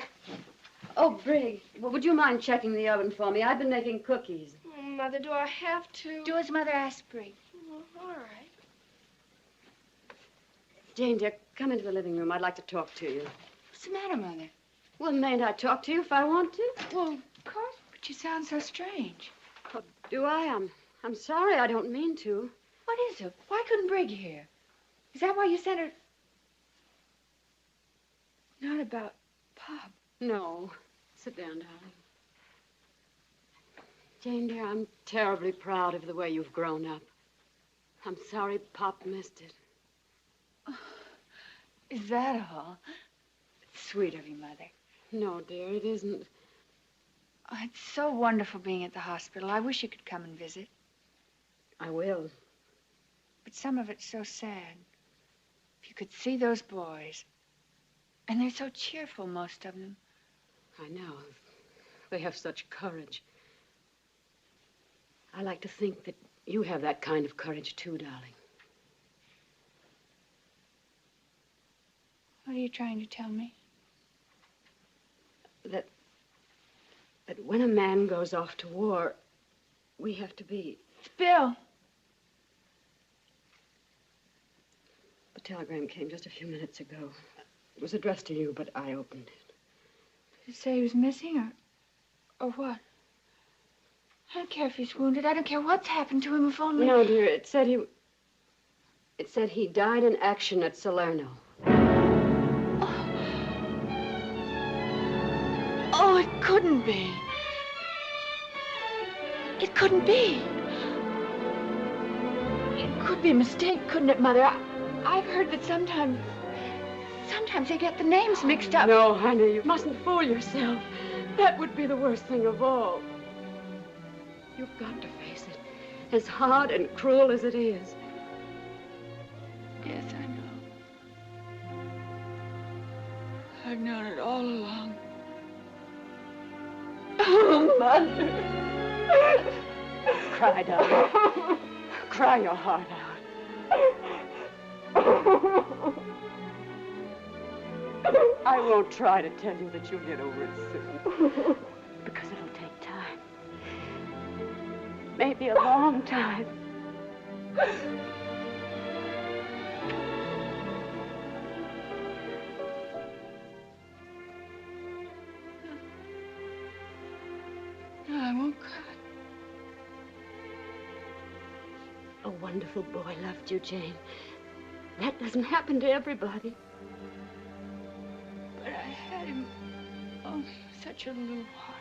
Oh, Brig, well, would you mind checking the oven for me? I've been making cookies. Oh, Mother, do I have to? Do as Mother asked, Brig. Oh, all right. Jane, dear, Come into the living room. I'd like to talk to you. What's the matter, Mother? Well, mayn't I talk to you if I want to? Well, of course, but you sound so strange. Oh, do I? I'm sorry. I don't mean to. What is it? Why couldn't Brig hear? Is that why you sent her? Not about Pop. No. Sit down, darling. Jane, dear, I'm terribly proud of the way you've grown up. I'm sorry Pop missed it. Oh, is that all? It's sweet of you, Mother. No, dear, it isn't. Oh, it's so wonderful being at the hospital. I wish you could come and visit. I will. But some of it's so sad. If you could see those boys. And they're so cheerful, most of them. I know. They have such courage. I like to think that you have that kind of courage, too, darling. What are you trying to tell me? That when a man goes off to war, we have to be... Bill! The telegram came just a few minutes ago. It was addressed to you, but I opened it. Did it say he was missing, or what? I don't care if he's wounded. I don't care what's happened to him, if only... No, dear, it said he died in action at Salerno. Oh, it couldn't be. It couldn't be. It could be a mistake, couldn't it, Mother? I've heard that sometimes they get the names mixed up. No, honey, you mustn't fool yourself. That would be the worst thing of all. You've got to face it, as hard and cruel as it is. Yes, I know. I've known it all along. Oh, Mother. Cry, darling. Cry your heart out. I won't try to tell you that you'll get over it soon. Because it'll take time. Maybe a long time. No, I won't cry. A wonderful boy loved you, Jane. That doesn't happen to everybody. But I had him, oh, such a little while.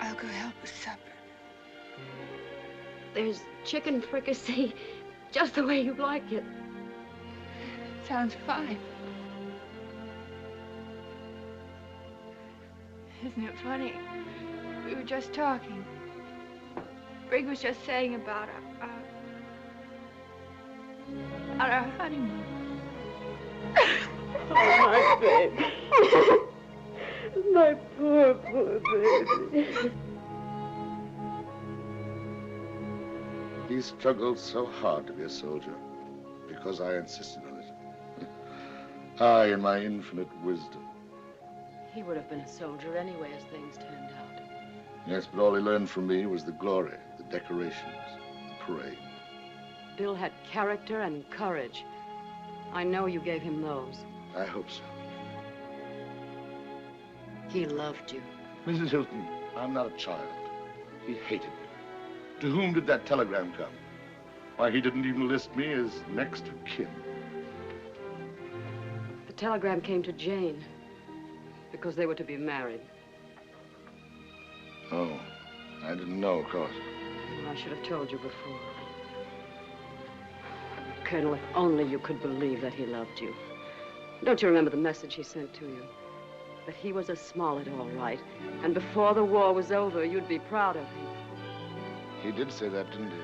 I'll go help with supper. There's chicken fricassee, just the way you like it. Sounds fine. Isn't it funny? We were just talking. Brig was just saying about our honeymoon. Oh, my baby. My poor, poor baby. He struggled so hard to be a soldier because I insisted on it. I, in my infinite wisdom. He would have been a soldier anyway as things turned out. Yes, but all he learned from me was the glory, the decorations, the parade. Bill had character and courage. I know you gave him those. I hope so. He loved you. Mrs. Hilton, I'm not a child. He hated me. To whom did that telegram come? Why, he didn't even list me as next of kin. The telegram came to Jane because they were to be married. Oh, I didn't know, of course. Well, I should have told you before. Colonel, if only you could believe that he loved you. Don't you remember the message he sent to you? That he was a Smollett, all right. And before the war was over, you'd be proud of him. He did say that, didn't he?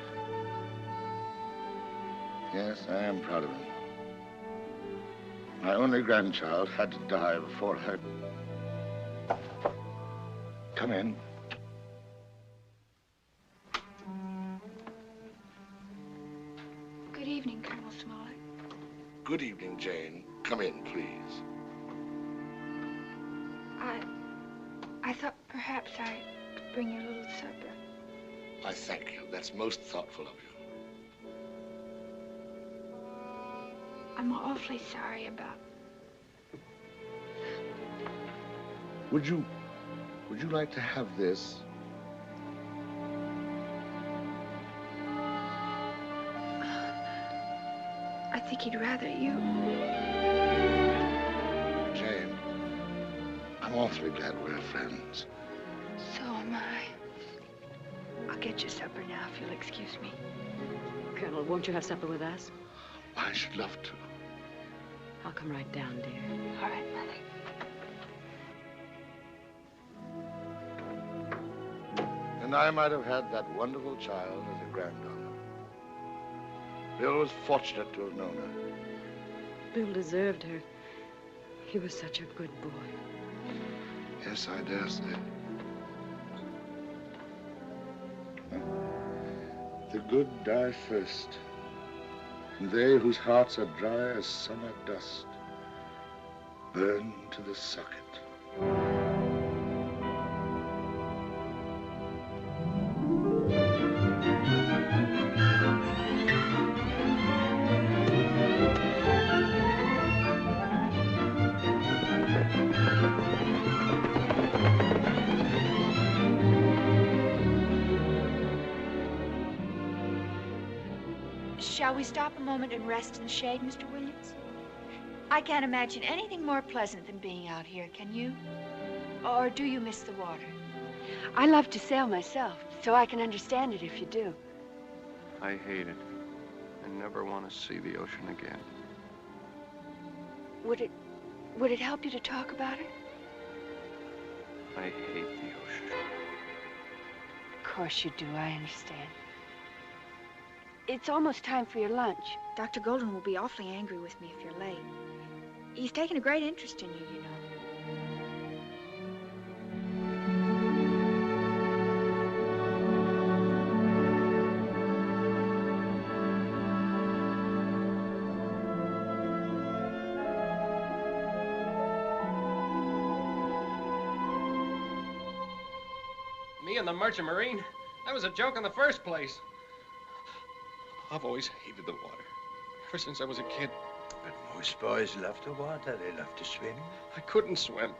Yes, I am proud of him. My only grandchild had to die before I... Come in. Good evening, Colonel Smollett. Good evening, Jane. Come in, please. I thought perhaps I could bring you a little supper. I thank you. That's most thoughtful of you. I'm awfully sorry about... Would you like to have this? I think he'd rather you. Jane, I'm awfully glad we're friends. So am I. I'll get you supper now, if you'll excuse me. Colonel, won't you have supper with us? I should love to. I'll come right down, dear. All right, Mother. And I might have had that wonderful child as a granddaughter. Bill was fortunate to have known her. Bill deserved her. He was such a good boy. Yes, I dare say. The good die first, and they whose hearts are dry as summer dust burn to the socket. Shall we stop a moment and rest in the shade, Mr. Williams? I can't imagine anything more pleasant than being out here, can you? Or do you miss the water? I love to sail myself, so I can understand it if you do. I hate it. I never want to see the ocean again. Would it help you to talk about it? I hate the ocean. Of course you do, I understand. It's almost time for your lunch. Dr. Golden will be awfully angry with me if you're late. He's taken a great interest in you, you know. Me and the Merchant Marine? That was a joke in the first place. I've always hated the water, ever since I was a kid. But most boys love the water. They love to swim. I couldn't swim.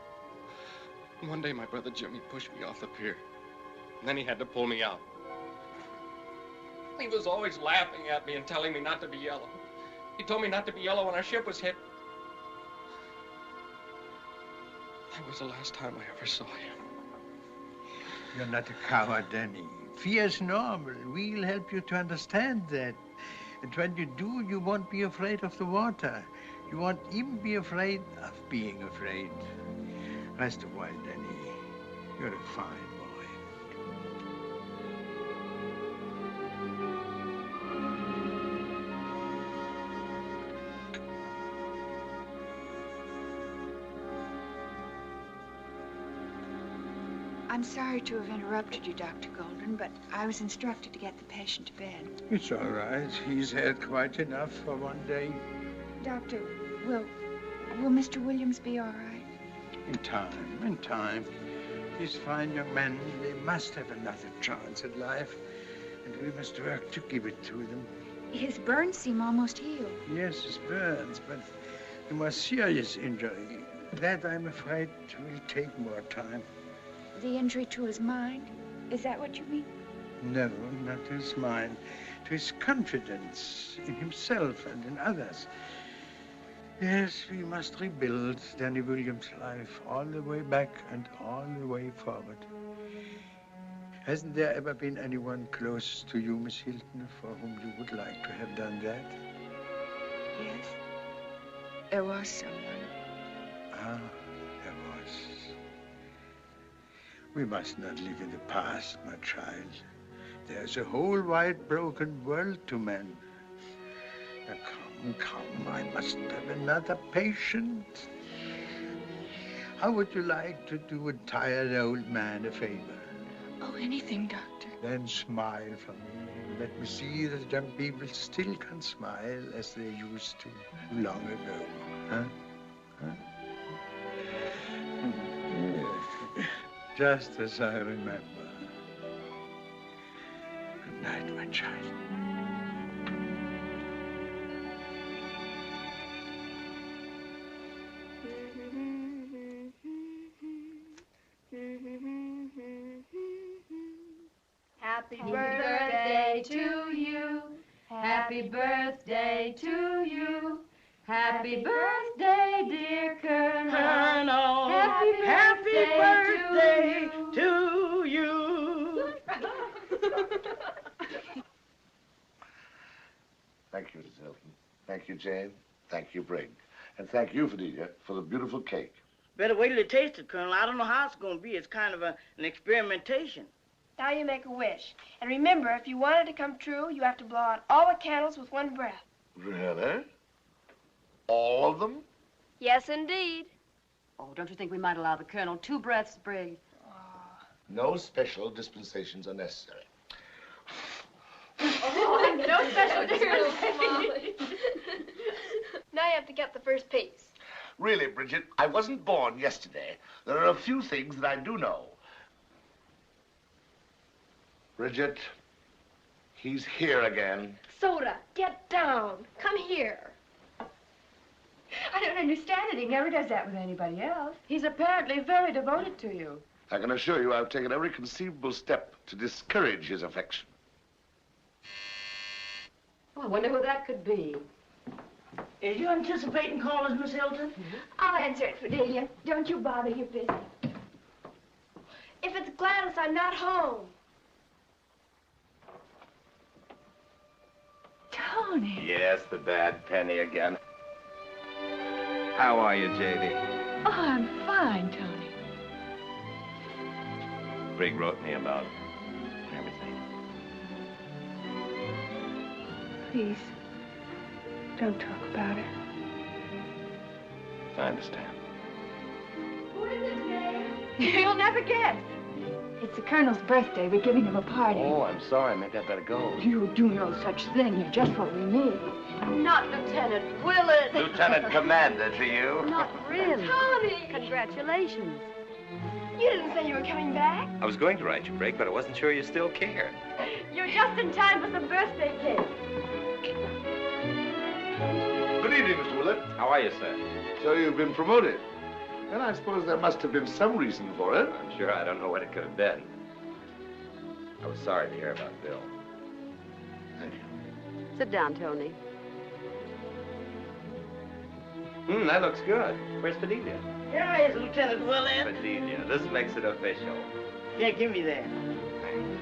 And one day my brother Jimmy pushed me off the pier. And then he had to pull me out. He was always laughing at me and telling me not to be yellow. He told me not to be yellow when our ship was hit. That was the last time I ever saw him. You're not a coward, Danny. Fear is normal. We'll help you to understand that. And when you do, you won't be afraid of the water. You won't even be afraid of being afraid. Rest a while, Danny. You're a fine boy. I'm sorry to have interrupted you, Dr. Golden, but I was instructed to get the patient to bed. It's all right. He's had quite enough for one day. Doctor, will Mr. Williams be all right? In time. These fine young men, they must have another chance at life. And we must work to give it to them. His burns seem almost healed. Yes, his burns, but the more serious injury, that, I'm afraid, will take more time. The injury to his mind? Is that what you mean? No, not to his mind. To his confidence in himself and in others. Yes, we must rebuild Danny Williams' life all the way back and all the way forward. Hasn't there ever been anyone close to you, Miss Hilton, for whom you would like to have done that? Yes. There was someone. Ah, there was. We must not live in the past, my child. There's a whole wide, broken world to mend. Now, come, I must have another patient. How would you like to do a tired old man a favor? Oh, anything, Doctor. Then smile for me. Let me see that young people still can smile as they used to long ago. Huh? Just as I remember. Good night, my child. birthday to you. Happy birthday to you. Happy birthday, dear Colonel. Colonel. Happy birthday to you. Thank you, Mrs. Hilton. Thank you, Jane. Thank you, Brigg. And thank you, Fidelia, for the beautiful cake. Better wait till you taste it, Colonel. I don't know how it's going to be. It's kind of an experimentation. Now you make a wish. And remember, if you want it to come true, you have to blow out all the candles with one breath. Really? All of them? Yes, indeed. Oh, don't you think we might allow the Colonel 2 breaths, Brigg? No special dispensations are necessary. Oh, no special dispensation. Now you have to get the first piece. Really, Bridget, I wasn't born yesterday. There are a few things that I do know. Bridget, he's here again. Soda, get down. Come here. I don't understand it. He never does that with anybody else. He's apparently very devoted to you. I can assure you I've taken every conceivable step to discourage his affection. Oh, I wonder who that could be. Is you anticipating callers, Miss Hilton? I'll answer it, Fidelia. Don't you bother. You're busy. If it's Gladys, I'm not home. Tony. Yes, the bad penny again. How are you, J.D.? Oh, I'm fine, Tony. Brigg wrote me about everything. Please, don't talk about it. I understand. Who is it, Dave? You'll never guess. It's the Colonel's birthday. We're giving him a party. Oh, I'm sorry. Maybe I'd better go. You do no such thing. You're just what we need. Not Lieutenant Willard. Lieutenant Commander to you. Not really. Tony! Congratulations. You didn't say you were coming back. I was going to write you, Brigg, but I wasn't sure you still cared. You're just in time for some birthday cake. Good evening, Mr. Willett. How are you, sir? So you've been promoted. Well, I suppose there must have been some reason for it. I'm sure I don't know what it could have been. I was sorry to hear about Bill. Thank you. Sit down, Tony. That looks good. Where's Fidelia? Here is Lieutenant Willett. Fidelia, this makes it official. Yeah, give me that.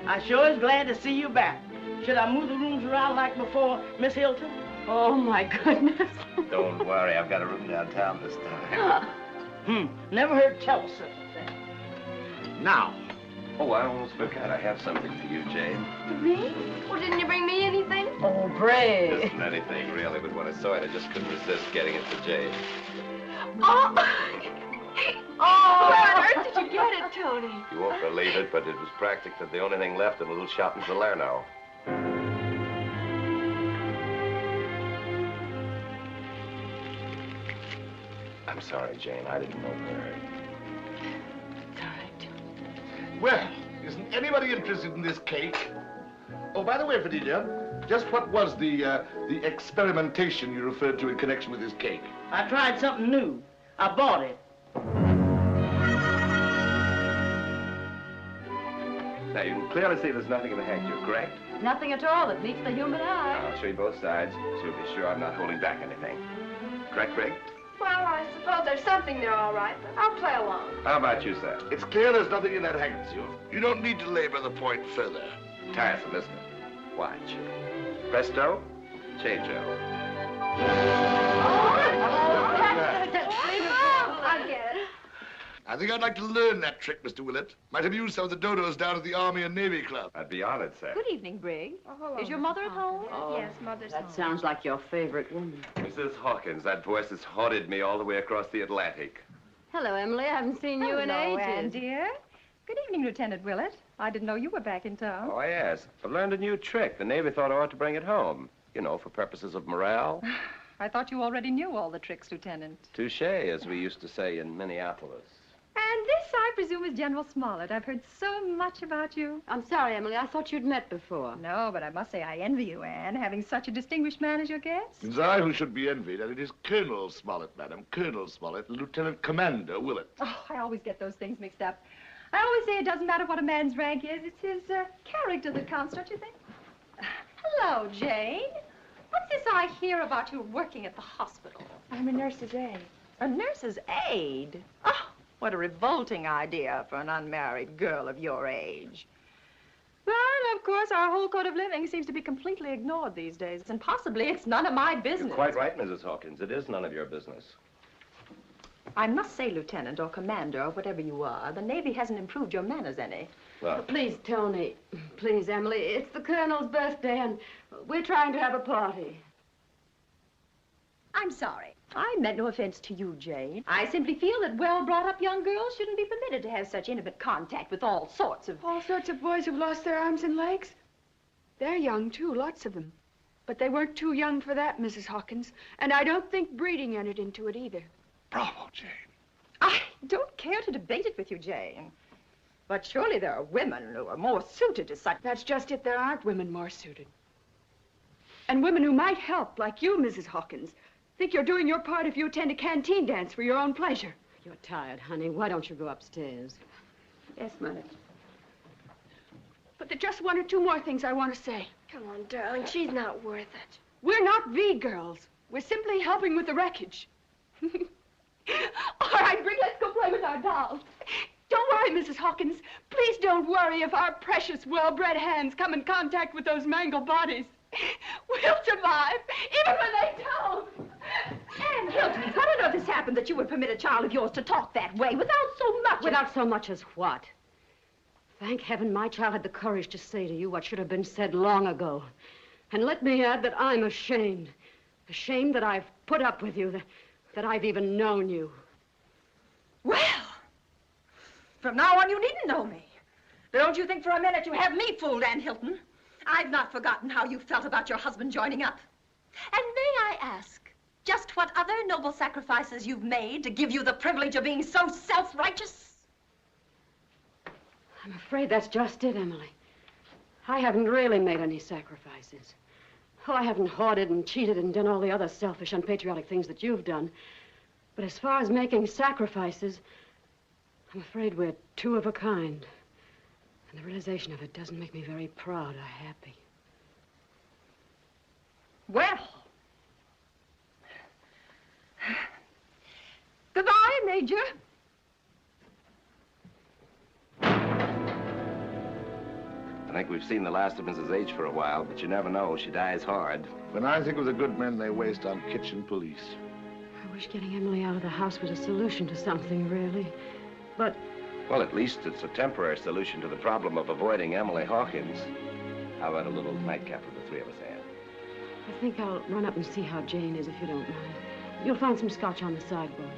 I sure is glad to see you back. Should I move the rooms around like before, Miss Hilton? Oh, my goodness. Don't worry, I've got a room downtown this time. Never heard tell of such a thing. Now. Oh, I almost forgot. I have something for you, Jane. For me? Well, didn't you bring me anything? Oh, Brigg. Isn't anything, really, but when I saw it, I just couldn't resist getting it for Jane. Oh! Oh! Where on earth did you get it, Tony? You won't believe it, but it was practically the only thing left in a little shop in Salerno. I'm sorry, Jane. I didn't know where. Well, isn't anybody interested in this cake? Oh, by the way, Fidelia, just what was the experimentation you referred to in connection with this cake? I tried something new. I bought it. Now, you can clearly see there's nothing in the handkerchief, correct? Nothing at all that meets the human eye. I'll show you both sides, so you'll be sure I'm not holding back anything. Correct, Brigg? Well, I suppose there's something there, all right, but I'll play along. How about you, sir? It's clear there's nothing in that handkerchief. You don't need to labor the point further. Tiresome, isn't it? Watch. Presto, changeo. I get it. I think I'd like to learn that trick, Mr. Willett. Might amuse some of the dodos down at the Army and Navy Club. I'd be honored, sir. Good evening, Brigg. Oh, hello, Is your Mrs. mother at home? Hawkins. Yes, Mother's home. That sounds like your favorite woman. Mrs. Hawkins, that voice has haunted me all the way across the Atlantic. Hello, Emily. I haven't seen you in Hello, ages. Ann, dear. Good evening, Lieutenant Willett. I didn't know you were back in town. Oh, yes. I've learned a new trick. The Navy thought I ought to bring it home. You know, for purposes of morale. I thought you already knew all the tricks, Lieutenant. Touché, as we used to say in Minneapolis. And this, I presume, is General Smollett. I've heard so much about you. I'm sorry, Emily. I thought you'd met before. No, but I must say I envy you, Anne, having such a distinguished man as your guest. It's I who should be envied, and it is Colonel Smollett, madam. Colonel Smollett, Lieutenant Commander Willett. Oh, I always get those things mixed up. I always say it doesn't matter what a man's rank is. It's his character that counts, don't you think? Hello, Jane. What's this I hear about you working at the hospital? I'm a nurse's aide. A nurse's aide? Oh, what a revolting idea for an unmarried girl of your age. Well, of course, our whole code of living seems to be completely ignored these days, and possibly it's none of my business. You're quite right, Mrs. Hawkins. It is none of your business. I must say, Lieutenant or Commander or whatever you are, the Navy hasn't improved your manners any. Well, Please, Tony. Please, Emily. It's the Colonel's birthday, and we're trying to have a party. I'm sorry. I meant no offense to you, Jane. I simply feel that well-brought-up young girls shouldn't be permitted to have such intimate contact with all sorts of boys who've lost their arms and legs. They're young, too, lots of them. But they weren't too young for that, Mrs. Hawkins. And I don't think breeding entered into it either. Bravo, Jane. I don't care to debate it with you, Jane. But surely there are women who are more suited to such... That's just it. There aren't women more suited. And women who might help, like you, Mrs. Hawkins. Think you're doing your part if you attend a canteen dance for your own pleasure. You're tired, honey. Why don't you go upstairs? Yes, Mother. But there's just one or two more things I want to say. Come on, darling. She's not worth it. We're not V-girls. We're simply helping with the wreckage. All right, let's go play with our dolls. Don't worry, Mrs. Hawkins. Please don't worry if our precious, well-bred hands come in contact with those mangled bodies. We'll survive, even when they don't. Anne Hilton, what on earth has happened that you would permit a child of yours to talk that way without so much... Without so much as what? Thank heaven my child had the courage to say to you what should have been said long ago. And let me add that I'm ashamed. Ashamed that I've put up with you, that I've even known you. Well, from now on you needn't know me. But don't you think for a minute you have me fooled, Anne Hilton. I've not forgotten how you felt about your husband joining up. And may I ask, just what other noble sacrifices you've made to give you the privilege of being so self-righteous? I'm afraid that's just it, Emily. I haven't really made any sacrifices. Oh, I haven't hoarded and cheated and done all the other selfish, unpatriotic things that you've done. But as far as making sacrifices, I'm afraid we're two of a kind. And the realization of it doesn't make me very proud or happy. Well. Goodbye, Major. I think we've seen the last of Mrs. H for a while, but you never know. She dies hard. When I think of the good men they waste on kitchen police. I wish getting Emily out of the house was a solution to something, really. But... Well, at least it's a temporary solution to the problem of avoiding Emily Hawkins. How about a little nightcap for the three of us, Anne? I think I'll run up and see how Jane is, if you don't mind. You'll find some scotch on the sideboard.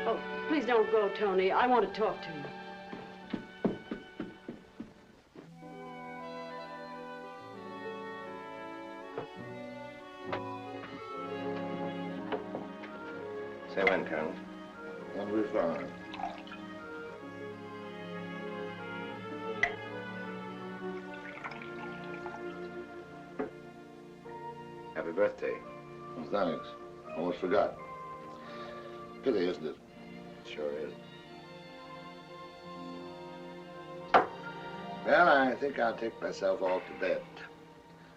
Oh, please don't go, Tony. I want to talk to you. Say when, Colonel? When we're fine. Happy birthday. Well, thanks. Almost forgot. Pity, isn't it? Sure is. Well, I think I'll take myself off to bed.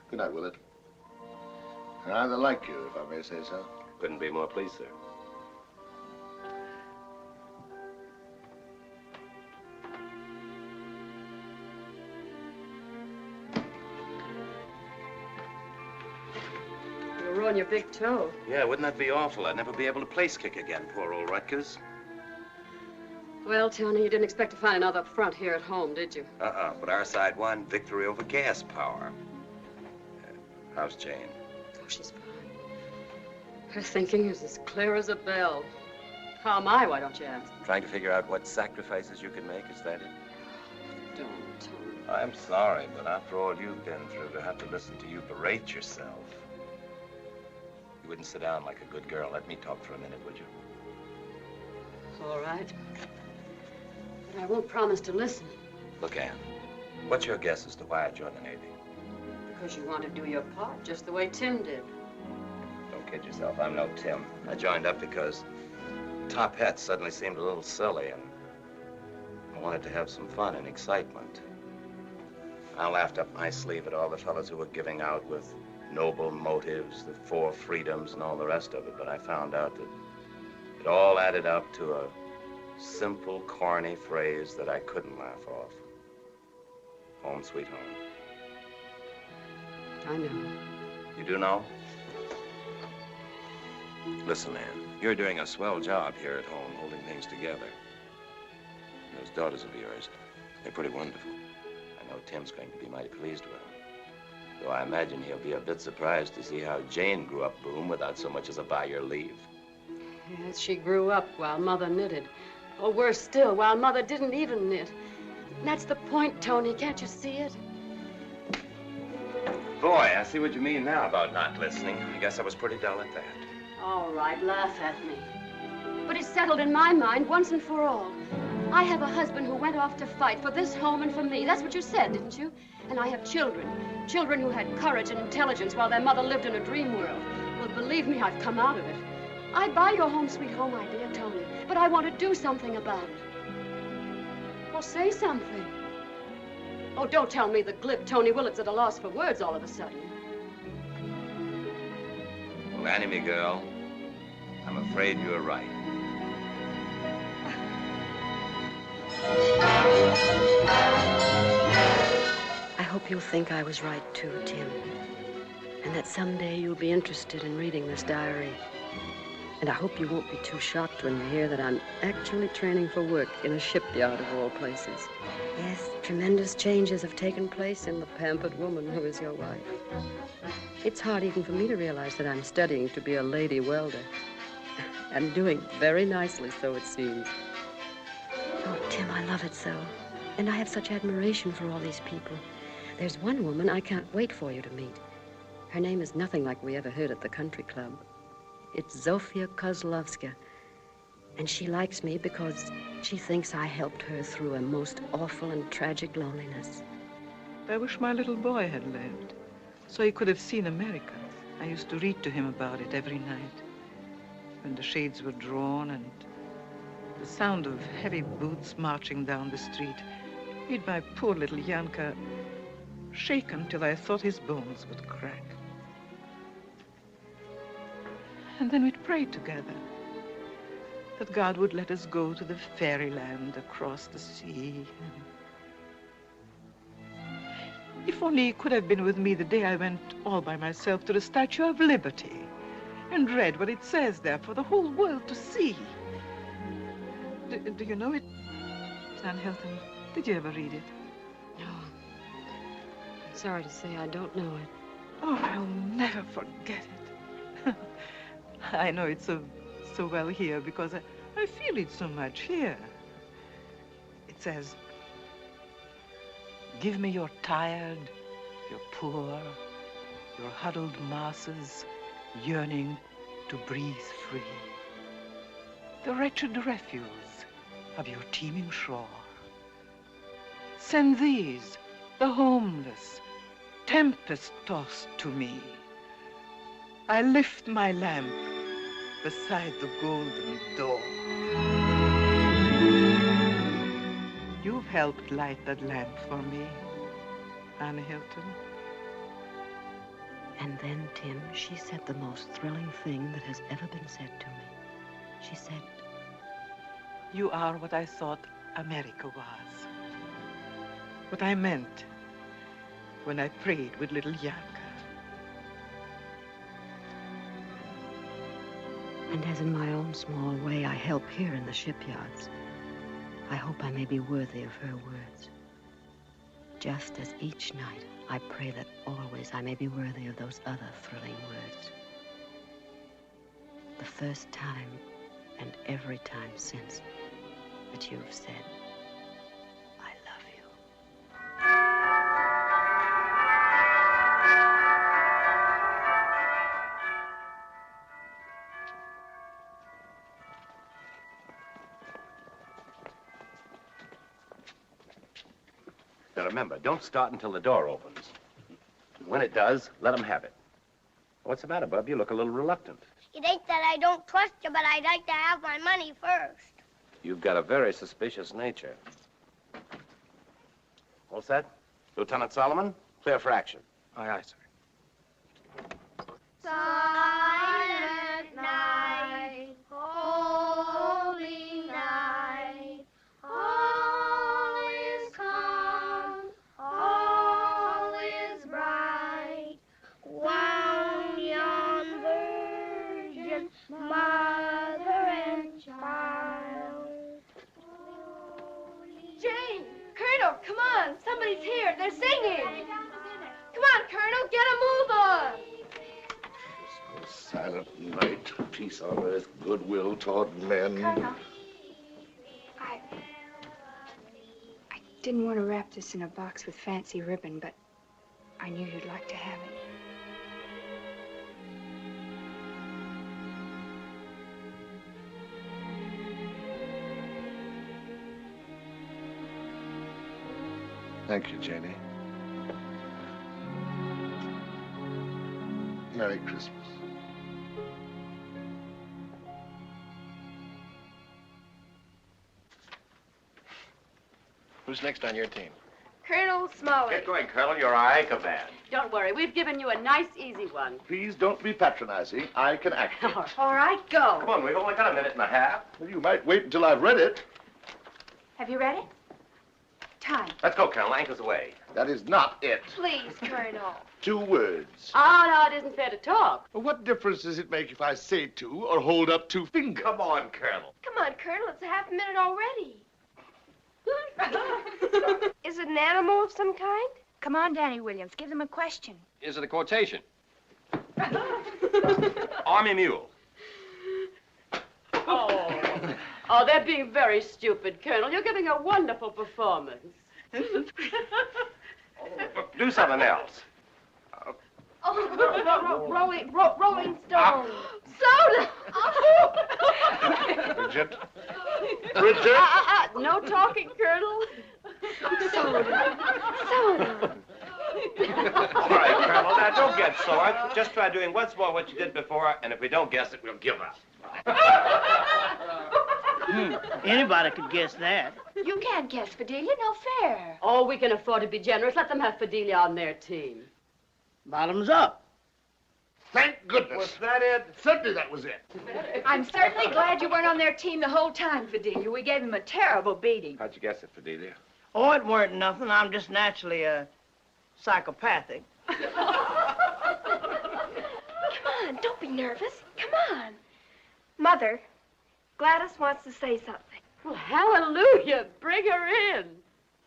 Good night, Willett. I rather like you, if I may say so. Couldn't be more pleased, sir. On your big toe. Yeah, wouldn't that be awful? I'd never be able to place kick again, poor old Rutgers. Well, Tony, you didn't expect to find another front here at home, did you? But our side won victory over gas power. How's Jane? Oh, she's fine. Her thinking is as clear as a bell. How am I, why don't you ask? Trying to figure out what sacrifices you can make, is that it? Don't, Tony. I'm sorry, but after all you've been through, to have to listen to you berate yourself. You wouldn't sit down like a good girl. Let me talk for a minute, would you? All right. But I won't promise to listen. Look, Anne, what's your guess as to why I joined the Navy? Because you want to do your part, just the way Tim did. Don't kid yourself. I'm no Tim. I joined up because top hat suddenly seemed a little silly, and I wanted to have some fun and excitement. I laughed up my sleeve at all the fellows who were giving out with noble motives, the 4 freedoms, and all the rest of it, but I found out that it all added up to a simple, corny phrase that I couldn't laugh off. Home, sweet home. I know. You do know? Listen, Ann, you're doing a swell job here at home, holding things together. Those daughters of yours, they're pretty wonderful. I know Tim's going to be mighty pleased with them. Though I imagine he'll be a bit surprised to see how Jane grew up boom without so much as a by your leave. Yes, she grew up while Mother knitted. Or worse still, while Mother didn't even knit. And that's the point, Tony. Can't you see it? Boy, I see what you mean now about not listening. I guess I was pretty dull at that. All right, laugh at me. But it's settled in my mind once and for all. I have a husband who went off to fight for this home and for me. That's what you said, didn't you? And I have children. Children who had courage and intelligence while their mother lived in a dream world. Well, believe me, I've come out of it. I buy your home sweet home idea, Tony, but I want to do something about it. Well, say something. Oh, don't tell me the glib Tony Willet's at a loss for words all of a sudden. Well, Annie, me girl, I'm afraid you're right. I hope you'll think I was right, too, Tim. And that someday you'll be interested in reading this diary. And I hope you won't be too shocked when you hear that I'm actually training for work in a shipyard of all places. Yes, tremendous changes have taken place in the pampered woman who is your wife. It's hard even for me to realize that I'm studying to be a lady welder. I'm doing very nicely, so it seems. Oh, Tim, I love it so. And I have such admiration for all these people. There's one woman I can't wait for you to meet. Her name is nothing like we ever heard at the country club. It's Zofia Kozlovska, and she likes me because she thinks I helped her through a most awful and tragic loneliness. I wish my little boy had lived, so he could have seen America. I used to read to him about it every night, when the shades were drawn and the sound of heavy boots marching down the street made my poor little Yanka shake until I thought his bones would crack. And then we'd pray together that God would let us go to the fairyland across the sea. If only he could have been with me the day I went all by myself to the Statue of Liberty and read what it says there for the whole world to see. Do you know it, Ann Hilton? Did you ever read it? No. I'm sorry to say I don't know it. Oh, I'll never forget it. I know it's so well here because I feel it so much here. It says, give me your tired, your poor, your huddled masses yearning to breathe free. The wretched refuse of your teeming shore. Send these, the homeless, tempest-tossed to me. I lift my lamp beside the golden door. You've helped light that lamp for me, Ann Hilton. And then, Tim, she said the most thrilling thing that has ever been said to me. She said, you are what I thought America was. What I meant when I prayed with little Yanka. And as in my own small way I help here in the shipyards, I hope I may be worthy of her words. Just as each night I pray that always I may be worthy of those other thrilling words. The first time and every time since that you've said, I love you. Now remember, don't start until the door opens. When it does, let them have it. What's the matter, Bub? You look a little reluctant. It ain't that I don't trust you, but I'd like to have my money first. You've got a very suspicious nature. All set? Lieutenant Solomon, clear for action. Aye, aye, sir. Silent night, holy night, all is calm, all is bright. Wound yon virgin, mother and child. Jane! Colonel, come on! Somebody's here. They're singing. Come on, Colonel, get a move on. Silent night, peace on earth, goodwill toward men. Colonel, I didn't want to wrap this in a box with fancy ribbon, but I knew you'd like to have it. Thank you, Janie. Merry Christmas. Who's next on your team? Colonel Smalley. Get going, Colonel. You're our Ichabod. Don't worry, we've given you a nice, easy one. Please don't be patronizing. I can act it. All right, go. Come on, we've only got a minute and a half. Well, you might wait until I've read it. Have you read it? Time. Let's go, Colonel. Anchors away. That is not it. Please, Colonel. 2 words. Oh, no, it isn't fair to talk. Well, what difference does it make if I say 2 or hold up 2 fingers? Come on, Colonel. Come on, Colonel. It's a half a minute already. Is it an animal of some kind? Come on, Danny Williams. Give them a question. Is it a quotation? Army mule. Oh, they're being very stupid, Colonel. You're giving a wonderful performance. Do something else. Rolling Stone. Soda! Bridget. Bridget. No talking, Colonel. Soda. All right, Colonel. Now, don't get sore. Just try doing once more what you did before, and if we don't guess it, we'll give up. Anybody could guess that. You can't guess, Fidelia. No fair. Oh, we can afford to be generous. Let them have Fidelia on their team. Bottoms up. Thank goodness. Was that it? Certainly that was it. I'm certainly glad you weren't on their team the whole time, Fidelia. We gave them a terrible beating. How'd you guess it, Fidelia? Oh, it weren't nothing. I'm just naturally psychopathic. Come on, don't be nervous. Come on. Mother, Gladys wants to say something. Well, hallelujah. Bring her in.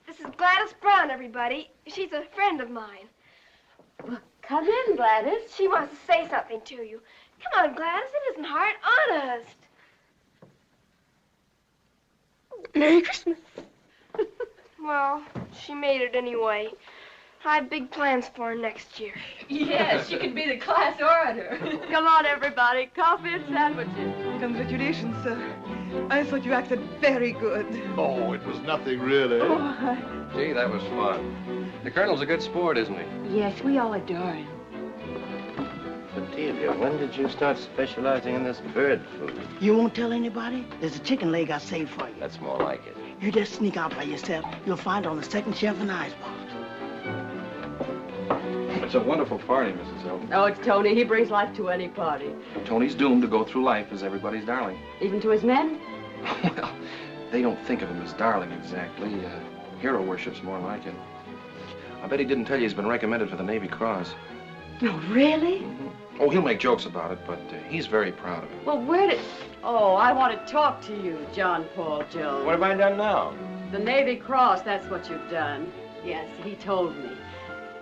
This is Gladys Brown, everybody. She's a friend of mine. Well, come in, Gladys. She wants to say something to you. Come on, Gladys. It isn't hard. Honest. Merry Christmas. Well, she made it anyway. I have big plans for her next year. Yes, she can be the class orator. Come on, everybody. Coffee and sandwiches. Congratulations, sir. I thought you acted very good. Oh, it was nothing really. Gee, that was fun. The Colonel's a good sport, isn't he? Yes, we all adore him. Fidelia, when did you start specializing in this bird food? You won't tell anybody? There's a chicken leg I saved for you. That's more like it. You just sneak out by yourself. You'll find it on the second shelf in the icebox. It's a wonderful party, Mrs. Hilton. Oh, it's Tony. He brings life to any party. Tony's doomed to go through life as everybody's darling. Even to his men? Well, they don't think of him as darling exactly. Hero worship's more like it. I bet he didn't tell you he's been recommended for the Navy Cross. No, really? Oh, he'll make jokes about it, but he's very proud of it. Well, where did... Oh, I want to talk to you, John Paul Jones. What have I done now? The Navy Cross, that's what you've done. Yes, he told me.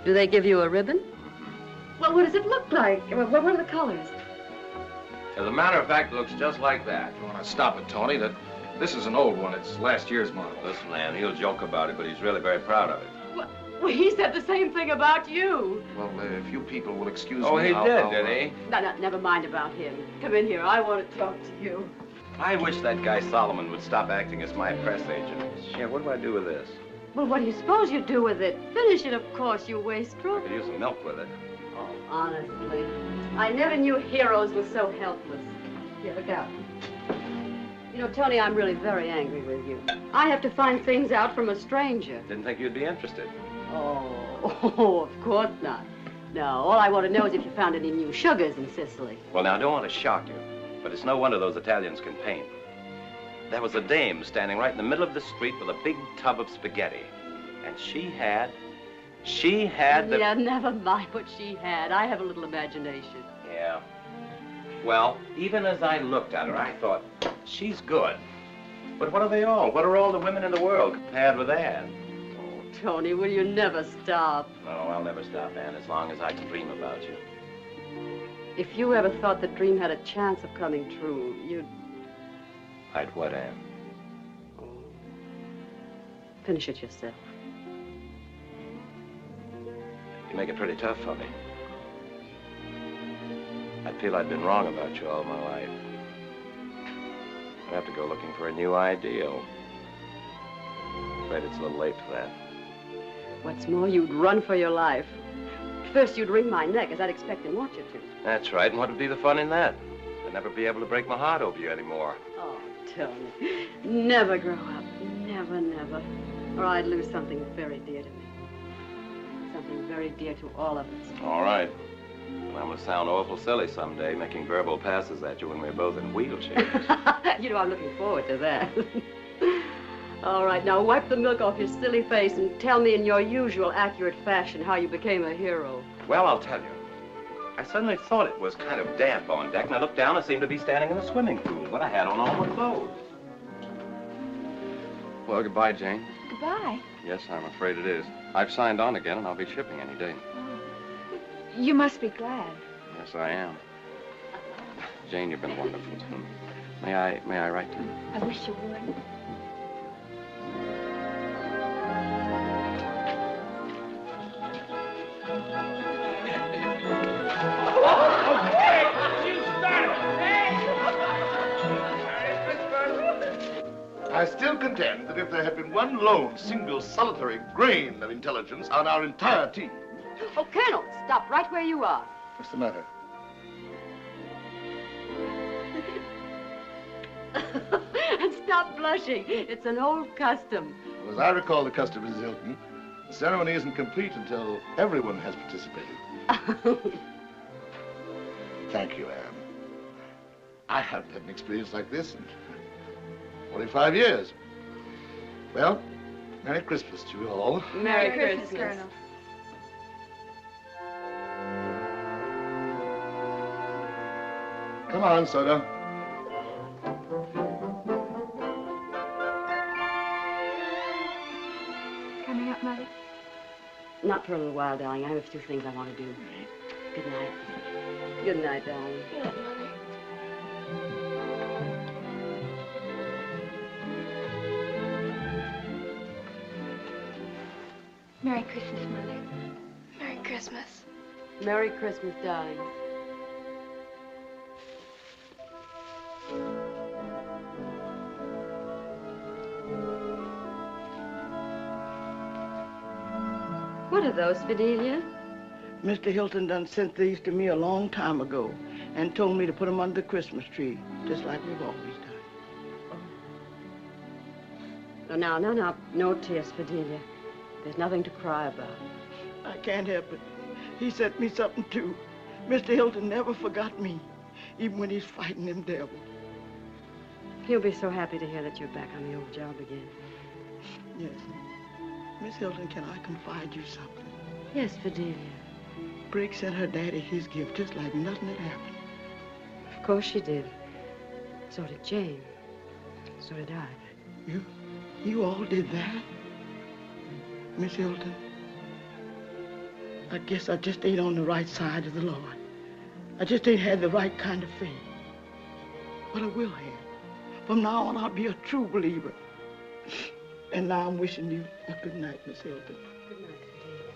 Do they give you a ribbon? Well, what does it look like? What are the colors? As a matter of fact, it looks just like that. You want to stop it, Tony? This is an old one. It's last year's model. Listen, Ann, he'll joke about it, but he's really very proud of it. Well, he said the same thing about you. Well, if you people will excuse me, Oh, he did he? No, never mind about him. Come in here. I want to talk to you. I wish that guy Solomon would stop acting as my press agent. Shit, what do I do with this? Well, what do you suppose you do with it? Finish it, of course, you wastrel. I could use some milk with it. Oh, honestly, I never knew heroes were so helpless. Here, look out. You know, Tony, I'm really very angry with you. I have to find things out from a stranger. Didn't think you'd be interested. Oh, of course not. No, all I want to know is if you found any new sugars in Sicily. Well, now, I don't want to shock you, but it's no wonder those Italians can paint. There was a dame standing right in the middle of the street with a big tub of spaghetti. And she had the... Yeah, never mind what she had. I have a little imagination. Yeah. Well, even as I looked at her, I thought, she's good. But what are they all? What are all the women in the world compared with that? Oh, Tony, will you never stop? No, I'll never stop, Anne, as long as I can dream about you. If you ever thought the dream had a chance of coming true, you'd... I'd what, Anne? Finish it yourself. You make it pretty tough for me. I feel I've been wrong about you all my life. I have to go looking for a new ideal. I'm afraid it's a little late for that. What's more, you'd run for your life. First, you'd wring my neck, as I'd expect and want you to. That's right, and what would be the fun in that? I'd never be able to break my heart over you anymore. Oh, Tony, never grow up. Never, never. Or I'd lose something very dear to me. Something very dear to all of us. All right. And I'm going to sound awful silly someday, making verbal passes at you when we're both in wheelchairs. You know, I'm looking forward to that. All right, now wipe the milk off your silly face and tell me in your usual accurate fashion how you became a hero. Well, I'll tell you. I suddenly thought it was kind of damp on deck, and I looked down and seemed to be standing in a swimming pool, but I had on all my clothes. Well, goodbye, Jane. Goodbye. Yes, I'm afraid it is. I've signed on again, and I'll be shipping any day. You must be glad. Yes, I am. Jane, you've been wonderful to me. May I write to you? I wish you would. I still contend that if there had been one lone, single, solitary grain of intelligence on our entire team... Oh, Colonel, stop right where you are. What's the matter? And stop blushing. It's an old custom. Well, as I recall the custom, Mrs. Hilton, the ceremony isn't complete until everyone has participated. Thank you, Anne. I haven't had an experience like this in 45 years. Well, Merry Christmas to you all. Merry Christmas, Colonel. Come on, Soda. Coming up, Mother? Not for a little while, darling. I have a few things I want to do. Good night. Good night, darling. Good night, Mother. Merry Christmas, Mother. Merry Christmas. Merry Christmas, darling. What are those, Fidelia? Mr. Hilton done sent these to me a long time ago and told me to put them under the Christmas tree, just like we've always done. Oh, now, no tears, Fidelia. There's nothing to cry about. I can't help it. He sent me something, too. Mr. Hilton never forgot me, even when he's fighting them devils. He'll be so happy to hear that you're back on the old job again. Yes. Miss Hilton, can I confide you something? Yes, Fidelia. Briggs sent her daddy his gift just like nothing had happened. Of course she did. So did Jane. So did I. You all did that? Miss Hilton, I guess I just ain't on the right side of the Lord. I just ain't had the right kind of faith. But I will have. From now on, I'll be a true believer. And now I'm wishing you a good night, Miss Hilton. Good night, Fidelia.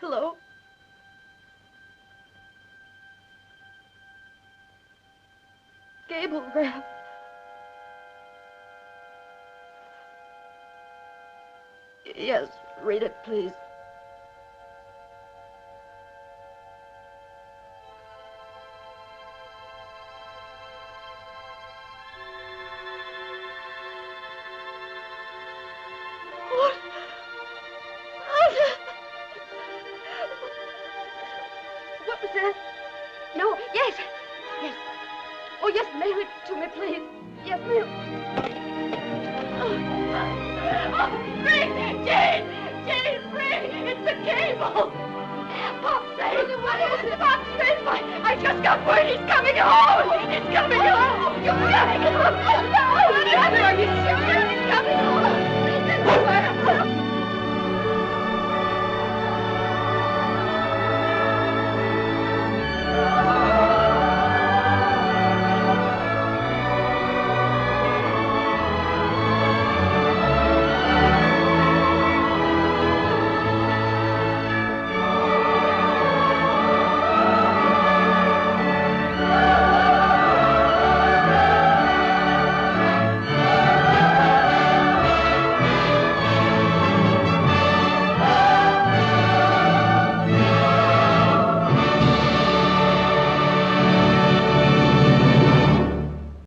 Hello? Cablegram. Yes, read it, please. What was that? No, yes. Yes. Oh, yes, mail it to me, please. Yes, mail. Oh, free! Jane! Jane, free! It's the cable! Pop safe! Pop safe! I just got word he's coming home! He's coming home! You're coming home! No! Are you sure he's coming home?